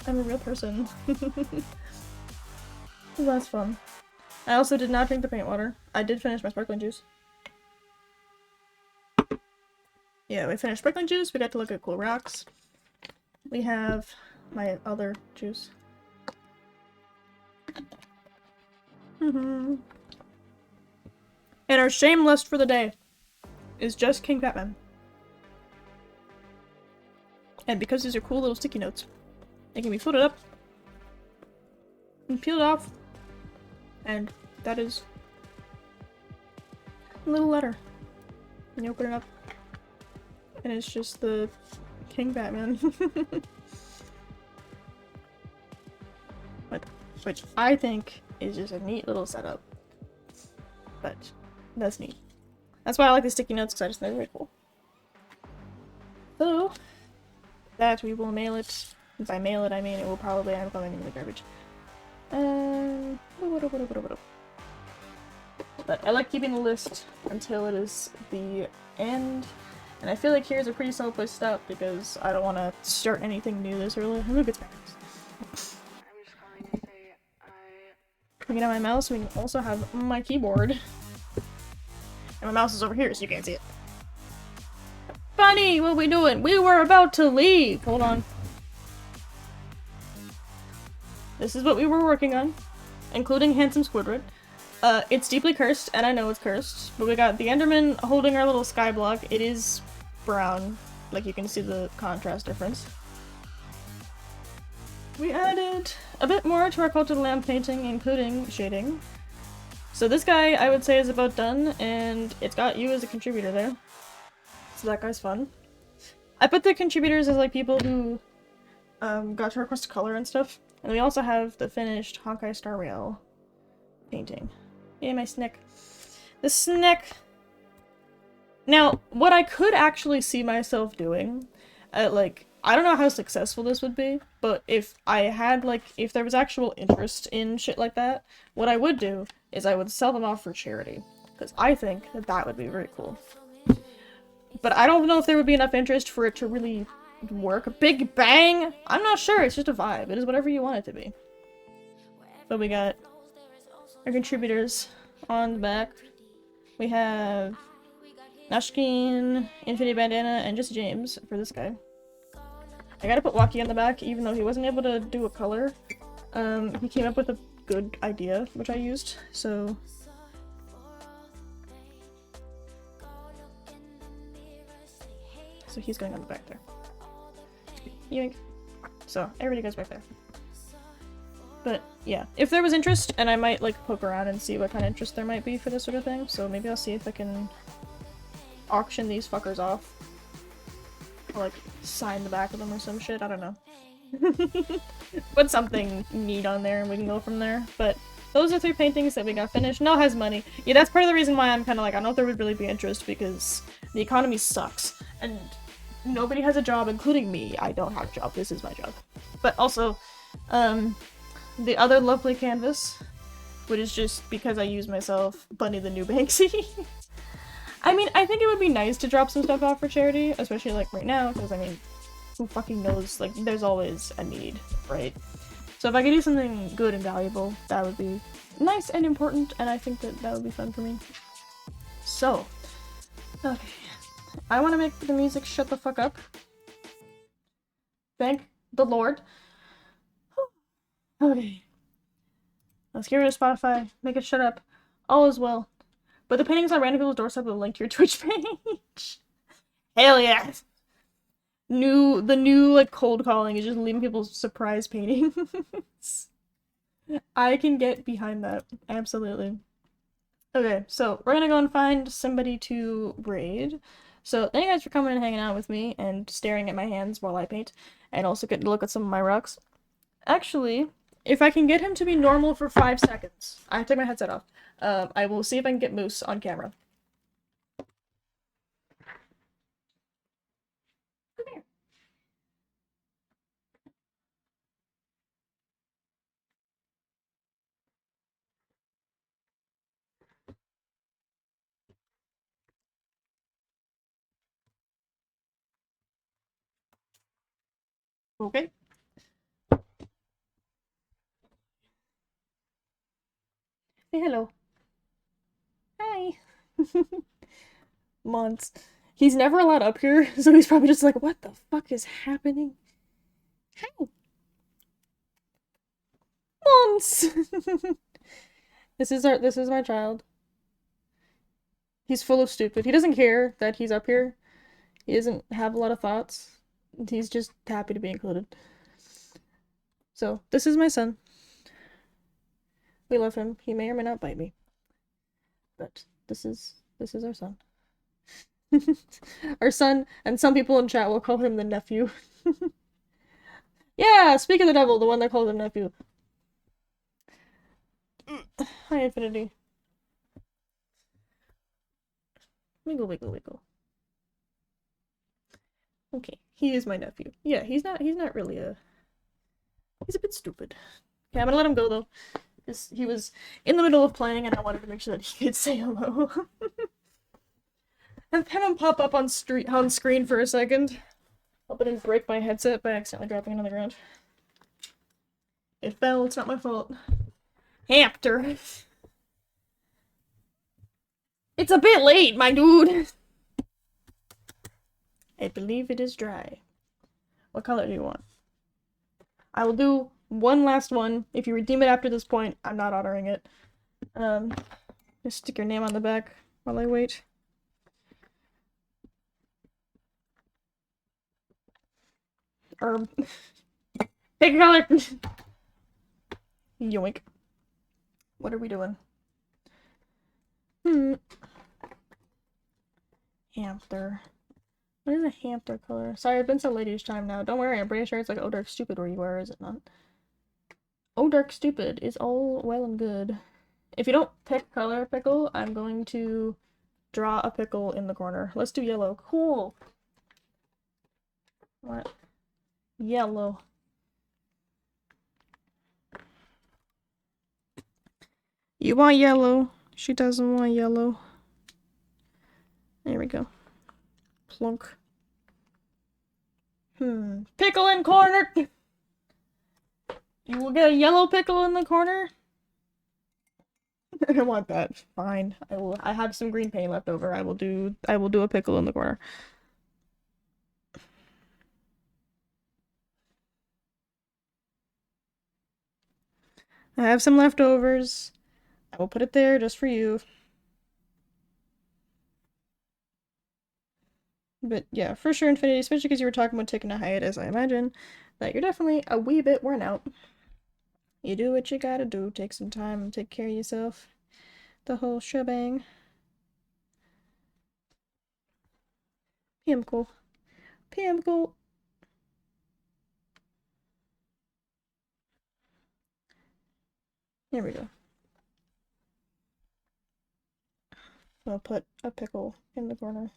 I'm a real person. That's fun. I also did not drink the paint water. I did finish my sparkling juice. Yeah, we finished sparkling juice. We got to look at cool rocks. We have my other juice. And our shame list for the day is just King Batman. And because these are cool little sticky notes, they can be folded up and peeled off, and that is a little letter. And you open it up, and it's just the King Batman. Which I think is just a neat little setup. But that's neat. That's why I like the sticky notes, because I just think they're really cool. So, that we will mail it. And by mail it, I mean it will probably end up going in the garbage. But I like keeping the list until it is the end. And I feel like here's a pretty solid place to stop because I don't want to start anything new this early. I'm gonna get back. We can have my mouse, we can also have my keyboard. And my mouse is over here, so you can't see it. Bunny, what are we doing? We were about to leave! Hold on. This is what we were working on, including Handsome Squidward. It's deeply cursed, and I know it's cursed, but we got the Enderman holding our little sky block. It is brown, like you can see the contrast difference. We added a bit more to our cultured lamp painting, including shading. So this guy, I would say, is about done, and it's got you as a contributor there. So that guy's fun. I put the contributors as like people who got to request color and stuff. And we also have the finished Honkai Star Rail painting. Yay, my snick. The snick! Now, what I could actually see myself doing, like, I don't know how successful this would be, but if I had, like, if there was actual interest in shit like that, what I would do is I would sell them off for charity. Because I think that that would be very cool. But I don't know if there would be enough interest for it to really work. Big Bang? I'm not sure, it's just a vibe. It is whatever you want it to be. But we got our contributors on the back. We have Nashkin, Infinity Bandana, and just James for this guy. I gotta put Waki on the back, even though he wasn't able to do a color. He came up with a good idea, which I used, so... So he's going on the back there. Yoink. So, everybody goes back there. But, yeah. If there was interest, and I might, like, poke around and see what kind of interest there might be for this sort of thing, so maybe I'll see if I can auction these fuckers off. Or, like, sign the back of them or some shit, I don't know. Put something neat on there and we can go from there. But those are 3 paintings that we got finished. Nell has money. Yeah, that's part of the reason why I'm kind of like, I don't know if there would really be interest, because the economy sucks. And nobody has a job, including me. I don't have a job. This is my job. But also, the other lovely canvas, which is just because I use myself, Bunny the New Banksy. I mean, I think it would be nice to drop some stuff off for charity, especially like right now, because I mean, who fucking knows, like, there's always a need, right? So if I could do something good and valuable, that would be nice and important, and I think that that would be fun for me. So, okay. I want to make the music shut the fuck up. Thank the Lord. Okay. Let's get rid of Spotify, make it shut up. All is well. But the paintings on random people's doorstep will link to your Twitch page. Hell yeah! The new, like, cold calling is just leaving people surprise paintings. I can get behind that. Absolutely. Okay, so we're gonna go and find somebody to raid. So thank you guys for coming and hanging out with me and staring at my hands while I paint. And also getting to look at some of my rocks. Actually, if I can get him to be normal for 5 seconds, I have to take my headset off. I will see if I can get Moose on camera. Come here. Okay. Say hello. Hi. Mons. He's never allowed up here, so he's probably just like, what the fuck is happening? Hi. Mons. This is my child. He's full of stupid. He doesn't care that he's up here. He doesn't have a lot of thoughts. He's just happy to be included. So, this is my son. We love him. He may or may not bite me. But this is our son. Our son, and some people in chat will call him the nephew. Yeah, speak of the devil, the one that calls him nephew. Hi, Infinity. Wiggle, wiggle, wiggle. Okay, he is my nephew. Yeah, he's not really he's a bit stupid. Okay, I'm gonna let him go though. Because he was in the middle of playing and I wanted to make sure that he could say hello. And have him pop up on screen for a second. Hope I didn't break my headset by accidentally dropping it on the ground. It fell, it's not my fault. Hamster. It's a bit late, my dude! I believe it is dry. What color do you want? I will do one last one. If you redeem it after this point, I'm not honoring it. Just stick your name on the back while I wait. Pick a color! Yoink. What are we doing? Hamster. What is a hamster color? Sorry, I've been so late each time now. Don't worry, I'm pretty sure it's like Oh Dark Stupid where you are, is it not? Oh Dark Stupid is all well and good. If you don't pick color pickle, I'm going to draw a pickle in the corner. Let's do yellow. Cool. What? Yellow. You want yellow. She doesn't want yellow. There we go. Plunk. Pickle in corner! You will get a yellow pickle in the corner? I don't want that. Fine. I have some green paint left over. I will do a pickle in the corner. I have some leftovers. I will put it there just for you. But yeah, for sure, Infinity, especially because you were talking about taking a hiatus, I imagine that you're definitely a wee bit worn out. You do what you gotta do. Take some time and take care of yourself. The whole shebang. Pimple. Pimple. There we go. I'll put a pickle in the corner.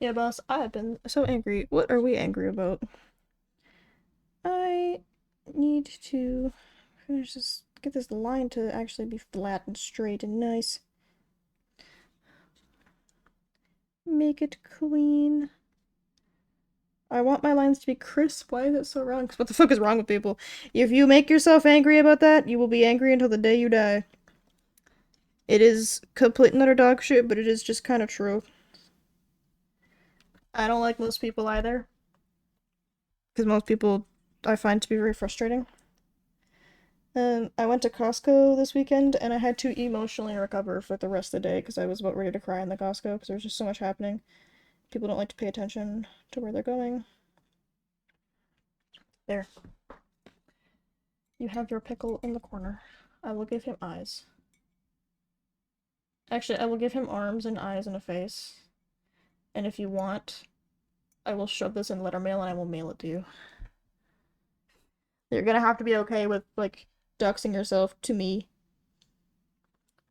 Yeah, boss, I have been so angry. What are we angry about? I need to finish this, get this line to actually be flat and straight and nice. Make it clean. I want my lines to be crisp. Why is it so wrong? 'Cause what the fuck is wrong with people? If you make yourself angry about that, you will be angry until the day you die. It is complete and utter dog shit, but it is just kind of true. I don't like most people either. Because most people I find to be very frustrating. I went to Costco this weekend, and I had to emotionally recover for the rest of the day because I was about ready to cry in the Costco because there was just so much happening. People don't like to pay attention to where they're going. There. You have your pickle in the corner. I will give him eyes. Actually, I will give him arms and eyes and a face. And if you want, I will shove this in letter mail and I will mail it to you. You're gonna have to be okay with, like, doxing yourself to me.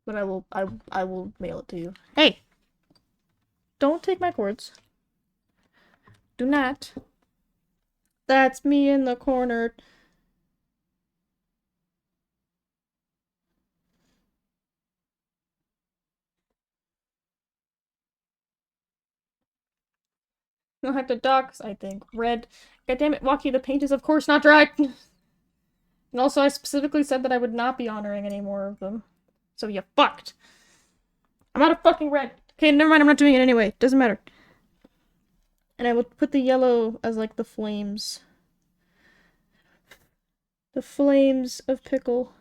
But I will mail it to you. Hey! Don't take my cords. Do not. That's me in the corner. You'll have to dox, I think. Red. God damn it, Walkie, the paint is of course not dry! And also, I specifically said that I would not be honoring any more of them. So you fucked. I'm out of fucking red. Okay, never mind, I'm not doing it anyway. Doesn't matter. And I will put the yellow as, like, the flames. The flames of pickle.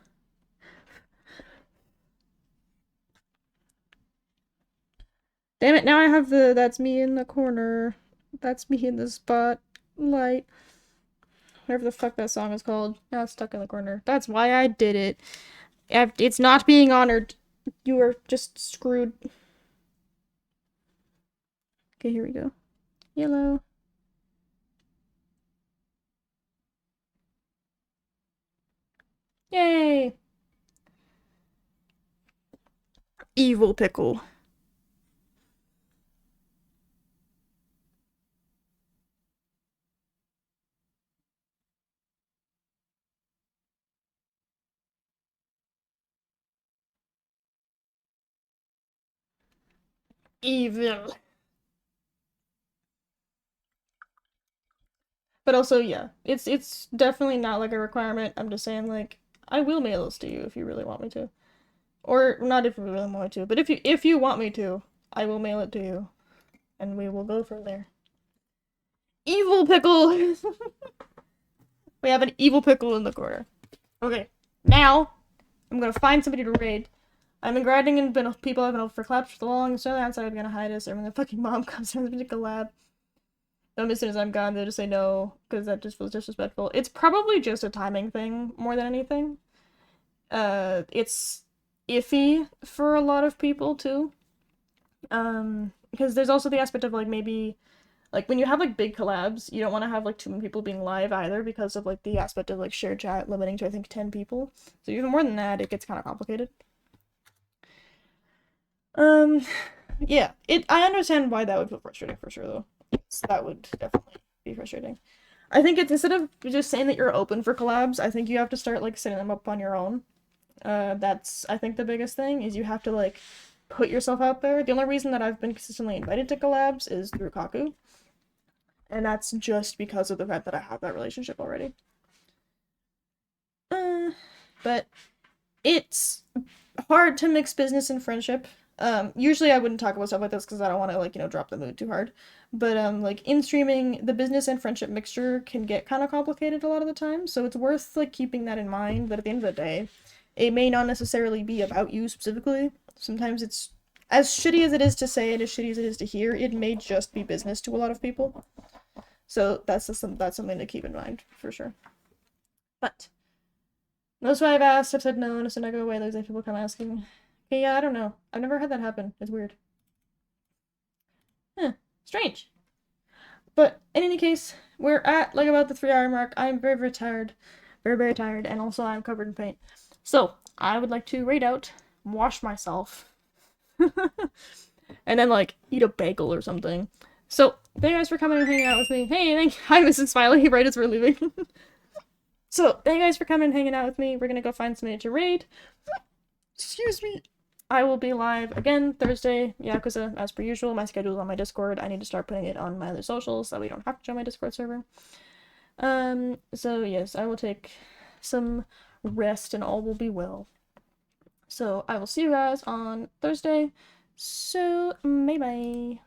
Damn it, now I have the that's me in the corner. That's me in the spotlight. Whatever the fuck that song is called. Now it's stuck in the corner. That's why I did it. It's not being honored. You are just screwed. Okay, here we go. Yellow. Yay! Evil pickle. Evil. But also, yeah, it's definitely not like a requirement. I'm just saying, like, I will mail this to you if you really want me to. Or not if you really want me to, but if you want me to, I will mail it to you. And we will go from there. Evil pickle! We have an evil pickle in the corner. Okay, now I'm gonna find somebody to raid. I've been grinding and people have been over for collabs for long, so outside I'm gonna hide us, or when the fucking mom comes in to collab. As soon as I'm gone, they'll just say no, because that just feels disrespectful. It's probably just a timing thing more than anything. It's iffy for a lot of people too. Because there's also the aspect of like maybe like when you have like big collabs, you don't want to have like too many people being live either because of like the aspect of like shared chat limiting to I think 10 people. So even more than that, it gets kind of complicated. Um, yeah, I understand why that would feel frustrating for sure though. That would definitely be frustrating. I think it's instead of just saying that you're open for collabs, I think you have to start like setting them up on your own. That's I think the biggest thing is you have to like put yourself out there. The only reason that I've been consistently invited to collabs is through Kaku. And that's just because of the fact that I have that relationship already. But it's hard to mix business and friendship. Usually I wouldn't talk about stuff like this because I don't want to like, drop the mood too hard. But like in streaming, the business and friendship mixture can get kind of complicated a lot of the time, so it's worth like keeping that in mind that at the end of the day, it may not necessarily be about you specifically. Sometimes it's as shitty as it is to say and as shitty as it is to hear, it may just be business to a lot of people. So that's something to keep in mind for sure. But that's why I've asked. I've said no, and as soon as I go away, there's like people come asking. Okay, yeah, I don't know. I've never had that happen. It's weird. Huh. Strange. But in any case, we're at like about the 3 hour mark. I'm very, very tired. Very, very tired, and also I'm covered in paint. So, I would like to raid out, wash myself, and then like eat a bagel or something. So, thank you guys for coming and hanging out with me. Hey, hi Mrs. Smiley, right as we're leaving. So, thank you guys for coming and hanging out with me. We're gonna go find somebody to raid. Excuse me. I will be live again Thursday, Yakuza, as per usual. My schedule is on my Discord. I need to start putting it on my other socials so we don't have to join my Discord server. So yes, I will take some rest and all will be well. So I will see you guys on Thursday. So, bye-bye.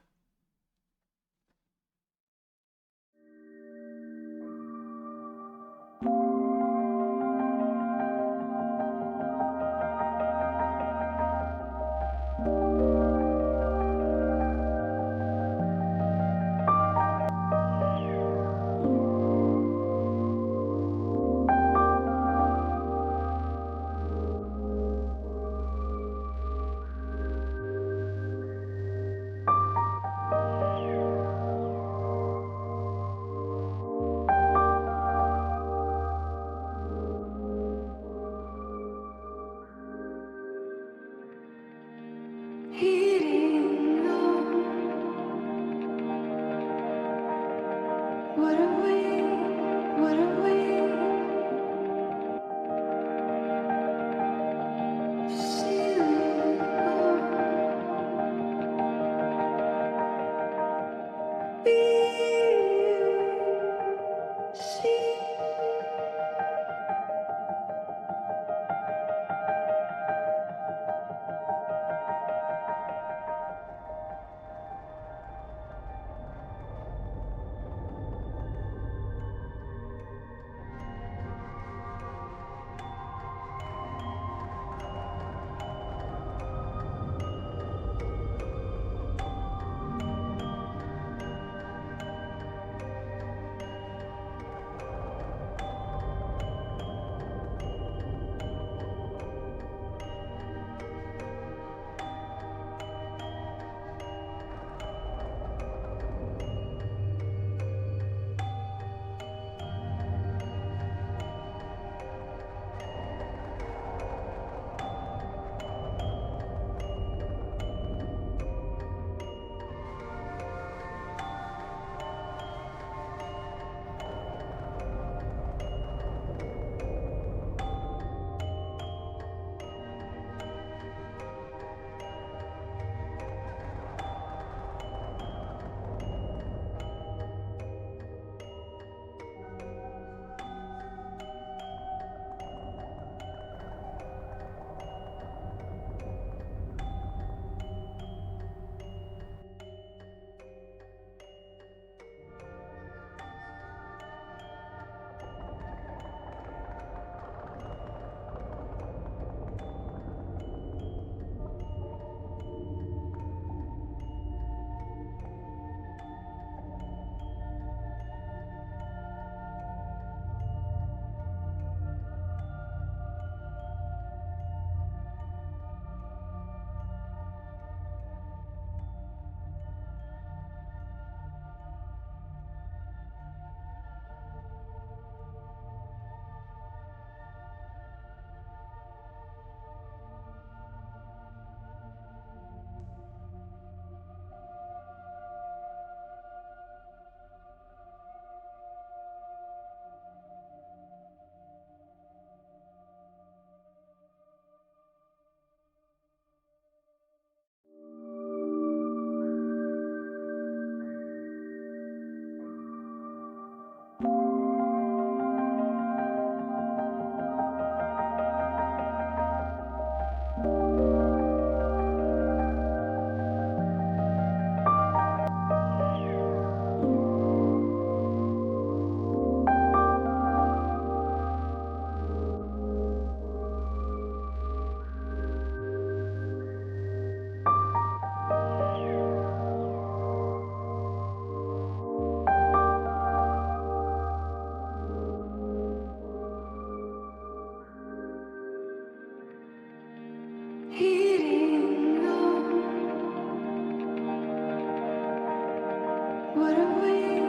What are we?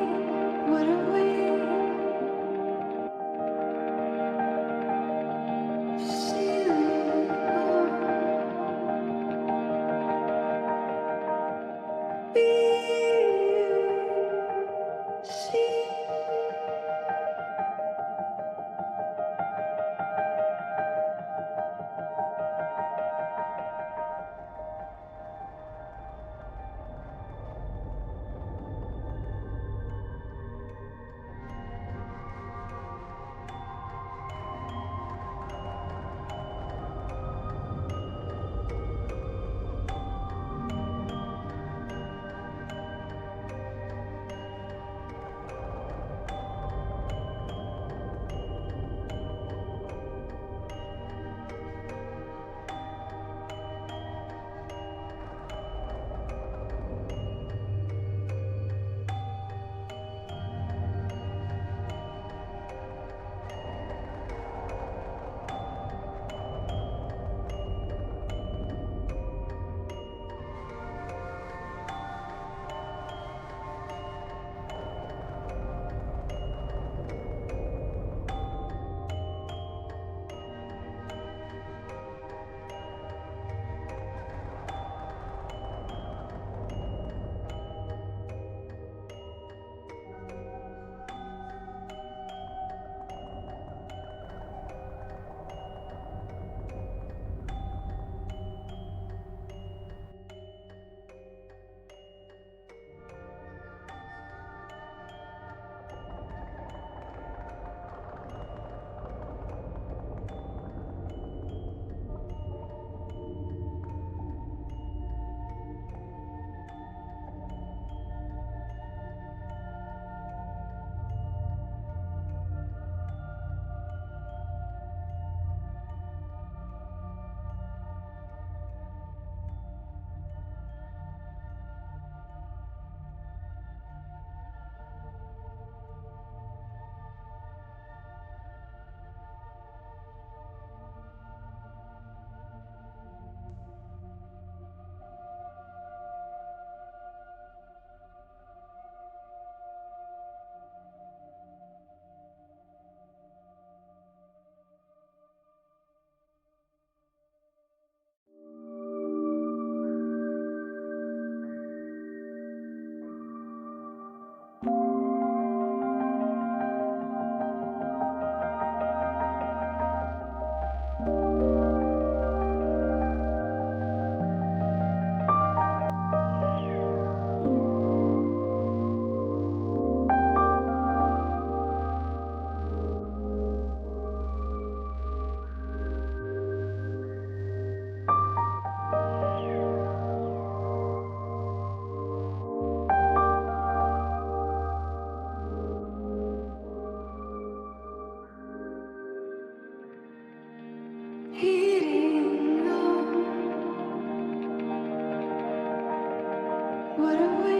What are we? Ceiling on. Be you see? Heating on. What are we?